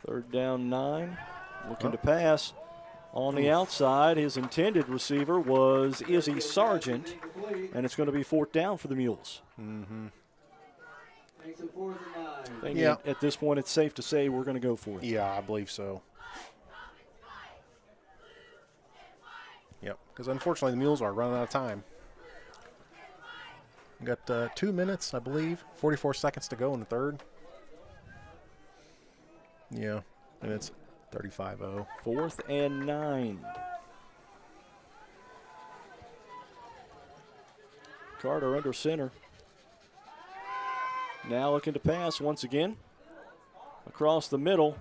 [SPEAKER 2] Third down 9. Looking to pass on the outside. His intended receiver was Izzy Sargent, and it's going to be 4th down for the Mules.
[SPEAKER 3] Mm-hmm.
[SPEAKER 15] Makes it 4th and 9.
[SPEAKER 2] Yeah. At this point, it's safe to say we're going to go for it.
[SPEAKER 3] Yeah, I believe so. Yep, because unfortunately the Mules are running out of time. We got 2 minutes, I believe, 44 seconds to go in the 3rd. Yeah, and it's 35-0.
[SPEAKER 2] 4th and 9. Carter under center. Now looking to pass once again. Across the middle.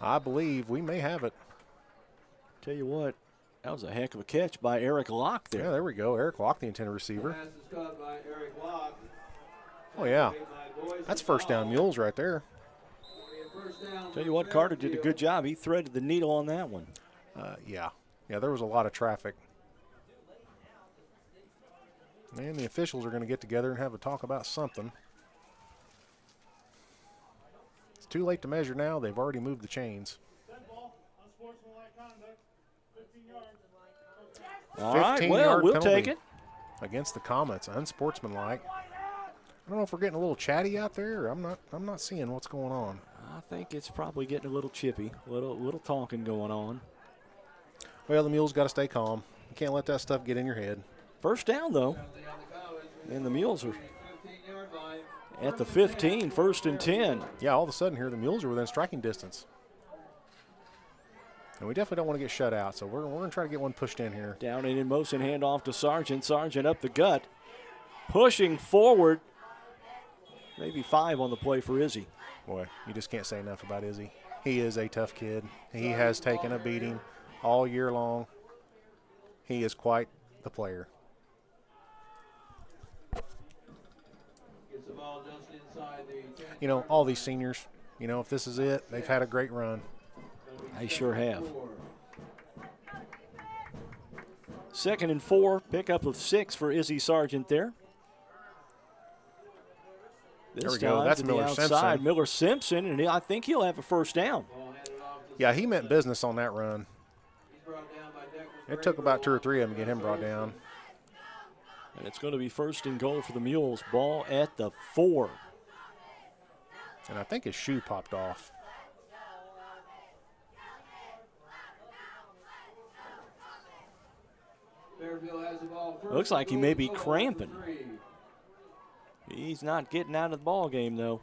[SPEAKER 3] I believe we may have it.
[SPEAKER 2] Tell you what, that was a heck of a catch by Eric Locke there.
[SPEAKER 3] Yeah, there we go. Eric Locke, the intended receiver.
[SPEAKER 15] Pass is caught by Eric Locke.
[SPEAKER 3] Oh, yeah. That's first down Mules right there.
[SPEAKER 2] Tell you what, Carter did a good job. He threaded the needle on that one.
[SPEAKER 3] Yeah. Yeah, there was a lot of traffic. And the officials are going to get together and have a talk about something. It's too late to measure now. They've already moved the chains.
[SPEAKER 2] All right, well, we'll take it.
[SPEAKER 3] Against the Comets, unsportsmanlike. I don't know if we're getting a little chatty out there, or I'm not seeing what's going on.
[SPEAKER 2] I think it's probably getting a little chippy, little talking going on.
[SPEAKER 3] Well, the Mules got to stay calm. You can't let that stuff get in your head.
[SPEAKER 2] First down, though. And the Mules are at the 15, 1st and 10.
[SPEAKER 3] Yeah, all of a sudden here, the Mules are within striking distance. And we definitely don't want to get shut out, so we're going to try to get one pushed in here.
[SPEAKER 2] Down and in motion, handoff to Sargent. Sargent up the gut. Pushing forward. Maybe 5 on the play for Izzy.
[SPEAKER 3] Boy, you just can't say enough about Izzy. He is a tough kid. He has taken a beating all year long. He is quite the player. You know, all these seniors, you know, if this is it, they've had a great run.
[SPEAKER 2] They sure have. 2nd and 4, pickup of 6 for Izzy Sargent there.
[SPEAKER 3] There we go. That's Miller Simpson.
[SPEAKER 2] Miller Simpson, and I think he'll have a first down.
[SPEAKER 3] Yeah, he meant business on that run. It took about 2 or 3 of them to get him brought down.
[SPEAKER 2] And it's going to be 1st and goal for the Mules. Ball at the 4.
[SPEAKER 3] And I think his shoe popped off.
[SPEAKER 2] Looks like he may be cramping. He's not getting out of the ball game, though.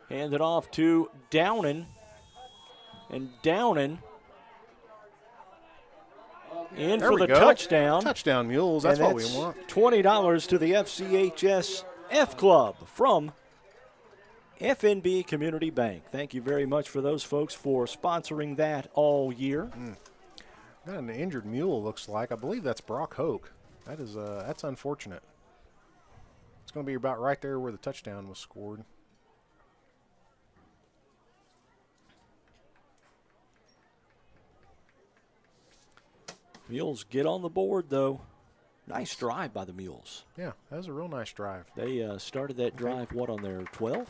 [SPEAKER 2] Hand it off to Downen. And Downen in
[SPEAKER 3] There
[SPEAKER 2] for
[SPEAKER 3] we
[SPEAKER 2] the
[SPEAKER 3] go.
[SPEAKER 2] touchdown.
[SPEAKER 3] Touchdown Mules, that's what we want.
[SPEAKER 2] $20 to the FCHS F Club from FNB Community Bank. Thank you very much for those folks for sponsoring that all year.
[SPEAKER 3] Got an injured mule, looks like. I believe that's Brock Hoke. That is that's unfortunate. It's going to be about right there where the touchdown was scored.
[SPEAKER 2] Mules get on the board, though. Nice drive by the Mules.
[SPEAKER 3] Yeah, that was a real nice drive.
[SPEAKER 2] They started that drive, what, on their 12?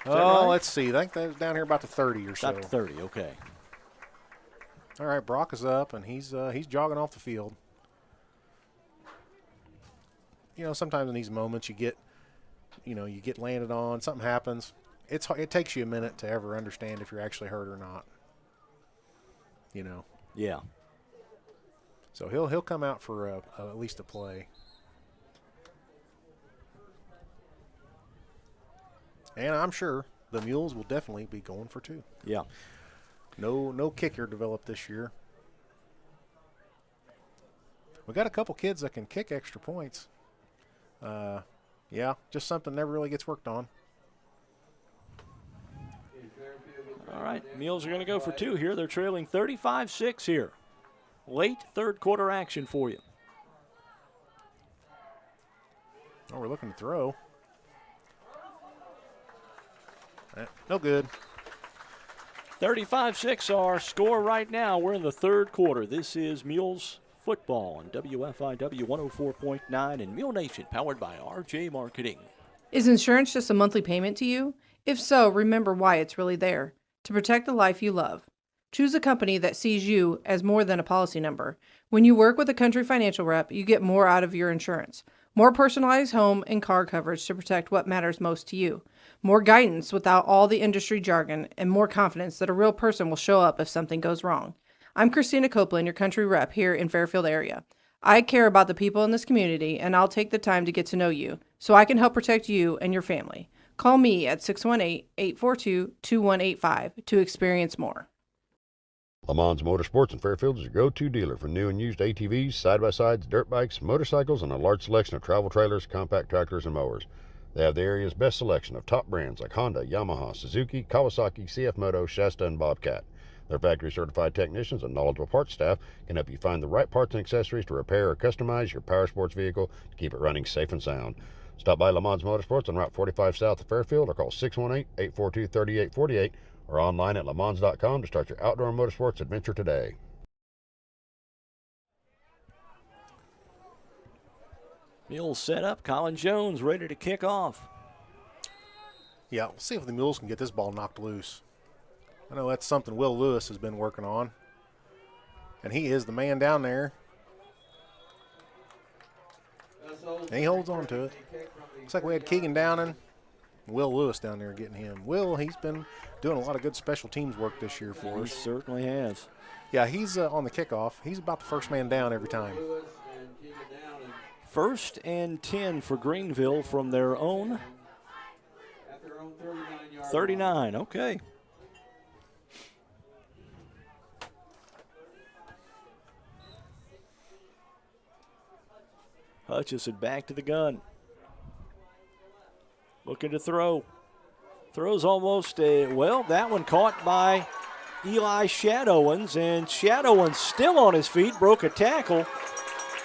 [SPEAKER 3] Oh,
[SPEAKER 2] right?
[SPEAKER 3] let's see. I think that was down here about the 30 or so.
[SPEAKER 2] About 30, okay.
[SPEAKER 3] All right, Brock is up, and he's jogging off the field. You know, sometimes in these moments you get landed on, something happens. It takes you a minute to ever understand if you're actually hurt or not. You know.
[SPEAKER 2] Yeah.
[SPEAKER 3] So he'll come out for at least a play. And I'm sure the Mules will definitely be going for 2.
[SPEAKER 2] Yeah.
[SPEAKER 3] No kicker developed this year. We got a couple kids that can kick extra points. Yeah, just something never really gets worked on.
[SPEAKER 2] All right, Mules are going to go for 2 here. They're trailing 35-6 here. Late third quarter action for you.
[SPEAKER 3] Oh, we're looking to throw. No good.
[SPEAKER 2] 35-6 our score right now. We're in the third quarter. This is Mules football on WFIW 104.9 and Mule Nation, powered by RJ Marketing.
[SPEAKER 17] Is insurance just a monthly payment to you? If so, remember why it's really there. To protect the life you love. Choose a company that sees you as more than a policy number. When you work with a Country Financial rep, you get more out of your insurance. More personalized home and car coverage to protect what matters most to you. More guidance without all the industry jargon, and more confidence that a real person will show up if something goes wrong. I'm Christina Copeland, your Country rep here in Fairfield area. I care about the people in this community, and I'll take the time to get to know you so I can help protect you and your family. Call me at 618-842-2185 to experience more.
[SPEAKER 8] Lamons Motorsports in Fairfield is your go-to dealer for new and used ATVs, side-by-sides, dirt bikes, motorcycles, and a large selection of travel trailers, compact tractors, and mowers. They have the area's best selection of top brands like Honda, Yamaha, Suzuki, Kawasaki, CF Moto, Shasta, and Bobcat. Their factory-certified technicians and knowledgeable parts staff can help you find the right parts and accessories to repair or customize your power sports vehicle to keep it running safe and sound.
[SPEAKER 14] Stop by Lamons Motorsports on Route 45 south of Fairfield or call 618-842-3848 or online at lamons.com to start your outdoor motorsports adventure today.
[SPEAKER 2] Mules set up. Colin Jones ready to kick off.
[SPEAKER 3] Yeah, we'll see if the Mules can get this ball knocked loose. I know that's something Will Lewis has been working on. And he is the man down there. And he holds on to it. Looks like we had Keegan Downing, Will Lewis down there getting him. Will, he's been doing a lot of good special teams work this year for us.
[SPEAKER 2] He certainly has.
[SPEAKER 3] Yeah, he's on the kickoff. He's about the first man down every time.
[SPEAKER 2] 1st and 10 for Greenville from their own 39. Okay. Hutchison back to the gun. Looking to throw. Throws almost that one caught by Eli Shadowins, and Shadowins still on his feet, broke a tackle,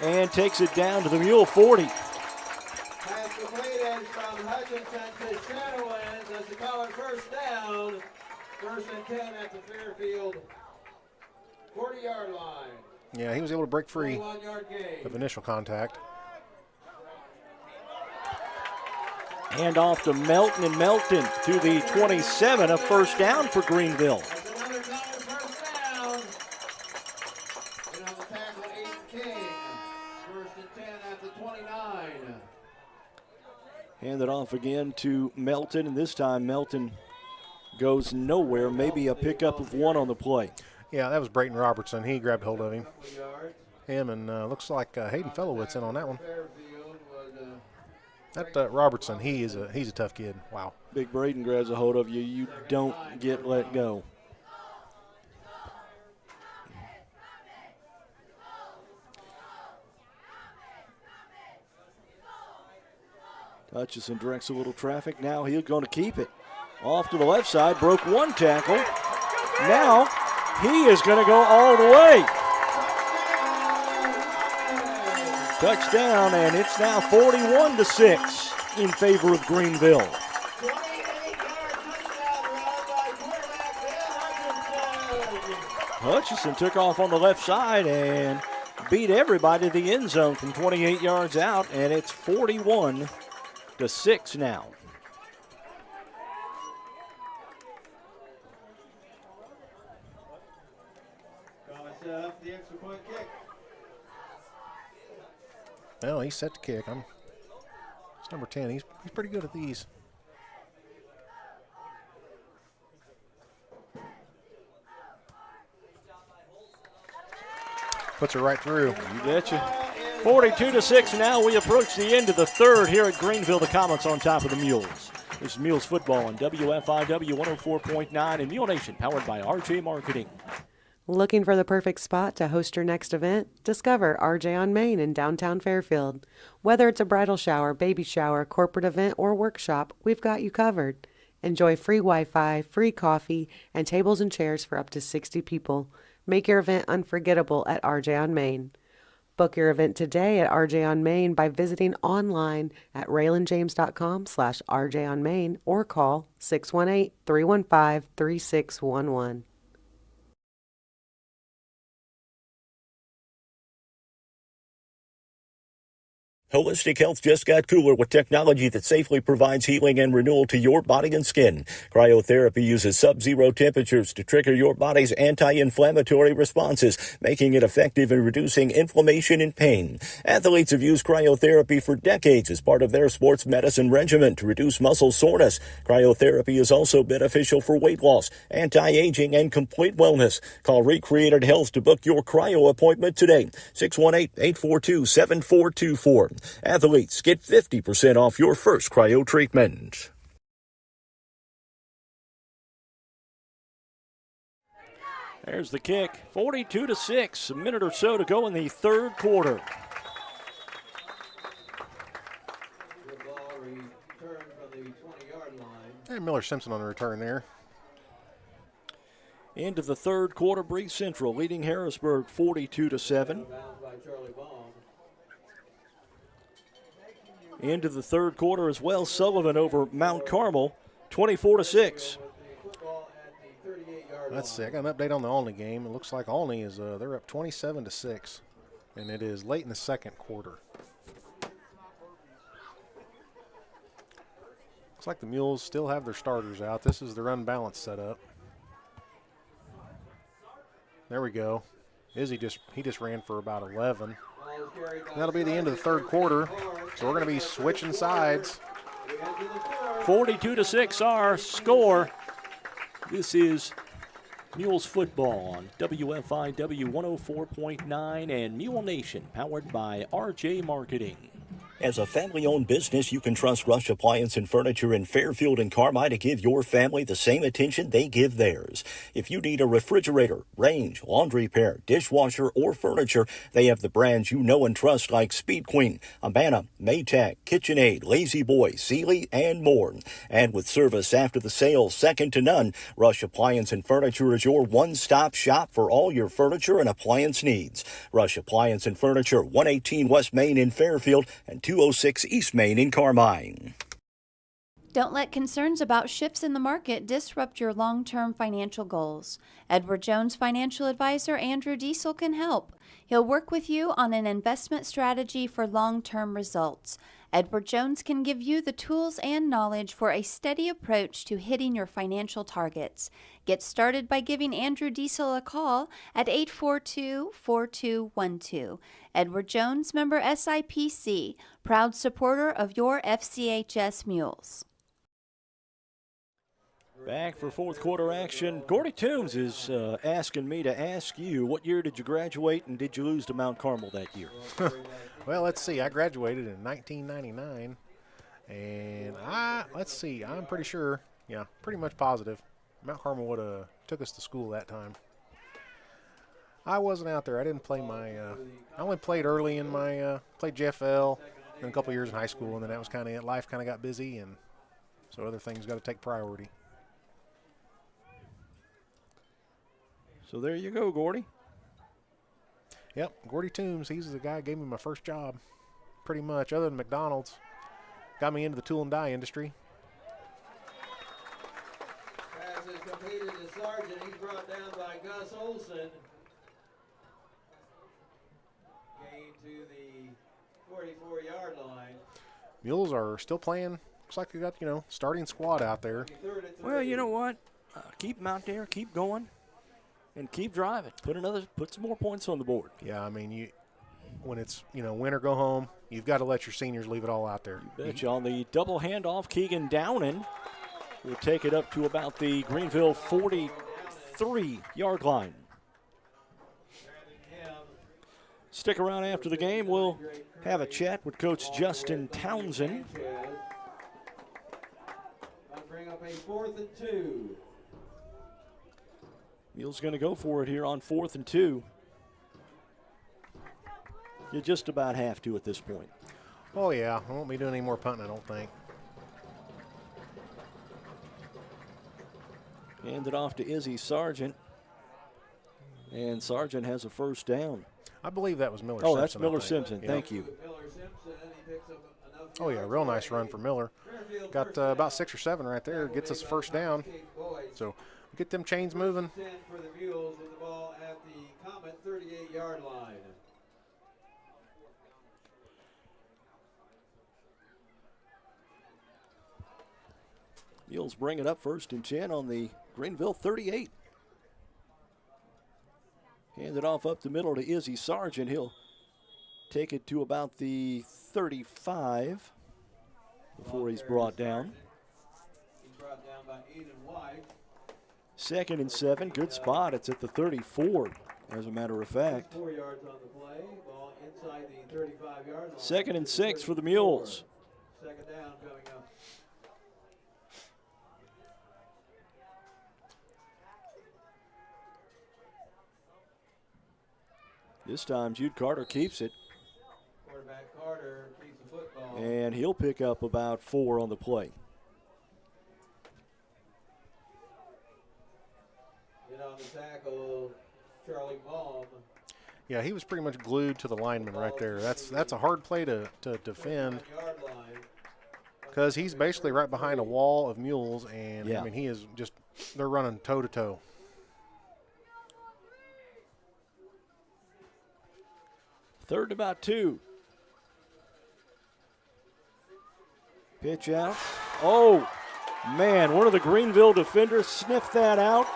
[SPEAKER 2] and takes it down to the Mule 40.
[SPEAKER 15] Pass completed from Hutchinson to Shadowins as they call it first down. 1st and 10 at the Fairfield 40-yard line.
[SPEAKER 3] Yeah, he was able to break free
[SPEAKER 15] 21-yard gain.
[SPEAKER 3] of initial contact.
[SPEAKER 2] Hand off to Melton, and Melton to the 27, a first down for Greenville.
[SPEAKER 15] That's another double first down. And on the tackle, Aiden King. 1st and 10 at the 29.
[SPEAKER 2] Hand it off again to Melton, and this time Melton goes nowhere. Maybe a pickup of 1 on the play.
[SPEAKER 3] Yeah, that was Brayton Robertson. He grabbed hold of him. And looks like Hayden Fellowitz in on that one. That Robertson, he's a tough kid. Wow.
[SPEAKER 2] Big Braden grabs a hold of you. You don't get let go. Hutchison directs a little traffic. Now he's going to keep it. Off to the left side, broke 1 tackle. Now he is going to go all the way. Touchdown, and it's now 41-6 in favor of Greenville. Hutchison took off on the left side and beat everybody to the end zone from 28 yards out, and it's 41-6 now.
[SPEAKER 15] Coming up, the extra point kick.
[SPEAKER 3] Well, he's set to kick. It's number 10. He's pretty good at these. Puts her right through.
[SPEAKER 2] You betcha. 42-6 now. We approach the end of the third here at Greenville. The Comets on top of the Mules. This is Mules football on WFIW 104.9 and Mule Nation, powered by RJ Marketing.
[SPEAKER 6] Looking for the perfect spot to host your next event? Discover RJ on Main in downtown Fairfield. Whether it's a bridal shower, baby shower, corporate event, or workshop, we've got you covered. Enjoy free Wi-Fi, free coffee, and tables and chairs for up to 60 people. Make your event unforgettable at RJ on Main. Book your event today at RJ on Main by visiting online at raylanjames.com/RJ on Main or call 618-315-3611.
[SPEAKER 1] Holistic Health just got cooler with technology that safely provides healing and renewal to your body and skin. Cryotherapy uses sub-zero temperatures to trigger your body's anti-inflammatory responses, making it effective in reducing inflammation and pain. Athletes have used cryotherapy for decades as part of their sports medicine regimen to reduce muscle soreness. Cryotherapy is also beneficial for weight loss, anti-aging, and complete wellness. Call Recreated Health to book your cryo appointment today. 618-842-7424. Athletes, get 50% off your first cryo treatment.
[SPEAKER 2] There's the kick. 42-6. A minute or so to go in the third quarter.
[SPEAKER 15] The ball returned from the 20-yard line.
[SPEAKER 3] And Miller Simpson on the return there.
[SPEAKER 2] Into the third quarter, Bree Central leading Harrisburg 42-7. into the third quarter as well. Sullivan over Mount Carmel, 24-6.
[SPEAKER 3] Let's see. I got an update on the Olney game. It looks like Olney is they're up 27-6, and it is late in the second quarter. Looks like the Mules still have their starters out. This is their unbalanced setup. There we go. Izzy just ran for about 11. That'll be the end of the third quarter. So we're going to be switching sides.
[SPEAKER 2] 42-6 our score. This is Mules football on WFIW 104.9 and Mule Nation, powered by RJ Marketing.
[SPEAKER 1] As a family-owned business, you can trust Rush Appliance and Furniture in Fairfield and Carmi to give your family the same attention they give theirs. If you need a refrigerator, range, laundry pair, dishwasher, or furniture, they have the brands you know and trust like Speed Queen, Abana, Maytag, KitchenAid, Lazy Boy, Sealy, and more. And with service after the sale second to none, Rush Appliance and Furniture is your one-stop shop for all your furniture and appliance needs. Rush Appliance and Furniture, 118 West Main in Fairfield and 206 East Main in Carmine.
[SPEAKER 10] Don't let concerns about shifts in the market disrupt your long-term financial goals. Edward Jones financial advisor Andrew Diesel can help. He'll work with you on an investment strategy for long-term results. Edward Jones can give you the tools and knowledge for a steady approach to hitting your financial targets. Get started by giving Andrew Diesel a call at 842-4212. Edward Jones, member SIPC, proud supporter of your FCHS Mules.
[SPEAKER 2] Back for fourth quarter action. Gordy Toombs is asking me to ask you, what year did you graduate and did you lose to Mount Carmel that year?
[SPEAKER 3] Well, let's see. I graduated in 1999, and let's see. I'm pretty sure, pretty much positive, Mount Carmel would have took us to school that time. I wasn't out there. I didn't play I only played early in played JFL, and a couple years in high school, and then that was kind of it. Life kind of got busy, and so other things got to take priority.
[SPEAKER 2] So there you go, Gordy.
[SPEAKER 3] Yep, Gordy Toombs, he's the guy who gave me my first job, pretty much, other than McDonald's. Got me into the tool and die industry.
[SPEAKER 15] Pass is completed to Sargent. He's brought down by Gus Olson. Gain to the 44-yard line.
[SPEAKER 3] Mules are still playing. Looks like we got, starting squad out there.
[SPEAKER 2] Well, you know what? Keep them out there, keep going. And keep driving. Put some more points on the board.
[SPEAKER 3] Yeah, I mean, when it's win or go home, you've got to let your seniors leave it all out there.
[SPEAKER 2] You betcha. On the double handoff, Keegan Downen will take it up to about the Greenville 43-yard line. Stick around after the game. We'll have a chat with Coach Justin Townsend.
[SPEAKER 15] I'll bring up a 4th and 2.
[SPEAKER 2] Mules going to go for it here on 4th and 2. You just about have to at this point.
[SPEAKER 3] Oh, yeah. I won't be doing any more punting, I don't think.
[SPEAKER 2] Hand it off to Izzy Sargent. And Sargent has a first down.
[SPEAKER 3] I believe that was Miller
[SPEAKER 2] Simpson.
[SPEAKER 3] Simpson.
[SPEAKER 2] Oh, that's Miller Simpson.
[SPEAKER 3] Yeah.
[SPEAKER 2] Thank you.
[SPEAKER 3] Oh, yeah. Real nice run for Miller. Got about 6 or 7 right there. Gets us first down. So get them chains moving.
[SPEAKER 15] 10 for the Mules with the ball at the Comet 38-yard line.
[SPEAKER 2] Mules bring it up 1st and 10 on the Greenville 38. Hand it off up the middle to Izzy Sargent. He'll take it to about the 35 before he's brought down.
[SPEAKER 15] He's brought down by Aiden White.
[SPEAKER 2] 2nd and 7, good spot. It's at the 34, as a matter of fact.
[SPEAKER 15] 4 yards on the play. Ball inside the 35-yard line.
[SPEAKER 2] 2nd and 6 for the Mules.
[SPEAKER 15] 2nd down coming up.
[SPEAKER 2] This time Jude Carter keeps it.
[SPEAKER 15] Quarterback Carter keeps the football.
[SPEAKER 2] And he'll pick up about 4 on the play.
[SPEAKER 15] In on the tackle, Charlie Baum.
[SPEAKER 3] Yeah, he was pretty much glued to the lineman right there. That's a hard play to defend. Because he's basically right behind a wall of Mules, and,
[SPEAKER 2] Yeah.
[SPEAKER 3] I mean, he is just – they're running toe-to-toe.
[SPEAKER 2] Third and about 2. Pitch out. Oh, man, one of the Greenville defenders sniffed that out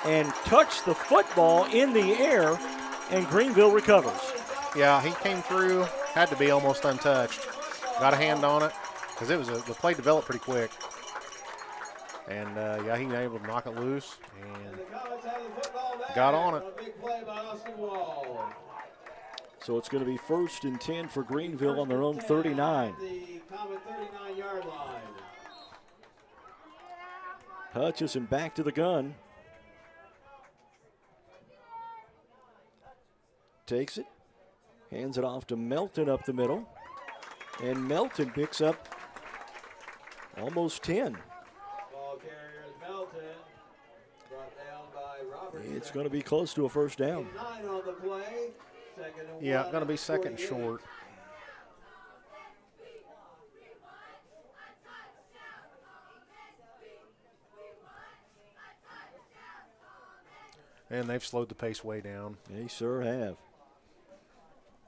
[SPEAKER 2] and touched the football in the air, and Greenville recovers.
[SPEAKER 3] Yeah, he came through, had to be almost untouched. Got a hand on it because it was the play developed pretty quick. And, yeah, he was able to knock it loose and got on it.
[SPEAKER 2] So it's going to be 1st and 10 for Greenville on their own 39.
[SPEAKER 15] The Comet 39-yard line.
[SPEAKER 2] Hutchison back to the gun. Takes it. Hands it off to Melton up the middle. And Melton picks up almost 10.
[SPEAKER 15] Ball carrier is Melton. Brought down by Robertson.
[SPEAKER 2] It's going to be close to a first down.
[SPEAKER 15] 9 on the play. Second and
[SPEAKER 3] Yeah,
[SPEAKER 15] 1
[SPEAKER 3] going to be
[SPEAKER 15] at
[SPEAKER 3] second and
[SPEAKER 15] 48.
[SPEAKER 3] short. And they've slowed the pace way down.
[SPEAKER 2] They sure have.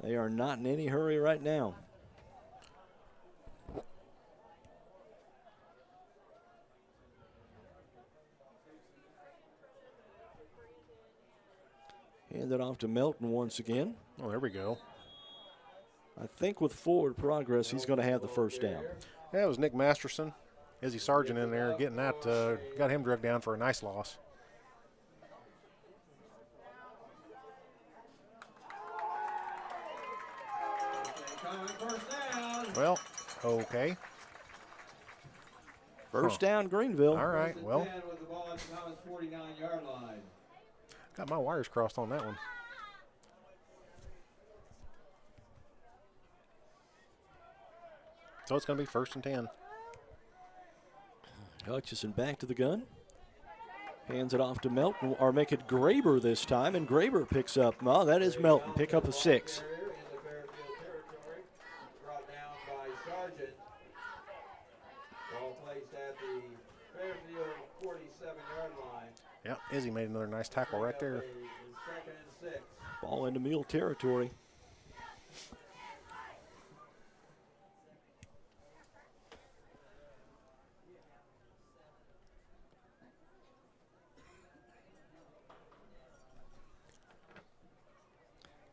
[SPEAKER 2] They are not in any hurry right now. Hand it off to Melton once again.
[SPEAKER 3] Oh, there we go.
[SPEAKER 2] I think with forward progress, he's going to have the first down.
[SPEAKER 3] Yeah, it was Nick Masterson, Izzy Sargent in there getting that, got him drugged down for a nice loss. Well, okay.
[SPEAKER 2] First down, Greenville.
[SPEAKER 3] All right, well.
[SPEAKER 15] With the ball at the Comet's 49-yard line.
[SPEAKER 3] Got my wires crossed on that one. So it's going to be 1st and 10.
[SPEAKER 2] Hutchison back to the gun. Hands it off to Melton, or make it Graber this time, and Graber picks up. Oh, that is Melton. Pick up a 6.
[SPEAKER 15] Brought down by Sargent. Ball placed at the Fairfield 47-yard line.
[SPEAKER 3] Yep, Izzy made another nice tackle right there.
[SPEAKER 15] Second and 6.
[SPEAKER 2] Ball into Mule territory.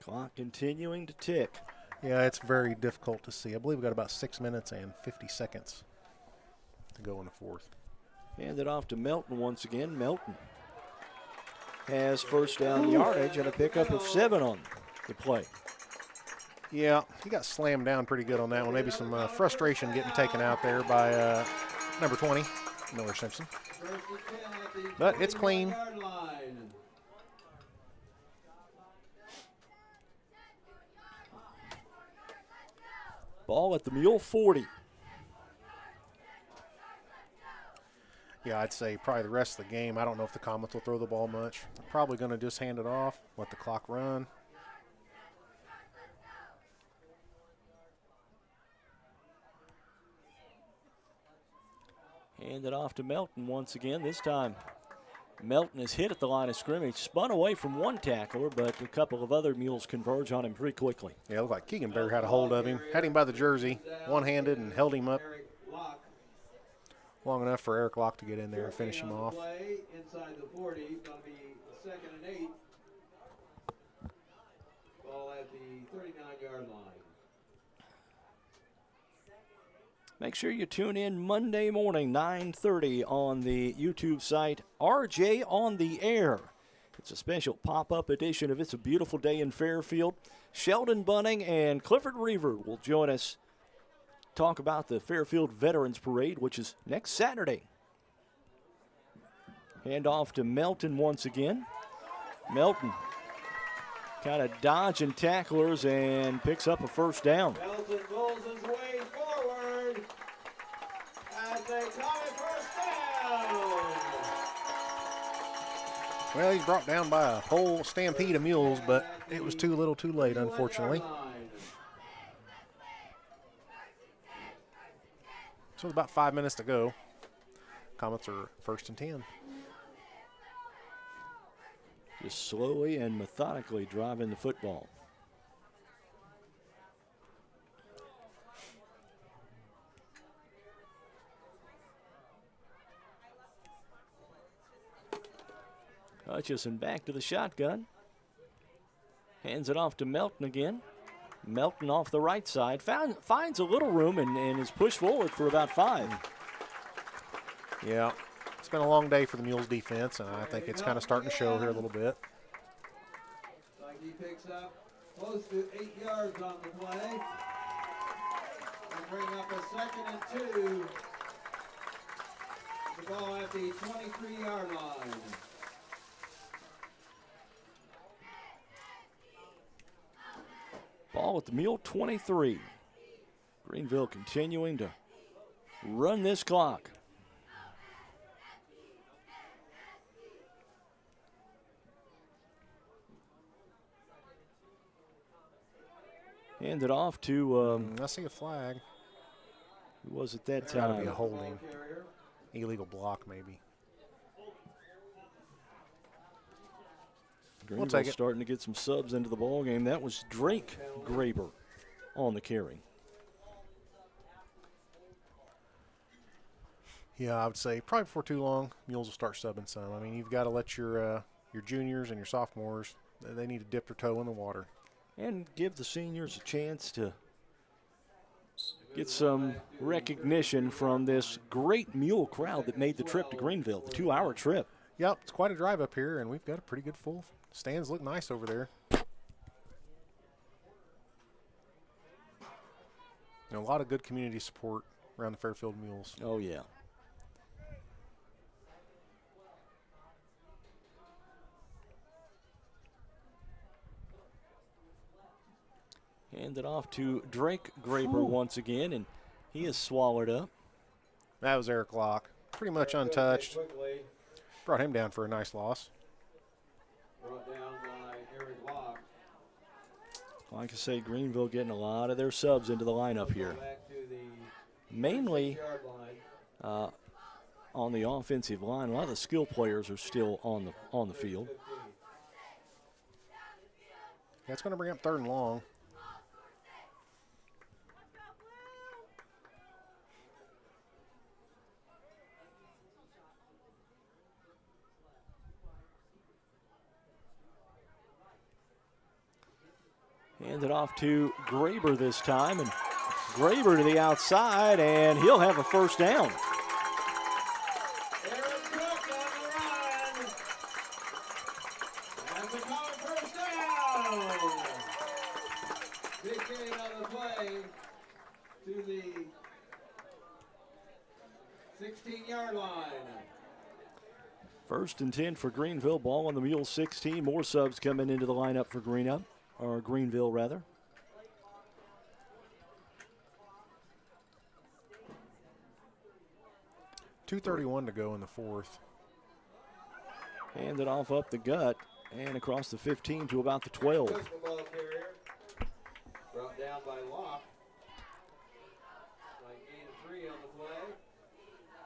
[SPEAKER 2] Clock continuing to tick.
[SPEAKER 3] Yeah, it's very difficult to see. I believe we got about 6 minutes and 50 seconds to go in the 4th.
[SPEAKER 2] Hand it off to Melton once again. Melton has first down yardage and a pickup of 7 on the play.
[SPEAKER 3] Yeah, he got slammed down pretty good on that one. Maybe some frustration getting taken out there by number 20, Miller Simpson. But it's clean.
[SPEAKER 2] Ball at the Mule 40.
[SPEAKER 3] Yeah, I'd say probably the rest of the game. I don't know if the Comets will throw the ball much. Probably going to just hand it off, let the clock run.
[SPEAKER 2] Hand it off to Melton once again. This time, Melton is hit at the line of scrimmage, spun away from one tackler, but a couple of other Mules converge on him pretty quickly.
[SPEAKER 3] Yeah, it looked like Keegan Bear had a hold of him, had him by the jersey, one-handed, and held him up long enough for Eric Locke to get in there and finish him off.
[SPEAKER 15] Inside the 40, going to be second and 8. Ball at the 39-yard line.
[SPEAKER 2] Make sure you tune in Monday morning, 9:30 on the YouTube site, RJ on the Air. It's a special pop-up edition of It's a Beautiful Day in Fairfield. Sheldon Bunning and Clifford Reaver will join us, talk about the Fairfield Veterans Parade, which is next Saturday. Hand off to Melton once again. Melton kind of dodging tacklers and picks up a first down.
[SPEAKER 15] Melton pulls his way forward as they call it first down.
[SPEAKER 3] Well, he's brought down by a whole stampede of Mules, but it was too little too late, unfortunately. So with about 5 minutes to go, Comets are 1st and 10.
[SPEAKER 2] Just slowly and methodically driving the football. Hutchison back to the shotgun. Hands it off to Melton again. Melton off the right side. Finds a little room and is pushed forward for about 5.
[SPEAKER 3] Yeah, it's been a long day for the Mules defense, and I think it's kind of starting to show here a little bit.
[SPEAKER 15] Like he picks up close to 8 yards on the play. And bring up a 2nd and 2. The ball at the 23-yard line.
[SPEAKER 2] Ball at the Mule 23. Greenville continuing to run this clock. Hand it off to.
[SPEAKER 3] I see a flag.
[SPEAKER 2] Who was it that
[SPEAKER 3] Got to
[SPEAKER 2] time?
[SPEAKER 3] be a holding. Illegal block, maybe.
[SPEAKER 2] Greenville
[SPEAKER 3] take it.
[SPEAKER 2] starting to get some subs into the ball game. That was Drake Graber on the carry.
[SPEAKER 3] Yeah, I would say probably before too long, Mules will start subbing some. I mean, you've got to let your juniors and your sophomores, they need to dip their toe in the water.
[SPEAKER 2] And give the seniors a chance to get some recognition from this great Mule crowd that made the trip to Greenville, the 2-hour trip.
[SPEAKER 3] Yep, it's quite a drive up here, and we've got a pretty good full. Stands look nice over there. And a lot of good community support around the Fairfield Mules.
[SPEAKER 2] Oh, yeah. Hand it off to Drake Graber once again, and he is swallowed up.
[SPEAKER 3] That was Eric Locke. Pretty much untouched. Brought him down for a nice loss.
[SPEAKER 15] Brought down by Eric Locke.
[SPEAKER 2] Like I say, Greenville getting a lot of their subs into the lineup here.
[SPEAKER 15] Back to the
[SPEAKER 2] Mainly
[SPEAKER 15] 6-yard line.
[SPEAKER 2] on the offensive line. A lot of the skill players are still on the field.
[SPEAKER 3] Yeah, it's going to bring up 3rd and long.
[SPEAKER 2] Hand it off to Graber this time, and Graber to the outside, and he'll have a 1st down.
[SPEAKER 15] Eric Cook on the run. And the call 1st down. Big gain on the play to the 16-yard line.
[SPEAKER 2] 1st and 10 for Greenville. Ball on the Mule 16. More subs coming into the lineup for Greenville rather.
[SPEAKER 3] .231 to go in the 4th.
[SPEAKER 2] Hand it off up the gut and across the 15 to about the 12.
[SPEAKER 15] Good football carrier. Brought down by Locke. Like gain of 3 on the play.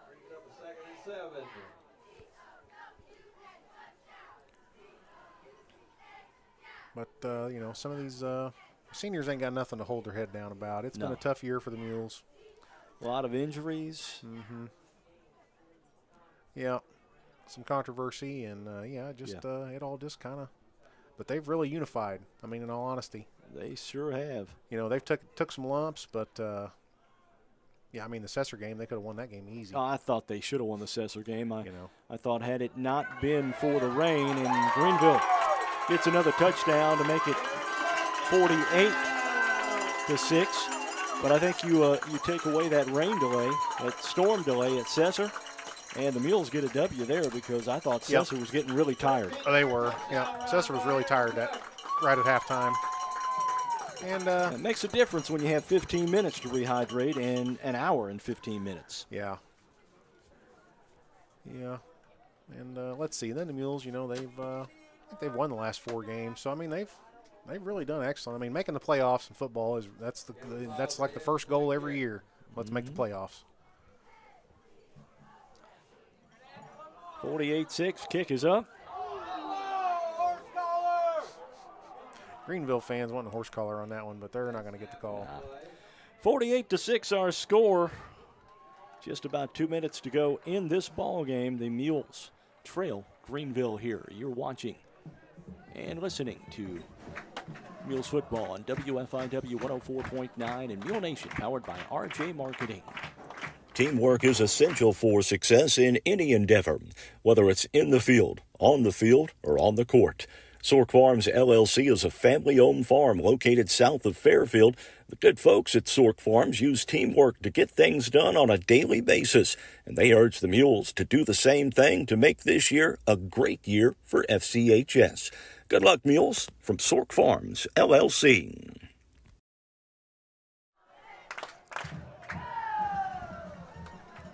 [SPEAKER 15] Brings up a 2nd and 7.
[SPEAKER 3] But, you know, some of these seniors ain't got nothing to hold their head down about. It's been
[SPEAKER 2] No.
[SPEAKER 3] a tough year for the Mules.
[SPEAKER 2] A lot of injuries.
[SPEAKER 3] Mm-hmm. Yeah, some controversy, and, it all just kind of – but they've really unified, I mean, in all honesty.
[SPEAKER 2] They sure have.
[SPEAKER 3] You know, they've took some lumps, but, yeah, I mean, the Cesar game, they could have won that game easy.
[SPEAKER 2] I thought they should have won the Cesar game. I thought had it not been for the rain, and Greenville gets another touchdown to make it 48-6. But I think you take away that rain delay, that storm delay at Cesar, and the Mules get a W there because I thought Cesar was getting really tired.
[SPEAKER 3] Oh, they were. Yeah, Cesar was really tired right at halftime. And
[SPEAKER 2] it makes a difference when you have 15 minutes to rehydrate and an hour and 15 minutes.
[SPEAKER 3] Yeah. Yeah. And let's see. Then the Mules, you know, they've won the last 4 games. So I mean, they've really done excellent. I mean, making the playoffs in football that's like the first goal every year. Let's make the playoffs.
[SPEAKER 2] 48-6, kick is up.
[SPEAKER 3] Greenville fans want a horse collar on that one, but they're not going to get the call.
[SPEAKER 2] 48-6 our score. Just about 2 minutes to go in this ball game. The Mules trail Greenville here. You're watching and listening to Mules football on WFIW 104.9 and Mule Nation, powered by RJ Marketing.
[SPEAKER 1] Teamwork is essential for success in any endeavor, whether it's in the field, on the field, or on the court. Sork Farms LLC is a family-owned farm located south of Fairfield. The good folks at Sork Farms use teamwork to get things done on a daily basis, and they urge the Mules to do the same thing to make this year a great year for FCHS. Good luck, Mules, from Sork Farms LLC.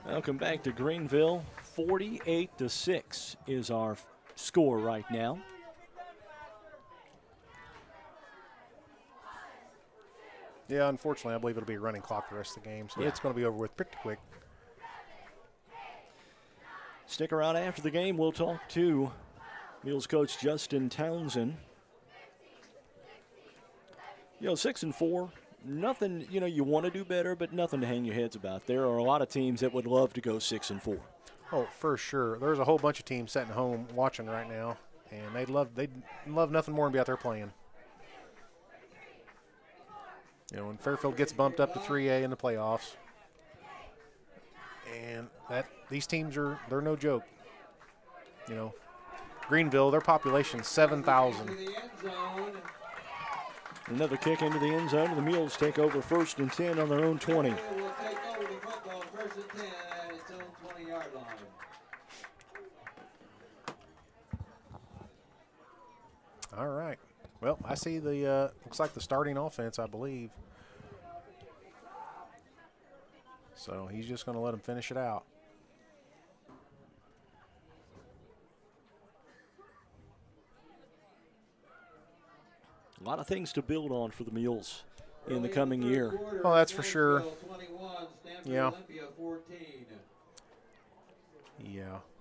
[SPEAKER 2] Welcome back to Greenville. 48-6 is our score right now.
[SPEAKER 3] Yeah, unfortunately, I believe it'll be a running clock the rest of the game, so
[SPEAKER 2] Yeah.
[SPEAKER 3] it's going to be over with pretty quick.
[SPEAKER 2] Stick around after the game. We'll talk to Mules coach Justin Townsend. 6-4, nothing, you want to do better, but nothing to hang your heads about. There are a lot of teams that would love to go 6-4.
[SPEAKER 3] Oh, for sure. There's a whole bunch of teams sitting home watching right now, and they'd love nothing more than be out there playing. When Fairfield gets bumped up to 3A in the playoffs, and these teams they're no joke. Greenville, their population's 7,000.
[SPEAKER 2] Another kick into the end zone, and the Mules take over 1st and 10 on their own 20.
[SPEAKER 15] Will take over the football 1st and 10 at its own 20-yard line.
[SPEAKER 3] All right. Well, I see the looks like the starting offense, I believe. So he's just going to let him finish it out.
[SPEAKER 2] A lot of things to build on for the Mules in the coming year.
[SPEAKER 3] Oh, that's for sure. Yeah.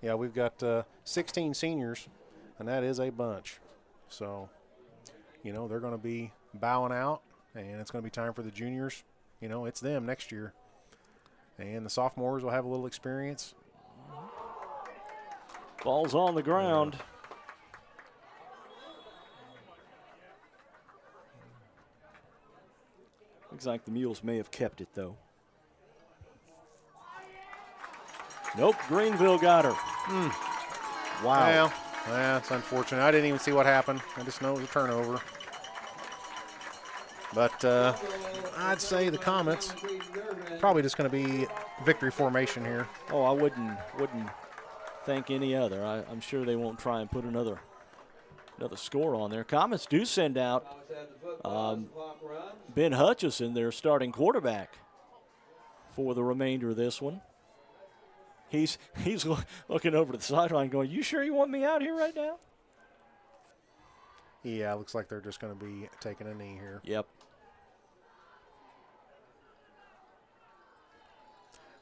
[SPEAKER 3] Yeah, we've got 16 seniors, and that is a bunch. So, they're going to be bowing out, and it's going to be time for the juniors. It's them next year. And the sophomores will have a little experience.
[SPEAKER 2] Ball's on the ground. Looks like the Mules may have kept it, though. Nope, Greenville got her. Wow.
[SPEAKER 3] Well, it's unfortunate. I didn't even see what happened. I just know it was a turnover. But I'd say the Comets probably just going to be victory formation here.
[SPEAKER 2] Oh, I wouldn't think any other. I'm sure they won't try and put another score on there. Comets do send out Ben Hutchison, their starting quarterback, for the remainder of this one. He's looking over to the sideline going, "You sure you want me out here right now?"
[SPEAKER 3] Yeah, looks like they're just going to be taking a knee here.
[SPEAKER 2] Yep.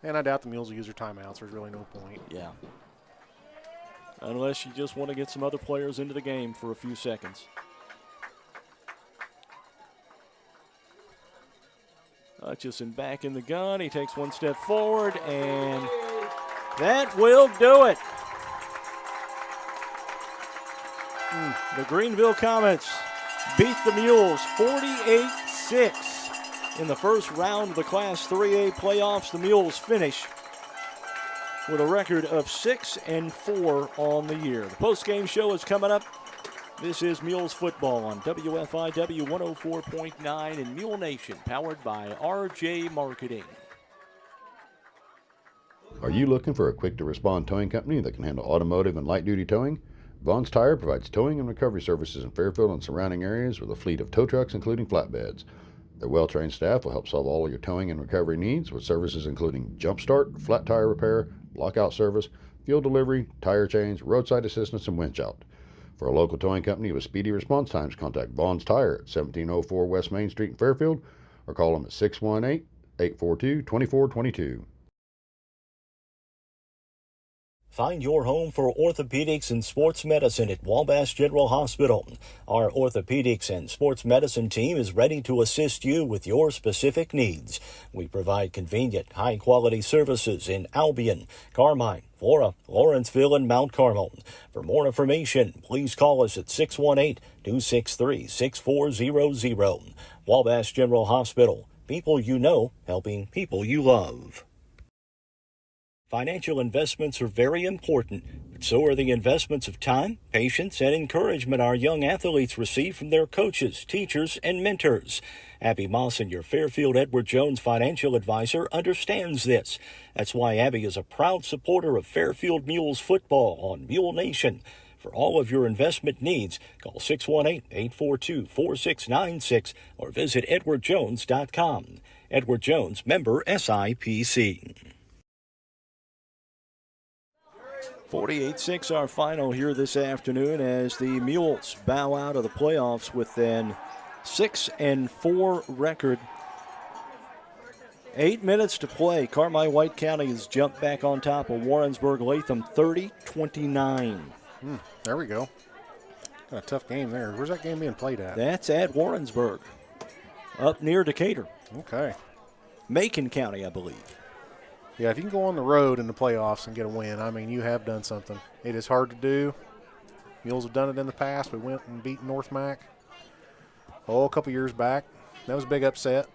[SPEAKER 3] And I doubt the Mules will use their timeouts. There's really no point.
[SPEAKER 2] Yeah. Unless you just want to get some other players into the game for a few seconds. Hutchison back in the gun. He takes one step forward, and that will do it. The Greenville Comets beat the Mules 48-6 in the first round of the Class 3A playoffs. The Mules finish with a record of 6-4 on the year. The postgame show is coming up. This is Mules football on WFIW 104.9 and Mule Nation, powered by RJ Marketing.
[SPEAKER 8] Are you looking for a quick-to-respond towing company that can handle automotive and light-duty towing? Vaughn's Tire provides towing and recovery services in Fairfield and surrounding areas with a fleet of tow trucks, including flatbeds. Their well-trained staff will help solve all of your towing and recovery needs with services including jump start, flat tire repair, lockout service, fuel delivery, tire change, roadside assistance, and winch out. For a local towing company with speedy response times, contact Vaughn's Tire at 1704 West Main Street in Fairfield or call them at 618-842-2422.
[SPEAKER 2] Find your home for orthopedics and sports medicine at Wabash General Hospital. Our orthopedics and sports medicine team is ready to assist you with your specific needs. We provide convenient, high-quality services in Albion, Carmine, Flora, Lawrenceville, and Mount Carmel. For more information, please call us at 618-263-6400. Wabash General Hospital. People you know, helping people you love. Financial investments are very important, but so are the investments of time, patience, and encouragement our young athletes receive from their coaches, teachers, and mentors. Abby Mawson, your Fairfield Edward Jones financial advisor, understands this. That's why Abby is a proud supporter of Fairfield Mules football on Mule Nation. For all of your investment needs, call 618-842-4696 or visit edwardjones.com. Edward Jones, member SIPC. 48-6 our final here this afternoon as the Mules bow out of the playoffs with an 6-4 record. 8 minutes to play. Carmi White County has jumped back on top of Warrensburg Latham 30-29.
[SPEAKER 3] There we go. Got a tough game there. Where's that game being played at?
[SPEAKER 2] That's at Warrensburg, up near Decatur.
[SPEAKER 3] Okay.
[SPEAKER 2] Macon County, I believe.
[SPEAKER 3] Yeah, if you can go on the road in the playoffs and get a win, I mean, you have done something. It is hard to do. Mules have done it in the past. We went and beat North Mac a couple years back. That was a big upset.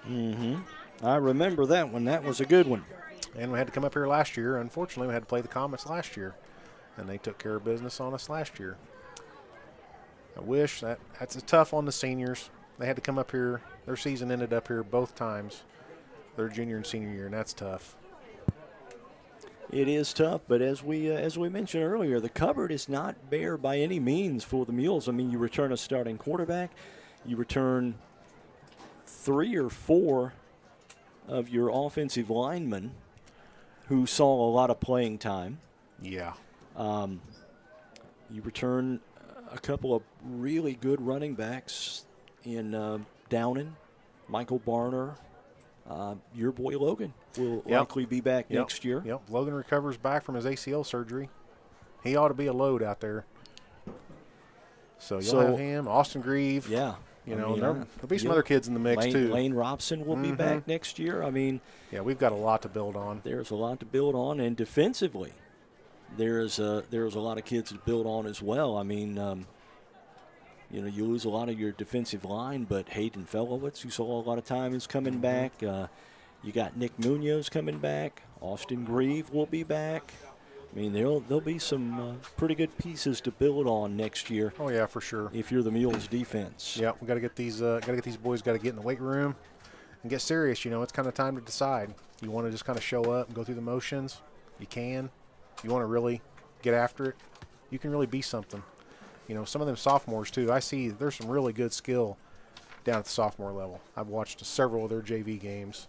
[SPEAKER 2] I remember that one. That was a good one.
[SPEAKER 3] And we had to come up here last year. Unfortunately, we had to play the Comets last year, and they took care of business on us last year. I wish that's tough on the seniors. They had to come up here. Their season ended up here both times, their junior and senior year, and that's tough.
[SPEAKER 2] It is tough, but as we mentioned earlier, the cupboard is not bare by any means for the Mules. I mean, you return a starting quarterback, you return 3 or 4 of your offensive linemen who saw a lot of playing time.
[SPEAKER 3] Yeah.
[SPEAKER 2] You return a couple of really good running backs in Downing, Michael Barner. Your boy Logan will likely be back next year.
[SPEAKER 3] Yep, Logan recovers back from his ACL surgery. He ought to be a load out there. So you'll have him, Austin Grieve.
[SPEAKER 2] Yeah.
[SPEAKER 3] There'll be some other kids in the mix, too.
[SPEAKER 2] Lane Robson will be back next year. I mean,
[SPEAKER 3] yeah, we've got a lot to build on.
[SPEAKER 2] There's a lot to build on, and defensively, there's a lot of kids to build on as well. I mean, you lose a lot of your defensive line, but Hayden Felowitz, who saw a lot of time, is coming back. You got Nick Munoz coming back. Austin Grieve will be back. I mean, there'll be some pretty good pieces to build on next year.
[SPEAKER 3] Oh yeah, for sure.
[SPEAKER 2] If you're the Mules defense.
[SPEAKER 3] Yeah, we got to get these. These boys got to get in the weight room and get serious. It's kind of time to decide. You want to just kind of show up and go through the motions. You can. You want to really get after it. You can really be something. Some of them sophomores, too, I see there's some really good skill down at the sophomore level. I've watched several of their JV games,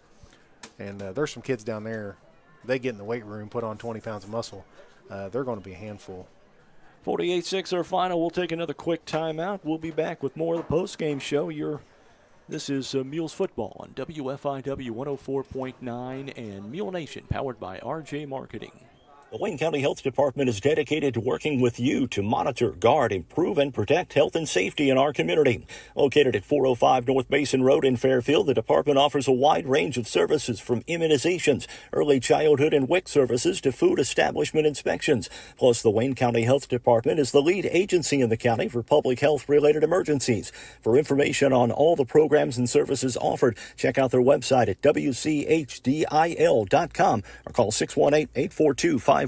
[SPEAKER 3] and there's some kids down there. They get in the weight room, put on 20 pounds of muscle. They're going to be a handful.
[SPEAKER 2] 48-6 our final. We'll take another quick timeout. We'll be back with more of the postgame show. This is Mules football on WFIW 104.9 and Mule Nation, powered by RJ Marketing. The Wayne County Health Department is dedicated to working with you to monitor, guard, improve, and protect health and safety in our community. Located at 405 North Basin Road in Fairfield, the department offers a wide range of services from immunizations, early childhood and WIC services to food establishment inspections. Plus, the Wayne County Health Department is the lead agency in the county for public health-related emergencies. For information on all the programs and services offered, check out their website at wchdil.com or call 618-842-5166.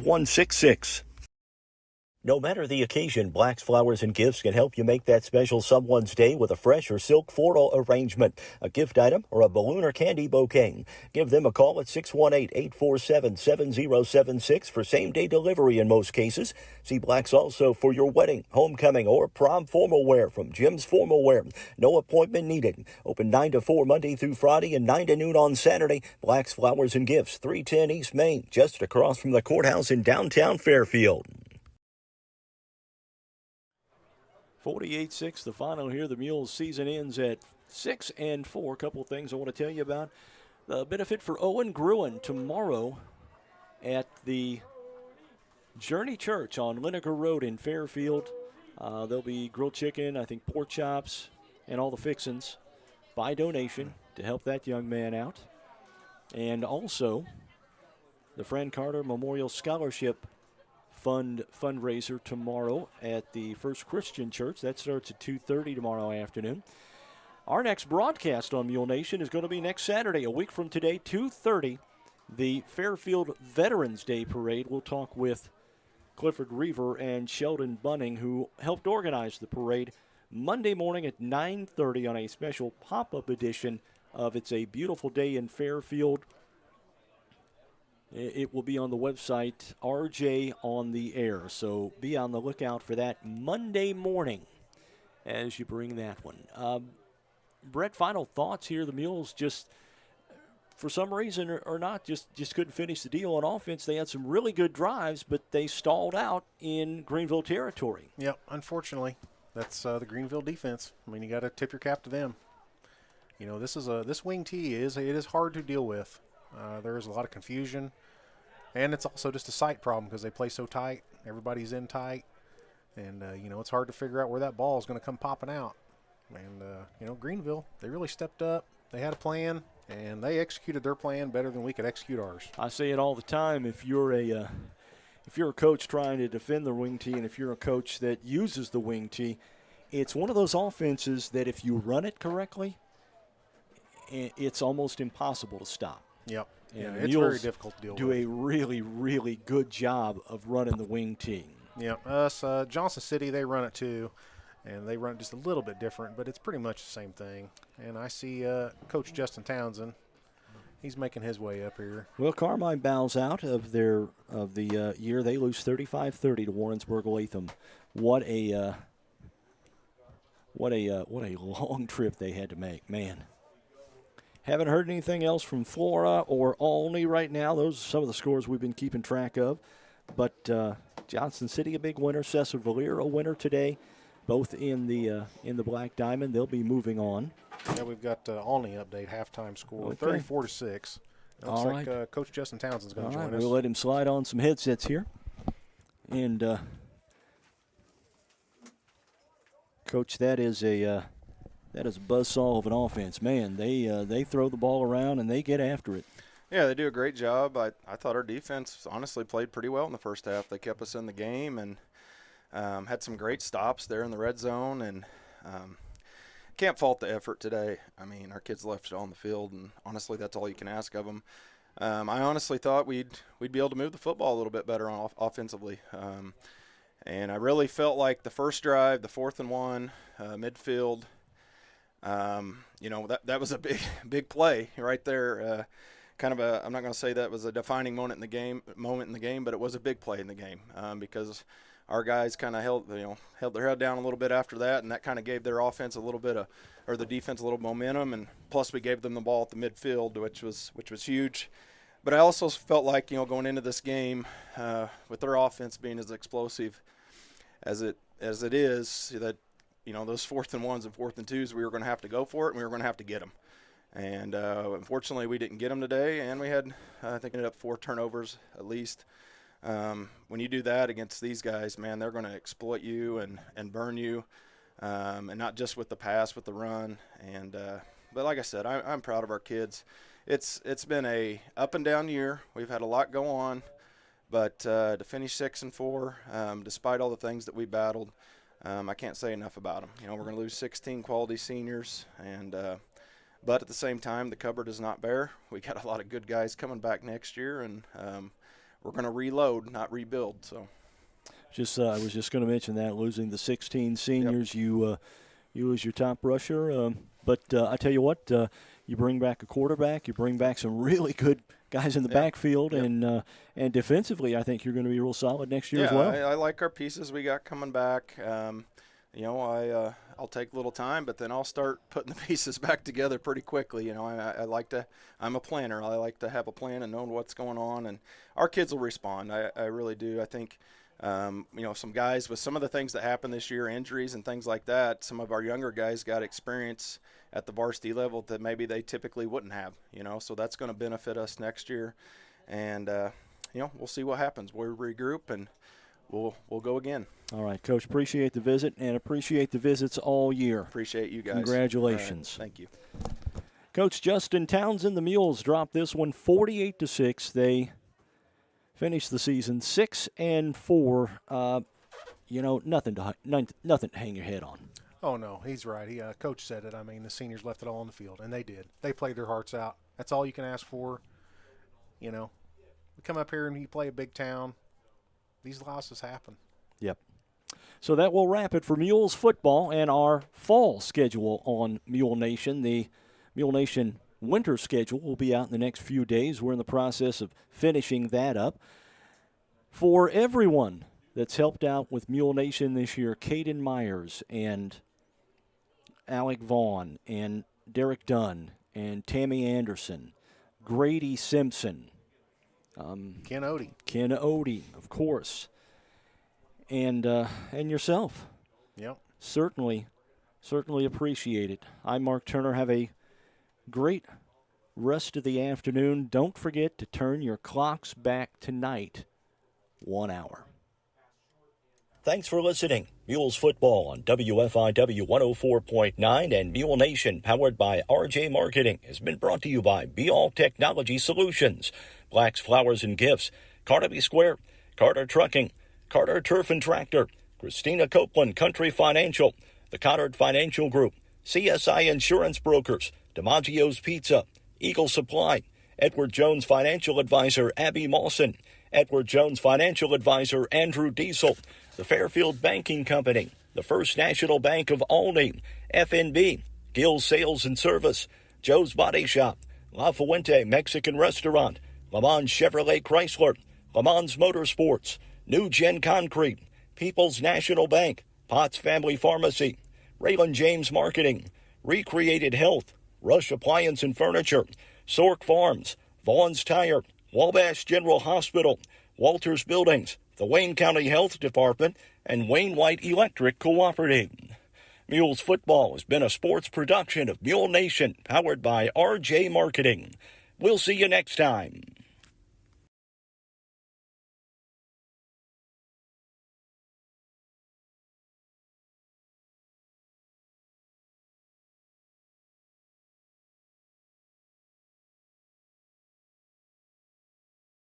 [SPEAKER 2] No matter the occasion, Black's Flowers and Gifts can help you make that special someone's day with a fresh or silk floral arrangement, a gift item, or a balloon or candy bouquet. Give them a call at 618-847-7076 for same-day delivery in most cases. See Black's also for your wedding, homecoming, or prom formal wear from Jim's Formal Wear. No appointment needed. Open 9 to 4 Monday through Friday and 9 to noon on Saturday. Black's Flowers and Gifts, 310 East Main, just across from the courthouse in downtown Fairfield. 48-6, the final here. The Mules season ends at 6-4. A couple of things I want to tell you about. The benefit for Owen Gruen tomorrow at the Journey Church on Lineker Road in Fairfield. There'll be grilled chicken, I think pork chops, and all the fixins by donation to help that young man out. And also, the Fran Carter Memorial Scholarship Fund fundraiser tomorrow at the First Christian Church. That starts at 2:30 tomorrow afternoon. Our next broadcast on Mule Nation is going to be next Saturday, a week from today, 2:30, the Fairfield Veterans Day Parade. We'll talk with Clifford Reaver and Sheldon Bunning, who helped organize the parade, Monday morning at 9:30 on a special pop-up edition of It's a Beautiful Day in Fairfield. It will be on the website, RJ on the Air. So be on the lookout for that Monday morning as you bring that one. Brett, final thoughts here. The Mules just, for some reason or not, just couldn't finish the deal on offense. They had some really good drives, but they stalled out in Greenville territory.
[SPEAKER 3] Yep, unfortunately. That's the Greenville defense. I mean, you got to tip your cap to them. You know, this wing T is hard to deal with. There is a lot of confusion, and it's also just a sight problem because they play so tight. Everybody's in tight, and you know, it's hard to figure out where that ball is going to come popping out. And you know, Greenville, they really stepped up. They had a plan, and they executed their plan better than we could execute ours.
[SPEAKER 2] I say it all the time. If you're a coach trying to defend the wing T, and if you're a coach that uses the wing T, it's one of those offenses that if you run it correctly, it's almost impossible to stop.
[SPEAKER 3] Yep.
[SPEAKER 2] And
[SPEAKER 3] yeah,
[SPEAKER 2] the
[SPEAKER 3] it's
[SPEAKER 2] Mules
[SPEAKER 3] very difficult to deal
[SPEAKER 2] do
[SPEAKER 3] with.
[SPEAKER 2] a really, really good job of running the wing T.
[SPEAKER 3] Yep. Us, Johnson City, they run it too, and they run it just a little bit different, but it's pretty much the same thing. And I see Coach Justin Townsend. He's making his way up here.
[SPEAKER 2] Well, Carmine bows out of the year. They lose 35-30 to Warrensburg-Latham. What a long trip they had to make, man. Haven't heard anything else from Flora or Olney right now. Those are some of the scores we've been keeping track of. But Johnson City, a big winner. Cesar Valera, a winner today, both in the Black Diamond. They'll be moving on.
[SPEAKER 3] Yeah, we've got Olney update, halftime score,
[SPEAKER 2] Okay.
[SPEAKER 3] 34-6. Looks
[SPEAKER 2] All
[SPEAKER 3] like
[SPEAKER 2] right.
[SPEAKER 3] Coach Justin Townsend's going
[SPEAKER 2] All
[SPEAKER 3] to
[SPEAKER 2] right,
[SPEAKER 3] join us.
[SPEAKER 2] we'll let him slide on some headsets here. And, Coach, that is a buzzsaw of an offense. Man, they throw the ball around and they get after it.
[SPEAKER 21] Yeah, they do a great job. I thought our defense honestly played pretty well in the first half. They kept us in the game and had some great stops there in the red zone. And can't fault the effort today. I mean, our kids left it on the field, and honestly, that's all you can ask of them. I honestly thought we'd be able to move the football a little bit better offensively. And I really felt like the first drive, the 4th and 1, midfield, you know, that was a big play right there. Kind of I'm not going to say that was a defining moment in the game, but it was a big play in the game because our guys kind of held their head down a little bit after that, and that kind of gave their offense a little bit or the defense a little momentum, and plus we gave them the ball at the midfield, which was huge. But I also felt like, you know, going into this game with their offense being as explosive as it is, that, you know, those 4th and 1s and 4th and 2s, we were going to have to go for it, and we were going to have to get them. And unfortunately, we didn't get them today, and we had, I think, ended up 4 turnovers at least. When you do that against these guys, man, they're going to exploit you and burn you, and not just with the pass, with the run. And but like I said, I'm proud of our kids. It's been a up and down year. We've had a lot go on, but to finish 6-4, despite all the things that we battled, I can't say enough about them. You know, we're going to lose 16 quality seniors, and but at the same time, the cupboard is not bare. We got a lot of good guys coming back next year, and we're going to reload, not rebuild. So,
[SPEAKER 2] I was just going to mention that, losing the 16 seniors, yep. You lose your top rusher, but I tell you what, you bring back a quarterback, you bring back some really good guys in the backfield, yep. And defensively, I think you're going to be real solid next year as well.
[SPEAKER 21] I like our pieces we got coming back. You know, I'll take a little time, but then I'll start putting the pieces back together pretty quickly. You know, I'm a planner. I like to have a plan and know what's going on, and our kids will respond. I really do. I think, you know, some guys with some of the things that happened this year, injuries and things like that, some of our younger guys got experience at the varsity level that maybe they typically wouldn't have, you know, so that's going to benefit us next year. And, we'll see what happens. We'll regroup and we'll go again.
[SPEAKER 2] All right, Coach, appreciate the visit and appreciate the visits all year.
[SPEAKER 21] Appreciate you guys.
[SPEAKER 2] Congratulations.
[SPEAKER 21] Thank you.
[SPEAKER 2] Coach Justin Townsend, the Mules dropped this one 48-6. They finished the season 6-4. Nothing to hang your head on.
[SPEAKER 3] Oh, no, he's right. Coach said it. I mean, the seniors left it all on the field, and they did. They played their hearts out. That's all you can ask for. We come up here and you play a big town. These losses happen.
[SPEAKER 2] Yep. So that will wrap it for Mules football and our fall schedule on Mule Nation. The Mule Nation winter schedule will be out in the next few days. We're in the process of finishing that up. For everyone that's helped out with Mule Nation this year, Caden Myers and Alec Vaughn and Derek Dunn and Tammy Anderson, Grady Simpson,
[SPEAKER 3] Ken
[SPEAKER 2] Odie, of course, and yourself.
[SPEAKER 3] Yep.
[SPEAKER 2] Certainly appreciate it. I'm Mark Turner. Have a great rest of the afternoon. Don't forget to turn your clocks back tonight 1 hour.
[SPEAKER 1] Thanks for listening. Mules football on WFIW 104.9 and Mule Nation, powered by RJ Marketing, has been brought to you by Be All Technology Solutions, Black's Flowers and Gifts, Carnaby Square, Carter Trucking, Carter Turf and Tractor, Christina Copeland Country Financial, the Cottard Financial Group, CSI Insurance Brokers, DiMaggio's Pizza, Eagle Supply, Edward Jones Financial Advisor Abby Mawson, Edward Jones Financial Advisor Andrew Diesel, the Fairfield Banking Company, the First National Bank of Albany, FNB, Gill Sales and Service, Joe's Body Shop, La Fuente Mexican Restaurant, Le Mans Chevrolet Chrysler, Le Mans Motorsports, New Gen Concrete, People's National Bank, Potts Family Pharmacy, Raylan James Marketing, Recreated Health, Rush Appliance and Furniture, Sork Farms, Vaughn's Tire, Wabash General Hospital, Walters Buildings, the Wayne County Health Department, and Wayne White Electric Cooperative. Mules football has been a sports production of Mule Nation, powered by RJ Marketing. We'll see you next time.